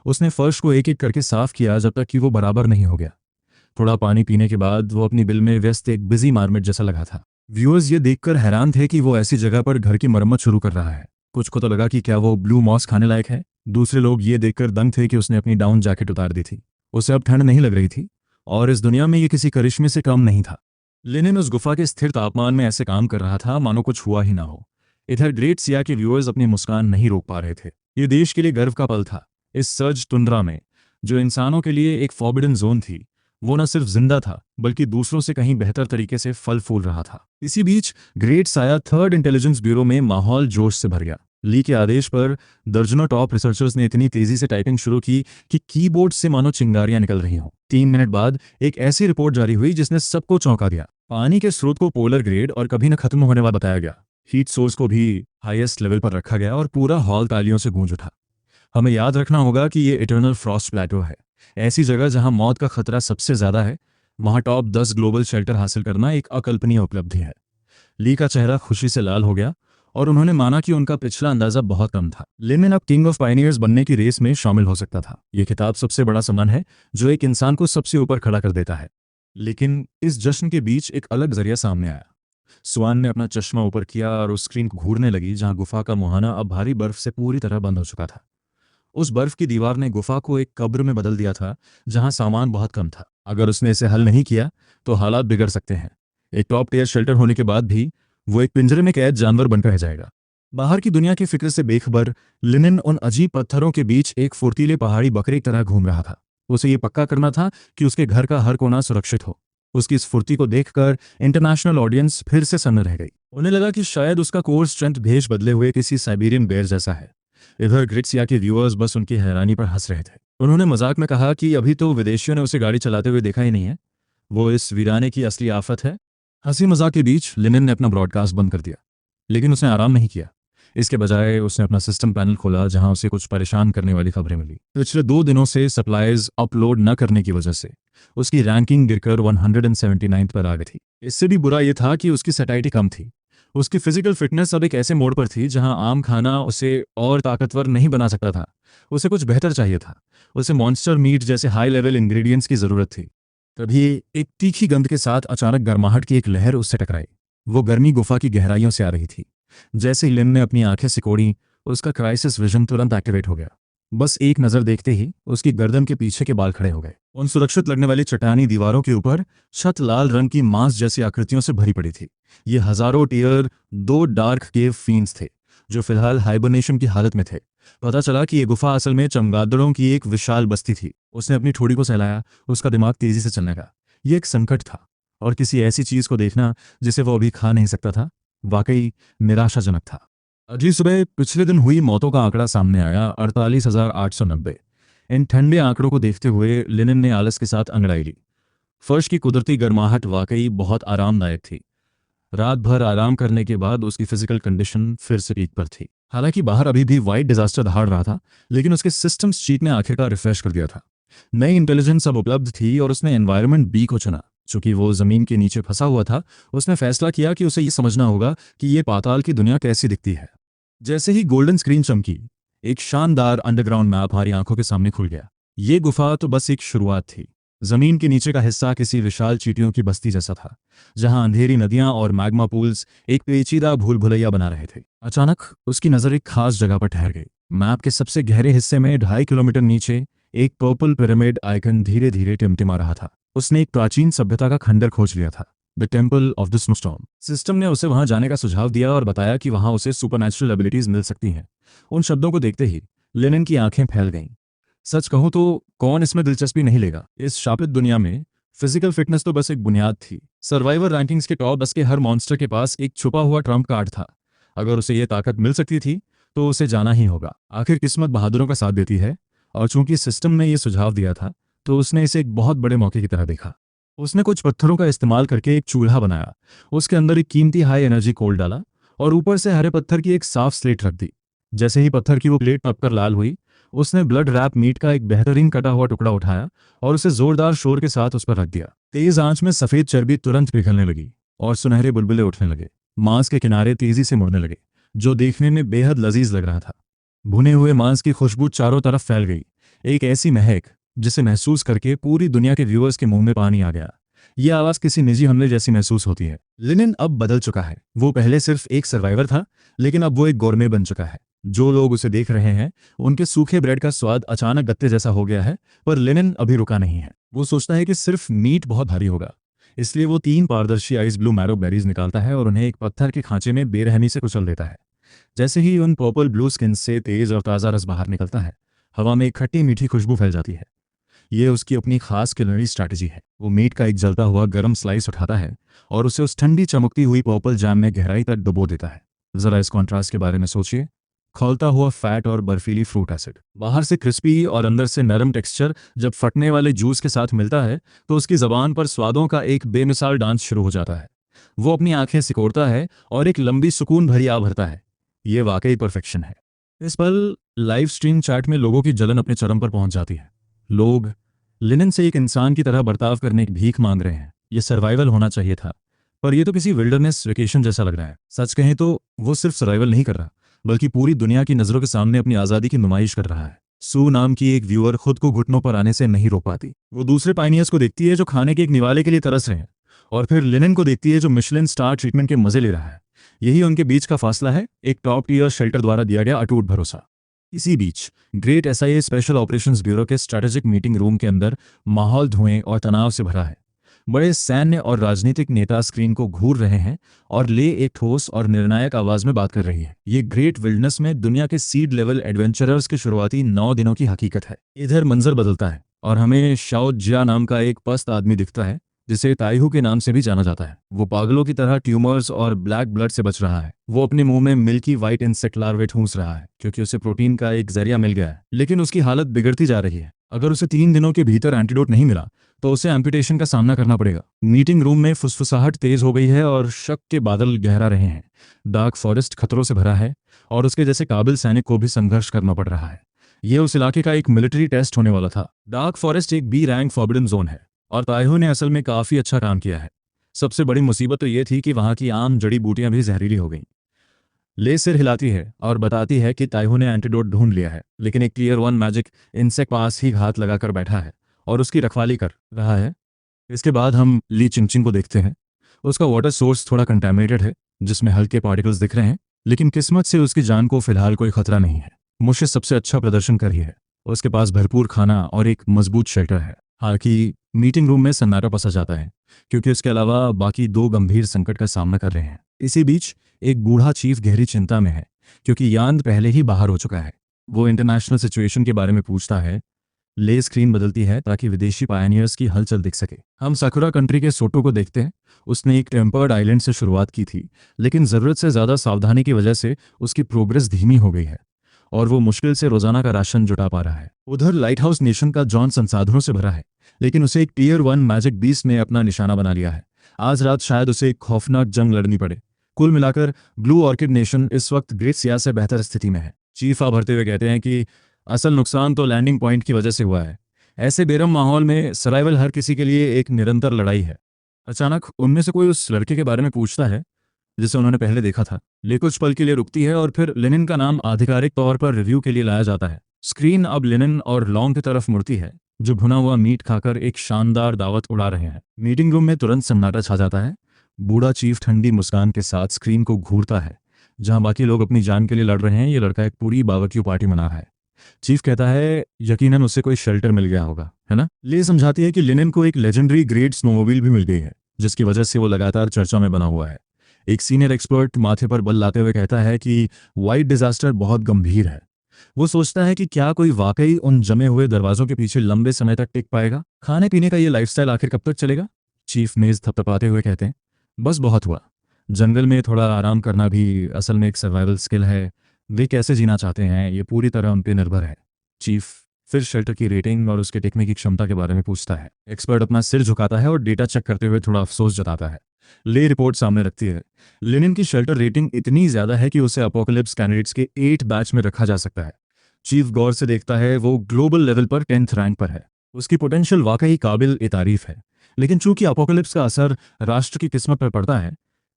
उसने फर्श को एक एक करके साफ किया जब तक कि वो बराबर नहीं हो गया। थोड़ा पानी पीने के बाद वो अपनी बिल में व्यस्त एक बिजी मार्मिट जैसा लगा था। व्यूअर्स ये देखकर हैरान थे कि वो ऐसी जगह पर घर की मरम्मत शुरू कर रहा है। कुछ को तो लगा कि क्या वो ब्लू मॉस खाने लायक है। दूसरे लोग ये देखकर दंग थे कि उसने अपनी डाउन जैकेट उतार दी थी। उसे अब ठंड नहीं लग रही थी और इस दुनिया में ये किसी करिश्मे से कम नहीं था। लेनिन उस गुफा के स्थिर तापमान में ऐसे काम कर रहा था मानो कुछ हुआ ही ना हो। इधर ग्रेट सिया के व्यूअर्स अपनी मुस्कान नहीं रोक पा रहे थे। ये देश के लिए गर्व का पल था। इस सर्ज टुंड्रा में, जो इंसानों के लिए एक फॉरबिडन जोन थी, वो न सिर्फ जिंदा था बल्कि दूसरों से कहीं बेहतर तरीके से फल फूल रहा था। इसी बीच ग्रेट साया थर्ड इंटेलिजेंस ब्यूरो में माहौल जोश से भर गया। ली के आदेश पर दर्जनों टॉप रिसर्चर्स ने इतनी तेजी से टाइपिंग शुरू की कि कीबोर्ड से मानो चिंगारियां निकल रही हों। 3 मिनट बाद एक ऐसी रिपोर्ट जारी हुई जिसने सबको चौंका दिया। पानी के स्रोत को पोलर ग्रेड और कभी न खत्म होने वाला बताया गया। हीट सोर्स को भी हाईएस्ट लेवल पर रखा गया और पूरा हॉल तालियों से गूंज उठा। हमें याद रखना होगा कि ये इटर्नल फ्रॉस्ट प्लेटो है, ऐसी जगह जहां मौत का खतरा सबसे ज्यादा है। वहां टॉप 10 ग्लोबल शेल्टर हासिल करना एक अकल्पनीय उपलब्धि है। ली का चेहरा खुशी से लाल हो गया और उन्होंने माना कि उनका पिछला अंदाजा बहुत कम था। लिनन अब किंग ऑफ पायनियर्स बनने की रेस में शामिल हो सकता था। यह खिताब सबसे बड़ा सम्मान है जो एक इंसान को सबसे ऊपर खड़ा कर देता है। लेकिन इस जश्न के बीच एक अलग जरिया सामने आया। स्वान ने अपना चश्मा ऊपर किया और उस स्क्रीन को घूरने लगी जहां गुफा का मुहाना अब भारी बर्फ से पूरी तरह बंद हो चुका था। उस बर्फ की दीवार ने गुफा को एक कब्र में बदल दिया था जहां सामान बहुत कम था। अगर उसने इसे हल नहीं किया तो हालात बिगड़ सकते हैं। एक टॉप टियर शेल्टर होने के बाद भी वो एक पिंजरे में कैद जानवर बनकर रह जाएगा। बाहर की दुनिया की फिक्र से बेखबर लिनन उन अजीब पत्थरों के बीच एक फुर्तीले पहाड़ी बकरे की तरह घूम रहा था। उसे ये पक्का करना था कि उसके घर का हर कोना सुरक्षित हो। उसकी इस फुर्ती को देखकर इंटरनेशनल ऑडियंस फिर से सन्न रह गई। उन्हें लगा कि शायद उसका कोर स्ट्रेंथ भेष बदले हुए किसी साइबेरियन बेर जैसा है। इधर ग्रिट्सिया के व्यूअर्स बस उनकी हैरानी पर हंस रहे थे। उन्होंने मजाक में कहा कि अभी तो विदेशियों ने उसे गाड़ी चलाते हुए देखा ही नहीं है, वो इस वीराने की असली आफत है। हंसी मजाक के बीच लिनन ने अपना ब्रॉडकास्ट बंद कर दिया, लेकिन उसने आराम नहीं किया। इसके बजाय उसने अपना सिस्टम पैनल खोला जहां उसे कुछ परेशान करने वाली खबरें मिली। पिछले 2 दिनों से सप्लाईज अपलोड न करने की वजह से उसकी रैंकिंग गिरकर 179 पर आ गई थी। इससे भी बुरा यह था कि उसकी सैटिस्फैक्शन कम थी। उसकी फिजिकल फिटनेस अब एक ऐसे मोड़ पर थी जहां आम खाना उसे और ताकतवर नहीं बना सकता था। उसे कुछ बेहतर चाहिए था। उसे मॉन्स्टर मीट जैसे हाई लेवल इंग्रेडिएंट्स की जरूरत थी। तभी एक तीखी गंध के साथ अचानक गर्माहट की एक लहर उससे टकराई। वो गर्मी गुफा की गहराइयों से आ रही थी। जैसे ही लिन ने अपनी आंखें सिकोड़ी, उसका क्राइसिस विजन तुरंत एक्टिवेट हो गया। बस एक नजर देखते ही उसकी गर्दन के पीछे के बाल खड़े हो गए। उन सुरक्षित लगने वाली चट्टानी दीवारों के ऊपर छत लाल रंग की मांस जैसी आकृतियों से भरी पड़ी थी। ये हजारों टीयर 2 डार्क केव फीन्स थे जो फिलहाल हाइबरनेशन की हालत में थे। पता चला कि ये गुफा असल में चमगादड़ों की एक विशाल बस्ती थी। उसने अपनी ठोड़ी को सहलाया, उसका दिमाग तेजी से चलने लगा। ये एक संकट था और किसी ऐसी चीज को देखना जिसे वो अभी खा नहीं सकता था, वाकई निराशाजनक था। अगली सुबह पिछले दिन हुई मौतों का आंकड़ा सामने आया, 48,890। इन ठंडे आंकड़ों को देखते हुए लिनन ने आलस के साथ अंगड़ाई ली। फर्श की कुदरती गर्माहट वाकई बहुत आरामदायक थी। रात भर आराम करने के बाद उसकी फिजिकल कंडीशन फिर से पीक पर थी। हालांकि बाहर अभी भी वाइट डिजास्टर दहाड़ रहा था, लेकिन उसके सिस्टम्स चीट ने आखिरकार रिफ्रेश कर दिया था। नई इंटेलिजेंस अब उपलब्ध थी और उसने एनवायरनमेंट बी को चुना। चूंकि वो जमीन के नीचे फंसा हुआ था, उसने फैसला किया कि उसे ये समझना होगा कि ये पाताल की दुनिया कैसी दिखती है। जैसे ही गोल्डन स्क्रीन चमकी, एक शानदार अंडरग्राउंड मैप हमारी आंखों के सामने खुल गया। ये गुफा तो बस एक शुरुआत थी। जमीन के नीचे का हिस्सा किसी विशाल चींटियों की बस्ती जैसा था, जहां अंधेरी नदियां और मैग्मा पूल्स एक पेचीदा भूल भुलैया बना रहे थे। अचानक उसकी नजर एक खास जगह पर ठहर गई। मैप के सबसे गहरे हिस्से में 2.5 किलोमीटर नीचे एक पर्पल पिरामिड आइकन धीरे धीरे टिमटिमा रहा था। उसने एक प्राचीन सभ्यता का खंडर खोज लिया था, the temple of the snowstorm. System ने उसे वहां जाने का सुझाव दिया और बताया कि वहां उसे सुपरनैचुरल एबिलिटीज मिल सकती हैं। उन शब्दों को देखते ही लिनन की आंखें फैल गईं। सच कहूं तो कौन इसमें दिलचस्पी नहीं लेगा। इस शापित दुनिया में फिजिकल फिटनेस तो बस एक बुनियाद थी। सर्वाइवर रैंकिंग्स के टॉप 10 के हर मॉन्स्टर के पास एक छुपा हुआ ट्रम्प कार्ड था। अगर उसे ये ताकत मिल सकती थी तो उसे जाना ही होगा। आखिर किस्मत बहादुरों का साथ देती है, और चूंकि सिस्टम ने यह सुझाव दिया था तो उसने इसे एक बहुत बड़े मौके की तरह देखा। उसने कुछ पत्थरों का इस्तेमाल करके एक चूल्हा बनाया, उसके अंदर एक कीमती हाई एनर्जी कोल डाला और ऊपर से हरे पत्थर की एक साफ स्लेट रख दी। जैसे ही पत्थर की वो प्लेट पककर लाल हुई, उसने ब्लड रैप मीट का एक बेहतरीन कटा हुआ टुकड़ा उठाया और उसे जोरदार शोर के साथ उस पर रख दिया। तेज आंच में सफेद चर्बी तुरंत पिघलने लगी और सुनहरे बुलबुले उठने लगे। मांस के किनारे तेजी से मुड़ने लगे, जो देखने में बेहद लजीज लग रहा था। भुने हुए मांस की खुशबू चारों तरफ फैल गई, एक ऐसी महक जिसे महसूस करके पूरी दुनिया के व्यूअर्स के मुंह में पानी आ गया। यह आवाज किसी निजी हमले जैसी महसूस होती है। लिनन अब बदल चुका है। वो पहले सिर्फ एक सर्वाइवर था, लेकिन अब वो एक गोरमे बन चुका है। जो लोग उसे देख रहे हैं उनके सूखे ब्रेड का स्वाद अचानक गत्ते जैसा हो गया है, पर लिनन अभी रुका नहीं है। वो सोचता है कि सिर्फ मीट बहुत भारी होगा, इसलिए वो 3 पारदर्शी आइस ब्लू मैरो बेरीज निकालता है और उन्हें एक पत्थर के खांचे में बेरहमी से कुचल देता है। जैसे ही उन पर्पल ब्लू स्किन से तेज और ताज़ा रस बाहर निकलता है, हवा में एक खट्टी मीठी खुशबू फैल जाती है। ये उसकी अपनी खास culinary स्ट्रैटेजी है। वो मीट का एक जलता हुआ गर्म स्लाइस उठाता है और उसे उस ठंडी चमकती हुई पर्पल जैम में गहराई तक डुबो देता है। ज़रा इस कॉन्ट्रास्ट के बारे में सोचिए। खौलता हुआ फैट और बर्फीली फ्रूट एसिड, बाहर से क्रिस्पी और अंदर से नरम टेक्सचर जब फटने वाले जूस के साथ मिलता है तो उसकी ज़बान पर स्वादों का एक बेमिसाल डांस शुरू हो जाता है। वो अपनी आंखें सिकोड़ता है और एक लंबी सुकून भरी आ भरता है। ये वाकई परफेक्शन है। इस पल लाइव स्ट्रीम चैट में लोगों की जलन अपने चरम पर पहुंच जाती है। लोग लिनन से एक इंसान की तरह बर्ताव करने की भीख मांग रहे हैं। ये सर्वाइवल होना चाहिए था, पर यह तो किसी विल्डरनेस वेकेशन जैसा लग रहा है। सच कहें तो वो सिर्फ सर्वाइवल नहीं कर रहा, बल्कि पूरी दुनिया की नज़रों के सामने अपनी आज़ादी की नुमाइश कर रहा है। सू नाम की एक व्यूअर खुद को घुटनों पर आने से नहीं रोक पाती। वो दूसरे पाइनियर्स को देखती है जो खाने के एक निवाले के लिए तरस रहे हैं, और फिर लिनन को देखती है जो मिशेलिन स्टार ट्रीटमेंट के मजे ले रहा है। यही उनके बीच का फासला है, एक टॉप टियर शेल्टर द्वारा दिया गया अटूट भरोसा। इसी बीच great SIA special operations bureau के स्ट्रैटेजिक मीटिंग रूम के अंदर माहौल धुएं और तनाव से भरा है। बड़े सैन्य और राजनीतिक नेता स्क्रीन को घूर रहे हैं और ले एक ठोस और निर्णायक आवाज में बात कर रही है। ये ग्रेट विल्डनेस में दुनिया के सीड लेवल एडवेंचरर्स के शुरुआती 9 दिनों की हकीकत है। इधर मंजर बदलता है और हमें शाओ जिया नाम का एक पस्त आदमी दिखता है, जिसे ताइहू के नाम से भी जाना जाता है। वो पागलों की तरह ट्यूमर्स और ब्लैक ब्लड से बच रहा है। वो अपने मुंह में मिल्की वाइट इंसेक्ट लार्वे ठूंस रहा है क्योंकि उसे प्रोटीन का एक जरिया मिल गया है, लेकिन उसकी हालत बिगड़ती जा रही है। अगर उसे 3 दिनों के भीतर एंटीडोट नहीं मिला तो उसे एम्पुटेशन का सामना करना पड़ेगा। मीटिंग रूम में फुसफुसाहट तेज हो गई है और शक के बादल गहरा रहे हैं। डार्क फॉरेस्ट खतरों से भरा है और उसके जैसे काबिल सैनिक को भी संघर्ष करना पड़ रहा है। यह उस इलाके का एक मिलिट्री टेस्ट होने वाला था। डार्क फॉरेस्ट एक बी रैंक फॉरबिडन जोन है और ताइहू ने असल में काफी अच्छा काम किया है। सबसे बड़ी मुसीबत तो यह थी कि वहां की आम जड़ी बूटियां भी जहरीली हो गईं। ले सिर हिलाती है और बताती है कि ताइहू ने एंटीडोट ढूंढ लिया है, लेकिन एक टियर 1 मैजिक इंसेक्ट पास ही घात लगाकर बैठा है और उसकी रखवाली कर रहा है। इसके बाद हम ली चिंगचिंग को देखते हैं। उसका वाटर सोर्स थोड़ा कंटेमिनेटेड है, जिसमें हल्के पार्टिकल्स दिख रहे हैं, लेकिन किस्मत से उसकी जान को फिलहाल कोई खतरा नहीं है। मुझे सबसे अच्छा प्रदर्शन कर रही है। उसके पास भरपूर खाना और एक मजबूत शेल्टर है। हालांकि मीटिंग रूम में सन्नाटा पसा जाता है क्योंकि उसके अलावा बाकी 2 गंभीर संकट का सामना कर रहे हैं। इसी बीच एक बूढ़ा चीफ गहरी चिंता में है क्योंकि यांद पहले ही बाहर हो चुका है। वो इंटरनेशनल सिचुएशन के बारे में पूछता है। ले स्क्रीन बदलती है ताकि विदेशी पायनियर्स की हलचल दिख सके। हम साकुरा कंट्री के सोटो को देखते हैं। उसने एक टेम्पर्ड आइलैंड से शुरुआत की थी, लेकिन ज़रूरत से ज़्यादा सावधानी की वजह से उसकी प्रोग्रेस धीमी हो गई है और वो मुश्किल से रोजाना का राशन जुटा पा रहा है। उधर लाइट हाउस नेशन का जॉन संसाधनों से भरा है, लेकिन उसे एक टियर 1 मैजिक बीस्ट ने अपना निशाना बना लिया है। आज रात शायद उसे एक खौफनाक जंग लड़नी पड़े। कुल मिलाकर ब्लू ऑर्किड नेशन इस वक्त ग्रेट सिया से बेहतर स्थिति में है। चीफ आ भरते हुए कहते हैं कि असल नुकसान तो लैंडिंग पॉइंट की वजह से हुआ है। ऐसे बेरम माहौल में सर्वाइवल हर किसी के लिए एक निरंतर लड़ाई है। अचानक उनमें से कोई उस लड़के के बारे में पूछता है जिसे उन्होंने पहले देखा था। ले कुछ पल के लिए रुकती है और फिर लिनन का नाम आधिकारिक तौर पर रिव्यू के लिए लाया जाता है। स्क्रीन अब लिनन और लॉन्ग की तरफ मुड़ती है, जो भुना हुआ मीट खाकर एक शानदार दावत उड़ा रहे हैं। मीटिंग रूम में तुरंत सन्नाटा छा जाता है। बूढ़ा चीफ ठंडी मुस्कान के साथ स्क्रीन को घूरता है। जहां बाकी लोग अपनी जान के लिए लड़ रहे हैं, ये लड़का एक पूरी बारबेक्यू पार्टी मना रहा है। चीफ कहता है यकीनन उसे कोई शेल्टर मिल गया होगा, है ना। ले समझाती है कि लिनन को एक लेजेंडरी ग्रेट स्नोमोबाइल भी मिल गई है, जिसकी वजह से वो लगातार चर्चा में बना हुआ है। एक सीनियर एक्सपर्ट माथे पर बल लाते हुए कहता है कि व्हाइट डिजास्टर बहुत गंभीर है। वो सोचता है कि क्या कोई वाकई उन जमे हुए दरवाजों के पीछे लंबे समय तक टिक पाएगा। खाने पीने का ये लाइफस्टाइल आखिर कब तक चलेगा। चीफ मेज थपथपाते हुए कहते हैं बस बहुत हुआ। जंगल में थोड़ा आराम करना भी असल में एक सर्वाइवल स्किल है। वे कैसे जीना चाहते हैं ये पूरी तरह उन पर निर्भर है। चीफ फिर शेल्टर की रेटिंग और उसके टिकने की क्षमता के बारे में पूछता है। एक्सपर्ट अपना सिर झुकाता है और डेटा चेक करते हुए थोड़ा अफसोस जताता है। ले रिपोर्ट सामने रखती है। लिनन की शेल्टर रेटिंग इतनी ज्यादा है कि उसे अपोकलिप्स कैंडिडेट्स के 8 बैच में रखा जा सकता है। चीफ गौर से देखता है। वो ग्लोबल लेवल पर 10th रैंक पर है। उसकी पोटेंशियल वाकई काबिल ए तारीफ है, लेकिन चूंकि अपोकलिप्स का असर राष्ट्र की किस्मत पर पड़ता है,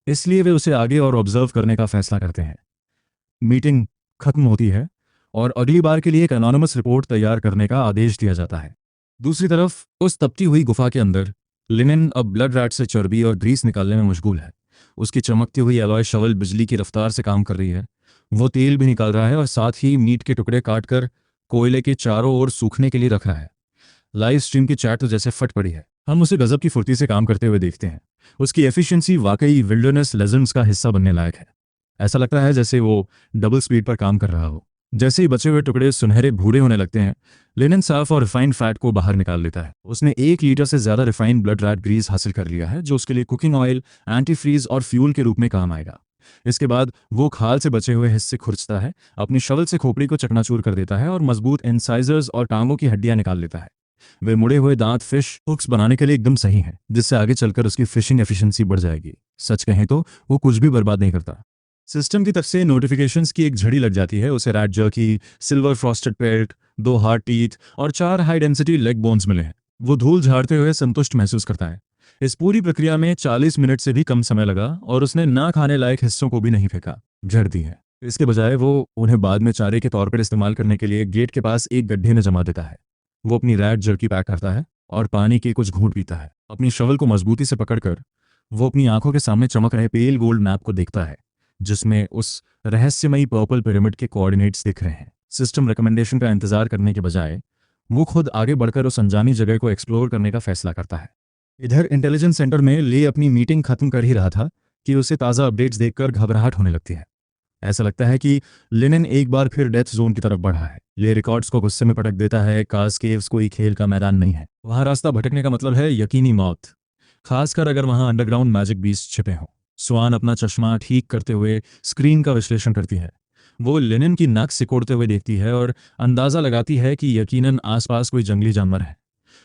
इसलिए वे उसे आगे और ऑब्जर्व करने का फैसला करते हैं। मीटिंग खत्म होती है और अगली बार के लिए एक एनोनिमस रिपोर्ट तैयार करने का आदेश दिया जाता है। दूसरी तरफ उस तपती हुई गुफा के अंदर लिनन अब ब्लड रैट से चर्बी और ग्रीस निकालने में मशगूल है। उसकी चमकती हुई एलॉय शवल बिजली की रफ्तार से काम कर रही है। वो तेल भी निकाल रहा है और साथ ही मीट के टुकड़े काटकर कोयले के चारों ओर सूखने के लिए रख रहा है। लाइव स्ट्रीम की चैट तो जैसे फट पड़ी है। हम उसे गजब की फुर्ती से काम करते हुए देखते हैं। उसकी एफिशिएंसी वाकई विल्डरनेस लेजेंड्स का हिस्सा बनने लायक है। ऐसा लगता है जैसे वो डबल स्पीड पर काम कर रहा हो। जैसे ही बचे हुए टुकड़े सुनहरे भूरे होने लगते हैं, लिनन साफ और रिफाइंड फैट को बाहर निकाल लेता है। उसने 1 लीटर से ज़्यादा रिफाइंड ब्लड रैट ग्रीस हासिल कर लिया है, जो उसके लिए कुकिंग ऑयल, एंटी फ्रीज और फ्यूल के रूप में काम आएगा। इसके बाद वो खाल से बचे हुए हिस्से खुरचता है, अपनी शवल से खोपड़ी को चकनाचूर कर देता है और मजबूत इंसाइजर्स और टांगों की हड्डियां निकाल लेता है। वे मुड़े हुए दांत फिश हुक्स बनाने के लिए एकदम सही हैं, जिससे आगे चलकर उसकी फिशिंग एफिशिएंसी बढ़ जाएगी। सच कहें तो वो कुछ भी बर्बाद नहीं करता। सिस्टम की तरफ से नोटिफिकेशंस की एक झड़ी लग जाती है। उसे rat jerky, silver frosted peeled, 2 heart teeth और 4 हाई डेंसिटी लेग बोन्स मिले हैं। वो धूल झाड़ते हुए संतुष्ट महसूस करता है। इस पूरी प्रक्रिया में 40 मिनट से भी कम समय लगा और उसने ना खाने लायक हिस्सों को भी नहीं फेंका, झड़ दी है। इसके बजाय वो उन्हें बाद में चारे के तौर पर इस्तेमाल करने के लिए गेट के पास एक गड्ढे में जमा देता है। वो अपनी रैट जर्की पैक करता है और पानी के कुछ घूंट पीता है। अपनी शवल को मजबूती से पकड़कर वो अपनी आंखों के सामने चमक रहे पेल गोल्ड मैप को देखता है, जिसमें उस रहस्यमयी पर्पल पिरामिड के कोऑर्डिनेट्स दिख रहे हैं। सिस्टम रिकमेंडेशन का इंतजार करने के बजाय वो खुद आगे बढ़कर उस अनजानी जगह को एक्सप्लोर करने का फैसला करता है। इधर इंटेलिजेंस सेंटर में ले अपनी मीटिंग खत्म कर ही रहा था कि उसे ताज़ा अपडेट्स देखकर घबराहट होने लगती है। ऐसा लगता है कि लिनन एक बार फिर डेथ जोन की तरफ बढ़ा है। ले रिकॉर्ड्स को गुस्से में पटक देता है। कास केव्स कोई खेल का मैदान नहीं है। वहाँ रास्ता भटकने का मतलब है यकीनी मौत, खासकर अगर वहाँ अंडरग्राउंड मैजिक बीस्ट छिपे हों। स्वान अपना चश्मा ठीक करते हुए स्क्रीन का विश्लेषण करती है। वो लिनन की नाक सिकोड़ते हुए देखती है और अंदाज़ा लगाती है कि यकीनन आसपास कोई जंगली जानवर है।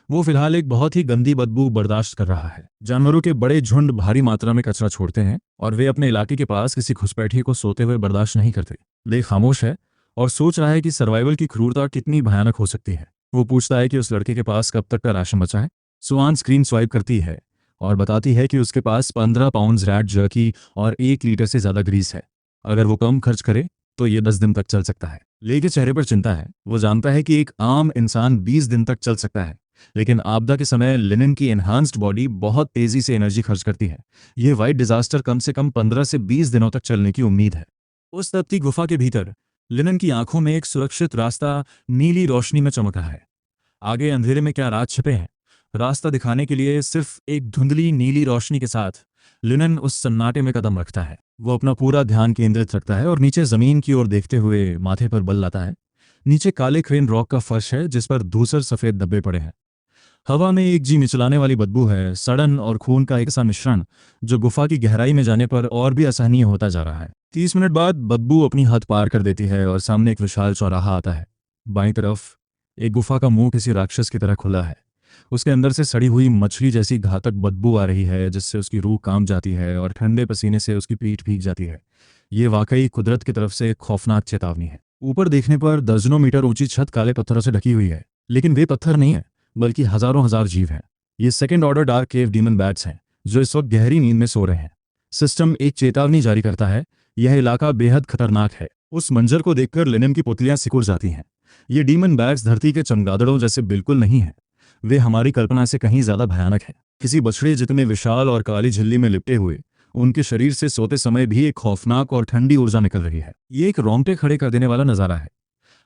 वो फिलहाल एक बहुत ही गंदी बदबू बर्दाश्त कर रहा है। जानवरों के बड़े झुंड भारी मात्रा में कचरा छोड़ते हैं और वे अपने इलाके के पास किसी घुसपैठिए को सोते हुए बर्दाश्त नहीं करते। ले खामोश है और सोच रहा है कि सर्वाइवल की क्रूरता कितनी भयानक हो सकती है। वो पूछता है कि उस लड़के के पास कब तक का राशन बचा है। सुआन स्क्रीन स्वाइप करती है और बताती है कि उसके पास 15 पाउंड रैट जर्की और 1 लीटर से ज़्यादा ग्रीस है। अगर वो कम खर्च करे तो ये 10 दिन तक चल सकता है। ले के चेहरे पर चिंता है। वो जानता है कि एक आम इंसान 20 दिन तक चल सकता है, लेकिन आपदा के समय लिनन की एनहांस्ड बॉडी बहुत तेजी से एनर्जी खर्च करती है। ये वाइट डिजास्टर कम से कम 15 से 20 दिनों तक चलने की उम्मीद है। उस तपती गुफा के भीतर लिनन की आंखों में एक सुरक्षित रास्ता नीली रोशनी में चमक रहा है। आगे अंधेरे में क्या राज छिपे हैं, रास्ता दिखाने के लिए सिर्फ एक धुंधली नीली रोशनी के साथ लिनन उस सन्नाटे में कदम रखता है। वो अपना पूरा ध्यान केंद्रित रखता है और नीचे जमीन की ओर देखते हुए माथे पर बल लाता है। नीचे काले क्रेन रॉक का फर्श है, जिस पर धूसर सफेद धब्बे पड़े हैं। हवा में एक जी मिचलाने वाली बदबू है, सड़न और खून का एक सा मिश्रण, जो गुफा की गहराई में जाने पर और भी असहनीय होता जा रहा है। 30 मिनट बाद बदबू अपनी हद पार कर देती है और सामने एक विशाल चौराहा आता है। बाईं तरफ एक गुफा का मुंह किसी राक्षस की तरह खुला है। उसके अंदर से सड़ी हुई मछली जैसी घातक बदबू आ रही है, जिससे उसकी रूह कांप जाती है और ठंडे पसीने से उसकी पीठ भीग जाती है। ये वाकई कुदरत की तरफ से एक खौफनाक चेतावनी है। ऊपर देखने पर दर्जनों मीटर ऊंची छत काले पत्थरों से ढकी हुई है, लेकिन वे पत्थर नहीं है, बल्कि हजारों हजार जीव हैं। ये सेकंड ऑर्डर डार्क केव डीमन बैट्स हैं, जो इस वक्त गहरी नींद में सो रहे हैं। सिस्टम एक चेतावनी जारी करता है, यह इलाका बेहद खतरनाक है। उस मंजर को देखकर लिनन की पुतलियां सिकुड़ जाती हैं। ये डीमन बैट्स धरती के चमगादड़ों जैसे बिल्कुल नहीं हैं। वे हमारी कल्पना से कहीं ज्यादा भयानक हैं। किसी बछड़े जितने विशाल और काली झिल्ली में लिपटे हुए उनके शरीर से सोते समय भी एक खौफनाक और ठंडी ऊर्जा निकल रही है। ये एक रोंगटे खड़े कर देने वाला नजारा है।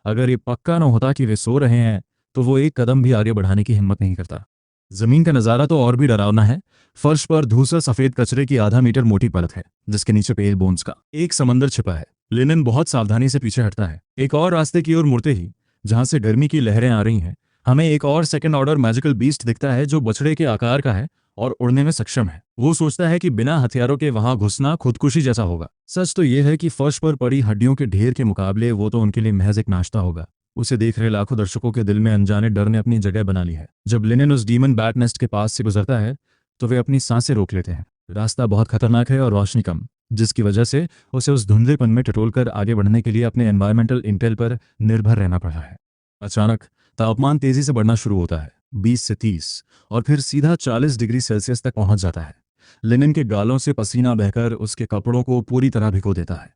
अगर ये पक्का न होता कि वे सो रहे हैं, तो वो एक कदम भी आगे बढ़ाने की हिम्मत नहीं करता। जमीन का नजारा तो और भी डरावना है। फर्श पर धूसर सफेद कचरे की आधा मीटर मोटी परत है, जिसके नीचे पेल बोन्स का एक समंदर छिपा है। लिनन बहुत सावधानी से पीछे हटता है। एक और रास्ते की ओर मुड़ते ही, जहां से गर्मी की लहरें आ रही हैं, हमें एक और सेकंड ऑर्डर मैजिकल बीस्ट दिखता है, जो बछड़े के आकार का है और उड़ने में सक्षम है। वो सोचता है कि बिना हथियारों के वहां घुसना खुदकुशी जैसा होगा। सच तो यह है कि फर्श पर पड़ी हड्डियों के ढेर के मुकाबले वो तो उनके लिए महज एक नाश्ता होगा। उसे देख रहे लाखों दर्शकों के दिल में अनजाने डर ने अपनी जगह बना ली है। जब लिनन उस डीमन बैट नेस्ट के पास से गुजरता है, तो वे अपनी सांसें रोक लेते हैं। रास्ता बहुत खतरनाक है और रोशनी कम, जिसकी वजह से उसे उस धुंधलेपन में टटोलकर आगे बढ़ने के लिए अपने एनवायरमेंटल इंटेल पर निर्भर रहना पड़ा है। अचानक तापमान तेजी से बढ़ना शुरू होता है, 20 से 30 और फिर सीधा 40 डिग्री सेल्सियस तक पहुंच जाता है। लिनन के गालों से पसीना बहकर उसके कपड़ों को पूरी तरह भिगो देता है।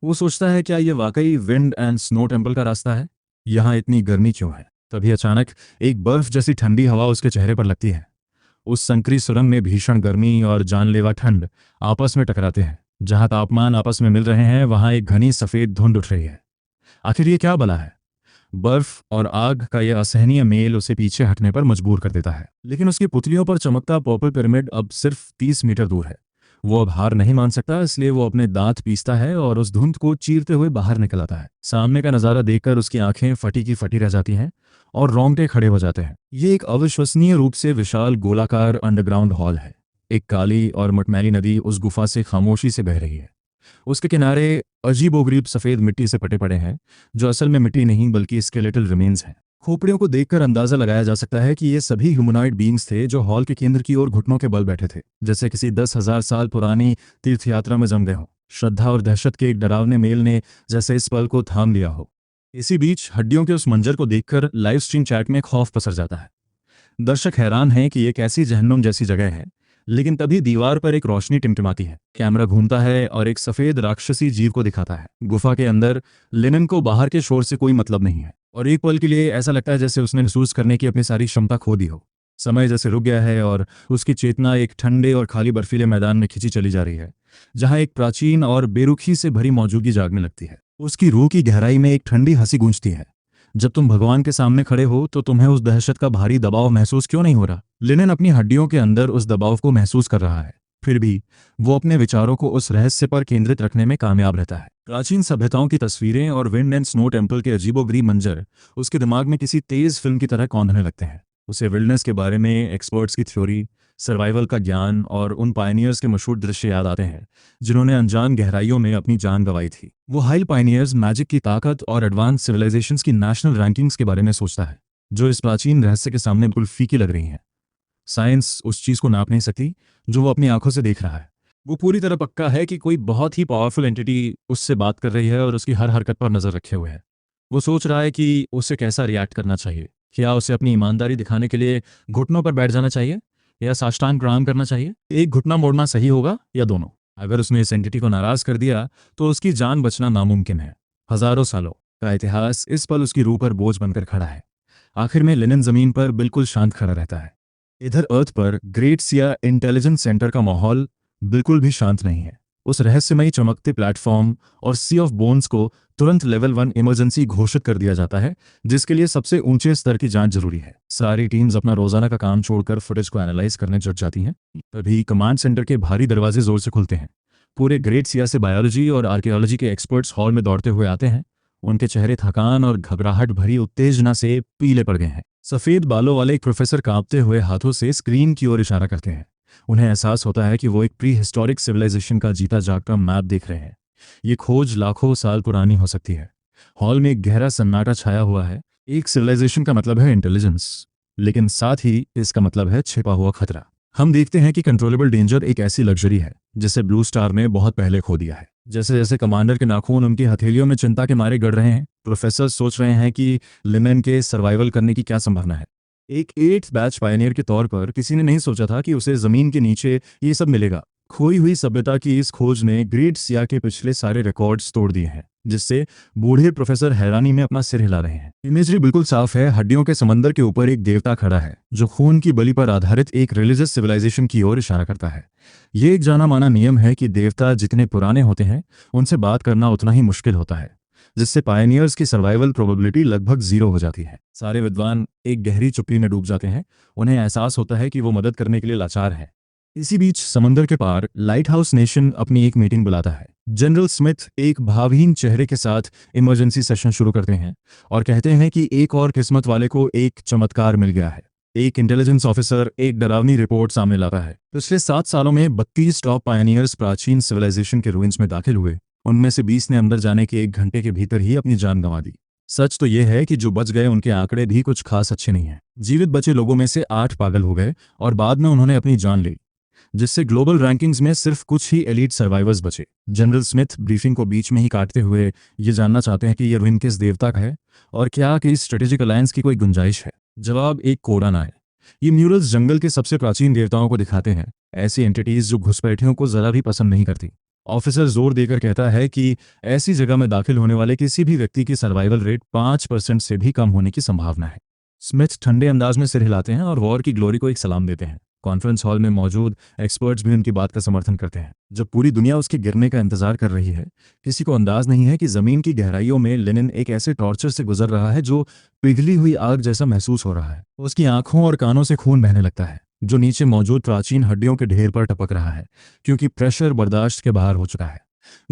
वो सोचता है, क्या यह वाकई विंड एंड स्नो टेम्पल का रास्ता है? यहाँ इतनी गर्मी क्यों है? तभी अचानक एक बर्फ जैसी ठंडी हवा उसके चेहरे पर लगती है। उस संकरी सुरंग में भीषण गर्मी और जानलेवा ठंड आपस में टकराते हैं। जहां तापमान आपस में मिल रहे हैं, वहां एक घनी सफेद धुंध उठ रही है। आखिर ये क्या बला है? बर्फ और आग का यह असहनीय मेल उसे पीछे हटने पर मजबूर कर देता है। लेकिन उसकी पुतलियों पर चमकता पर्पल पिरामिड अब सिर्फ 30 मीटर दूर है। वो अब हार नहीं मान सकता, इसलिए वो अपने दांत पीसता है और उस धुंध को चीरते हुए बाहर निकल आता है। सामने का नज़ारा देखकर उसकी आंखें फटी की फटी रह जाती हैं और रोंगटे खड़े हो जाते हैं। ये एक अविश्वसनीय रूप से विशाल गोलाकार अंडरग्राउंड हॉल है। एक काली और मटमैली नदी उस गुफा से खामोशी से बह रही है। उसके किनारे अजीबोगरीब सफ़ेद मिट्टी से पटे पड़े हैं, जो असल में मिट्टी नहीं बल्कि स्केलेटल रिमेन्स हैं। खोपड़ियों को देखकर अंदाजा लगाया जा सकता है कि ये सभी ह्यूमनॉइड बीइंग्स थे जो हॉल के केंद्र की ओर घुटनों के बल बैठे थे, जैसे किसी 10,000 साल पुरानी तीर्थयात्रा में जम गए हों। श्रद्धा और दहशत के एक डरावने मेल ने जैसे इस पल को थाम लिया हो। इसी बीच हड्डियों के उस मंजर को देखकर लाइव स्ट्रीम चैट में खौफ पसर जाता है। दर्शक हैरान हैं कि ये कैसी जहन्नुम जैसी जगह है, लेकिन तभी दीवार पर एक रोशनी टिमटिमाती है। कैमरा घूमता है और एक सफेद राक्षसी जीव को दिखाता है। गुफा के अंदर लिनन को बाहर के शोर से कोई मतलब नहीं है और एक पल के लिए ऐसा लगता है जैसे उसने महसूस करने की अपनी सारी क्षमता खो दी हो। समय जैसे रुक गया है और उसकी चेतना एक ठंडे और खाली बर्फीले मैदान में खिंची चली जा रही है, जहां एक प्राचीन और बेरुखी से भरी मौजूदगी जागने लगती है। उसकी रूह की गहराई में एक ठंडी हंसी गूंजती है। जब तुम भगवान के सामने खड़े हो तो तुम्हें उस दहशत का भारी दबाव महसूस क्यों नहीं हो रहा? लिनन अपनी हड्डियों के अंदर उस दबाव को महसूस कर रहा है, फिर भी वो अपने विचारों को उस रहस्य पर केंद्रित रखने में कामयाब रहता है। प्राचीन सभ्यताओं की तस्वीरें और विंड एंड स्नो टेम्पल के अजीबोगरीब मंजर उसके दिमाग में किसी तेज फिल्म की तरह कौंधने लगते हैं। उसे विल्डनेस के बारे में एक्सपर्ट्स की थ्योरी, सर्वाइवल का ज्ञान और उन पायनियर्स के मशहूर दृश्य याद आते हैं जिन्होंने अनजान गहराइयों में अपनी जान गंवाई थी। वो हाई पायनियर्स, मैजिक की ताकत और एडवांस सिविलाइजेशंस की नेशनल रैंकिंग्स के बारे में सोचता है, जो इस प्राचीन रहस्य के सामने बिल्कुल फीकी लग रही हैं। साइंस उस चीज़ को नाप नहीं सकती जो वो अपनी आंखों से देख रहा है। वो पूरी तरह पक्का है कि कोई बहुत ही पावरफुल एंटिटी उससे बात कर रही है और उसकी हर हरकत पर नज़र रखे हुए है। वो सोच रहा है कि उसे कैसा रिएक्ट करना चाहिए। क्या उसे अपनी ईमानदारी दिखाने के लिए घुटनों पर बैठ जाना चाहिए या साष्टांग प्रणाम करना चाहिए? एक घुटना मोड़ना सही होगा या दोनों? अगर उसने इस एंटिटी को नाराज कर दिया तो उसकी जान बचना नामुमकिन है। हजारों सालों का इतिहास इस पल उसकी रूह पर बोझ बनकर खड़ा है। आखिर में लिनन जमीन पर बिल्कुल शांत खड़ा रहता है। इधर अर्थ पर ग्रेट सिया इंटेलिजेंस सेंटर का माहौल बिल्कुल भी शांत नहीं है। उस रहस्यमयी चमकते प्लेटफॉर्म और सी ऑफ बोन्स को तुरंत लेवल 1 इमरजेंसी घोषित कर दिया जाता है, जिसके लिए सबसे ऊंचे स्तर की जांच जरूरी है। सारी टीम्स अपना रोजाना का काम छोड़कर फुटेज को एनालाइज करने जुट जाती हैं। तभी कमांड सेंटर के भारी दरवाजे जोर से खुलते हैं। पूरे ग्रेट सिया से बायोलॉजी और आर्कियोलॉजी के एक्सपर्ट्स हॉल में दौड़ते हुए आते हैं। उनके चेहरे थकान और घबराहट भरी उत्तेजना से पीले पड़ गए हैं। सफेद बालों वाले एक प्रोफेसर कांपते हुए हाथों से स्क्रीन की ओर इशारा करते हैं। उन्हें एहसास होता है कि वो एक प्री हिस्टोरिक सिविलाइजेशन का जीता जागता मैप देख रहे हैं। ये खोज लाखों साल पुरानी हो सकती है। हॉल में एक गहरा सन्नाटा छाया हुआ है। एक सिविलाइजेशन का मतलब है इंटेलिजेंस, लेकिन साथ ही इसका मतलब है छिपा हुआ खतरा। हम देखते हैं कि कंट्रोलेबल डेंजर एक ऐसी लग्जरी है जिसे ब्लू स्टार ने बहुत पहले खो दिया है। जैसे जैसे कमांडर के नाखून उनकी हथेलियों में चिंता के मारे गड़ रहे हैं, प्रोफेसर सोच रहे हैं कि लिनन के सर्वाइवल करने की क्या संभावना है। एक 8th बैच पायनियर के तौर पर किसी ने नहीं सोचा था कि उसे जमीन के नीचे ये सब मिलेगा। खोई हुई सभ्यता की इस खोज ने ग्रेट सिया के पिछले सारे रिकॉर्ड्स तोड़ दिए हैं, जिससे बूढ़े प्रोफेसर हैरानी में अपना सिर हिला रहे हैं। इमेजरी बिल्कुल साफ है। हड्डियों के समंदर के ऊपर एक देवता खड़ा है जो खून की बलि पर आधारित एक रिलीजियस सिविलाइजेशन की ओर इशारा करता है। ये एक जाना माना नियम है कि देवता जितने पुराने होते हैं उनसे बात करना उतना ही मुश्किल होता है, जिससे पायनियर्स की सर्वाइवल प्रोबेबिलिटी लगभग 0 हो जाती है। सारे विद्वान एक गहरी चुप्पी में डूब जाते हैं। उन्हें एहसास होता है कि वो मदद करने के लिए लाचार है। इसी बीच समंदर के पार लाइट हाउस नेशन अपनी एक मीटिंग बुलाता है। जनरल स्मिथ एक भावहीन चेहरे के साथ इमरजेंसी सेशन शुरू करते हैं और कहते हैं कि एक और किस्मत वाले को एक चमत्कार मिल गया है। एक इंटेलिजेंस ऑफिसर एक डरावनी रिपोर्ट सामने लाता है। पिछले 7 सालों में 32 टॉप पायनियर्स प्राचीन सिविलाइजेशन के रूइंस में दाखिल हुए। उनमें से 20 ने अंदर जाने के 1 घंटे के भीतर ही अपनी जान गंवा दी। सच तो यह है कि जो बच गए उनके आंकड़े भी कुछ खास अच्छे नहीं हैं। जीवित बचे लोगों में से 8 पागल हो गए और बाद में उन्होंने अपनी जान ली, जिससे ग्लोबल रैंकिंग्स में सिर्फ कुछ ही एलीट सर्वाइवर्स बचे। जनरल स्मिथ ब्रीफिंग को बीच में ही काटते हुए ये जानना चाहते हैं कि ये रूइन किस देवता का है और क्या कि स्ट्रेटेजिक अलायंस की कोई गुंजाइश है। जवाब एक कोड़ा ना है। ये म्यूरल्स जंगल के सबसे प्राचीन देवताओं को दिखाते हैं, ऐसी एंटिटीज जो घुसपैठियों को जरा भी पसंद नहीं करती। ऑफिसर जोर देकर कहता है कि ऐसी जगह में दाखिल होने वाले किसी भी व्यक्ति की सर्वाइवल रेट 5% से भी कम होने की संभावना है। स्मिथ ठंडे अंदाज में सिर हिलाते हैं और वॉर की ग्लोरी को एक सलाम देते हैं। कॉन्फ्रेंस हॉल में मौजूद एक्सपर्ट्स भी उनकी बात का समर्थन करते हैं। जब पूरी दुनिया उसके गिरने का इंतजार कर रही है, किसी को अंदाज नहीं है कि जमीन की गहराइयों में लिनन एक ऐसे टॉर्चर से गुजर रहा है जो पिघली हुई आग जैसा महसूस हो रहा है। उसकी आंखों और कानों से खून बहने लगता है। जो नीचे मौजूद प्राचीन हड्डियों के ढेर पर टपक रहा है, क्योंकि प्रेशर बर्दाश्त के बाहर हो चुका है।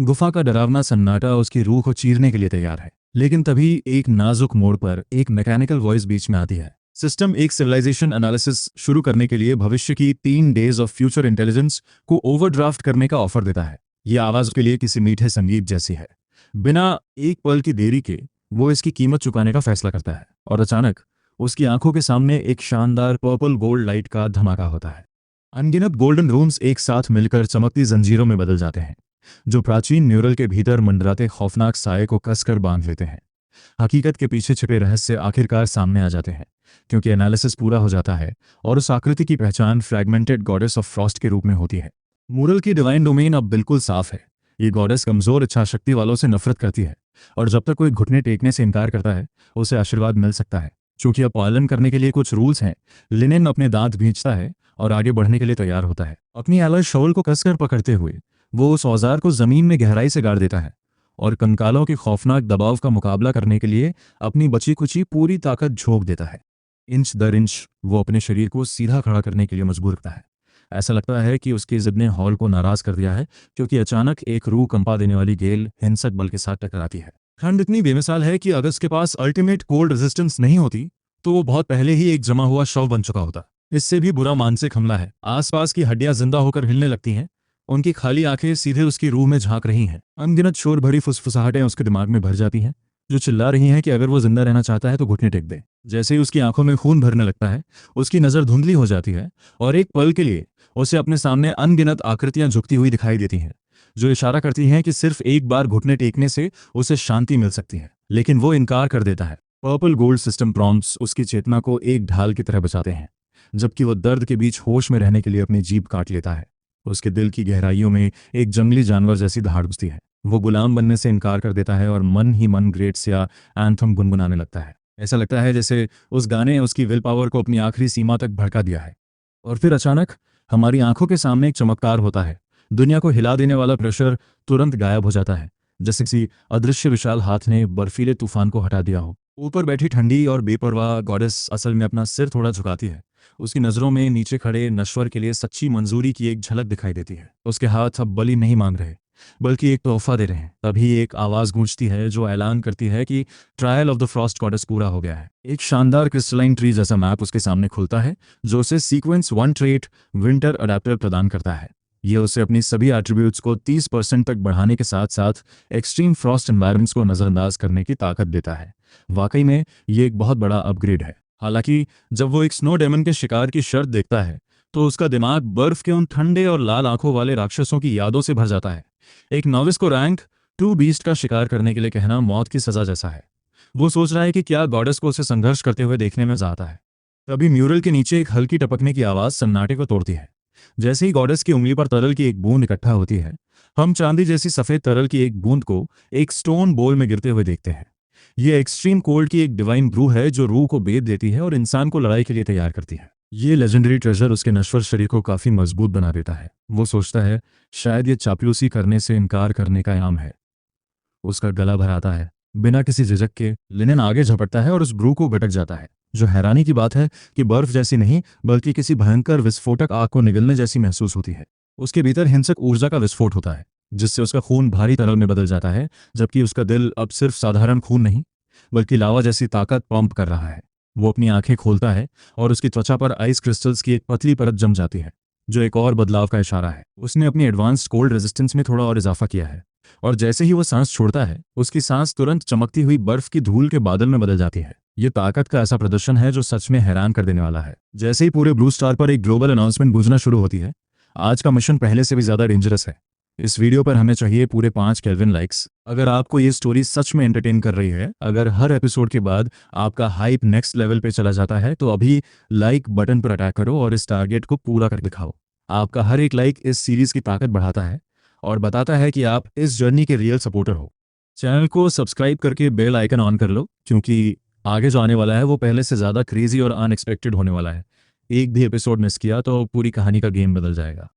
गुफा का डरावना सन्नाटा उसकी रूह को चीरने के लिए तैयार है। लेकिन तभी एक नाजुक मोड़ पर एक मैकेनिकल वॉइस बीच में आती है। सिस्टम एक सिविलाइजेशन एनालिसिस शुरू करने के लिए भविष्य की 3 डेज ऑफ फ्यूचर इंटेलिजेंस को ओवरड्राफ्ट करने का ऑफर देता है। यह आवाज के लिए किसी मीठे संगीत जैसी है। बिना एक पल की देरी के वो इसकी कीमत चुकाने का फैसला करता है, और अचानक उसकी आंखों के सामने एक शानदार पर्पल गोल्ड लाइट का धमाका होता है। अनगिनत गोल्डन रूम्स एक साथ मिलकर चमकती जंजीरों में बदल जाते हैं, जो प्राचीन न्यूरल के भीतर मंडराते खौफनाक साये को कसकर बांध लेते हैं। हकीकत के पीछे छिपे रहस्य आखिरकार सामने आ जाते हैं, क्योंकि एनालिसिस पूरा हो जाता है और उस आकृति की पहचान फ्रैगमेंटेड गॉडेस ऑफ फ्रॉस्ट के रूप में होती है। मूरल की डिवाइन डोमेन अब बिल्कुल साफ है। ये गॉडेस कमजोर इच्छाशक्ति वालों से नफरत करती है, और जब तक कोई घुटने टेकने से इनकार करता है उसे आशीर्वाद मिल सकता है। चूंकि अब पालन करने के लिए कुछ रूल्स हैं, लिनेन अपने दांत भींचता है और आगे बढ़ने के लिए तैयार होता है। अपनी एलॉय शॉल को कसकर पकड़ते हुए वो उस औजार को जमीन में गहराई से गाड़ देता है और कंकालों के खौफनाक दबाव का मुकाबला करने के लिए अपनी बची कुची पूरी ताकत झोंक देता है। इंच दर इंच वो अपने शरीर को सीधा खड़ा करने के लिए मजबूर करता है। ऐसा लगता है कि उसकी जिद ने हॉल को नाराज कर दिया है, क्योंकि अचानक एक रूह कंपा देने वाली गेल हिंसक बल के साथ टकराती है। ठंड इतनी बेमिसाल है कि अगर उसके पास अल्टीमेट कोल्ड रेजिस्टेंस नहीं होती तो वो बहुत पहले ही एक जमा हुआ शव बन चुका होता। इससे भी बुरा मानसिक हमला है। आसपास की हड्डियां जिंदा होकर हिलने लगती हैं, उनकी खाली आंखें सीधे उसकी रूह में झांक रही हैं। अनगिनत शोर भरी फुसफुसाहटें उसके दिमाग में भर जाती हैं, जो चिल्ला रही हैं कि अगर वो जिंदा रहना चाहता है तो घुटने टेक दे। जैसे ही उसकी आंखों में खून भरने लगता है, उसकी नजर धुंधली हो जाती है और एक पल के लिए उसे अपने सामने अनगिनत आकृतियां झुकती हुई दिखाई देती हैं, जो इशारा करती हैं कि सिर्फ एक बार घुटने टेकने से उसे शांति मिल सकती है। लेकिन वो इनकार कर देता है। पर्पल गोल्ड सिस्टम प्रॉम्प्ट्स उसकी चेतना को एक ढाल की तरह बचाते हैं, जबकि वो दर्द के बीच होश में रहने के लिए अपनी जीभ काट लेता है। उसके दिल की गहराइयों में एक जंगली जानवर जैसी दहाड़ घुसती है। वो गुलाम बनने से इनकार कर देता है और मन ही मन ग्रेट्स या एंथम गुनगुनाने लगता है। ऐसा लगता है जैसे उस गाने ने उसकी विल पावर को अपनी आखिरी सीमा तक भड़का दिया है। और फिर अचानक हमारी आंखों के सामने एक चमत्कार होता है। दुनिया को हिला देने वाला प्रेशर तुरंत गायब हो जाता है, जैसे किसी अदृश्य विशाल हाथ ने बर्फीले तूफान को हटा दिया हो। ऊपर बैठी ठंडी और बेपरवाह गॉडेस असल में अपना सिर थोड़ा झुकाती है। उसकी नजरों में नीचे खड़े नश्वर के लिए सच्ची मंजूरी की एक झलक दिखाई देती है। उसके हाथ अब बलि नहीं मांग रहे, बल्कि एक तोहफा दे रहे हैं। तभी एक आवाज गूंजती है जो ऐलान करती है कि trial of the Frost goddess पूरा हो गया है। एक शानदार क्रिस्टलाइन ट्री जैसा मैप उसके सामने खुलता है, जो उसे सीक्वेंस 1 ट्रेट विंटर अडेप्टर प्रदान करता है। यह उसे अपनी सभी एट्रीब्यूट्स को 30% तक बढ़ाने के साथ साथ एक्सट्रीम फ्रॉस्ट एनवायरमेंट्स को नजरअंदाज करने की ताकत देता है। वाकई में ये एक बहुत बड़ा अपग्रेड है। हालांकि जब वो एक स्नो डेमन के शिकार की शर्त देखता है तो उसका दिमाग बर्फ के उन ठंडे और लाल आंखों वाले राक्षसों की यादों से भर जाता है। एक नॉविस को रैंक 2 बीस्ट का शिकार करने के लिए कहना मौत की सजा जैसा है। वो सोच रहा है कि क्या गॉडेस को उसे संघर्ष करते हुए देखने में मजा आता है। तभी म्यूरल के नीचे एक हल्की टपकने की आवाज सन्नाटे को तोड़ती है। जैसे ही गॉडेस की उंगली पर तरल की एक बूंद इकट्ठा होती है, हम चांदी जैसी सफेद तरल की एक बूंद को एक स्टोन बोल में गिरते हुए देखते हैं। ये एक्सट्रीम कोल्ड की एक डिवाइन ब्रू है जो रूह को बेद देती है और इंसान को लड़ाई के लिए तैयार करती है। ये लेजेंडरी ट्रेजर उसके नश्वर शरीर को काफी मजबूत बना देता है। वो सोचता है शायद ये चापलूसी करने से इनकार करने का इनाम है। उसका गला भर आता है। बिना किसी झिझक के लिनेन आगे झपटता है और उस ब्रू को भटक जाता है। जो हैरानी की बात है कि बर्फ जैसी नहीं, बल्कि किसी भयंकर विस्फोटक आग को निगलने जैसी महसूस होती है। उसके भीतर हिंसक ऊर्जा का विस्फोट होता है, जिससे उसका खून भारी तरल में बदल जाता है, जबकि उसका दिल अब सिर्फ साधारण खून नहीं बल्कि लावा जैसी ताकत पंप कर रहा है। वो अपनी आंखें खोलता है और उसकी त्वचा पर आइस क्रिस्टल्स की एक पतली परत जम जाती है, जो एक और बदलाव का इशारा है। उसने अपनी एडवांस्ड कोल्ड रेजिस्टेंस में थोड़ा और इजाफा किया है, और जैसे ही वो सांस छोड़ता है उसकी सांस तुरंत चमकती हुई बर्फ की धूल के बादल में बदल जाती है। ये ताकत का ऐसा प्रदर्शन है जो सच में हैरान कर देने वाला है। जैसे ही पूरे ब्लू स्टार पर एक ग्लोबल अनाउंसमेंट गूंजना शुरू होती है, आज का मिशन पहले से भी ज्यादा डेंजरस है। इस वीडियो पर हमें चाहिए पूरे 5 केल्विन लाइक्स। अगर आपको ये स्टोरी सच में एंटरटेन कर रही है, अगर हर एपिसोड के बाद आपका हाइप नेक्स्ट लेवल पे चला जाता है, तो अभी लाइक बटन पर अटैक करो और इस टारगेट को पूरा कर दिखाओ। आपका हर एक लाइक इस सीरीज की ताकत बढ़ाता है और बताता है कि आप इस जर्नी के रियल सपोर्टर हो। चैनल को सब्सक्राइब करके बेल आइकन ऑन कर लो, क्योंकि आगे जो आने वाला है वो पहले से ज्यादा क्रेजी और अनएक्सपेक्टेड होने वाला है। एक भी एपिसोड मिस किया तो पूरी कहानी का गेम बदल जाएगा।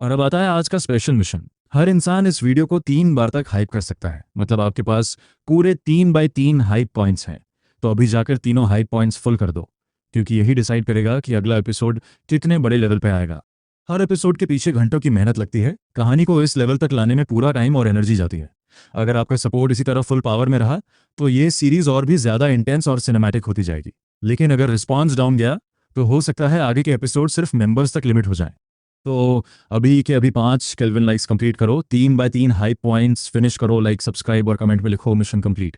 और अब आता है आज का स्पेशल मिशन। हर इंसान इस वीडियो को 3 बार तक हाइप कर सकता है। मतलब आपके पास पूरे 3 बाय 3 हाइप पॉइंट्स हैं, तो अभी जाकर तीनों हाइप पॉइंट्स फुल कर दो। क्योंकि यही डिसाइड करेगा कि अगला एपिसोड कितने बड़े लेवल पे आएगा। हर एपिसोड के पीछे घंटों की मेहनत लगती है, कहानी को इस लेवल तक लाने में पूरा टाइम और एनर्जी जाती है। अगर आपका सपोर्ट इसी तरह फुल पावर में रहा तो ये सीरीज और भी ज़्यादा इंटेंस और सिनेमैटिक होती जाएगी। लेकिन अगर रिस्पॉन्स डाउन गया तो हो सकता है आगे के एपिसोड सिर्फ मेंबर्स तक लिमिट हो जाए। तो अभी के अभी 5 केल्विन लाइक्स कंप्लीट करो, 3x3 हाई पॉइंट्स फिनिश करो, लाइक सब्सक्राइब और कमेंट में लिखो मिशन कंप्लीट।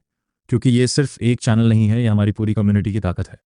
क्योंकि ये सिर्फ एक चैनल नहीं है, ये हमारी पूरी कम्युनिटी की ताकत है।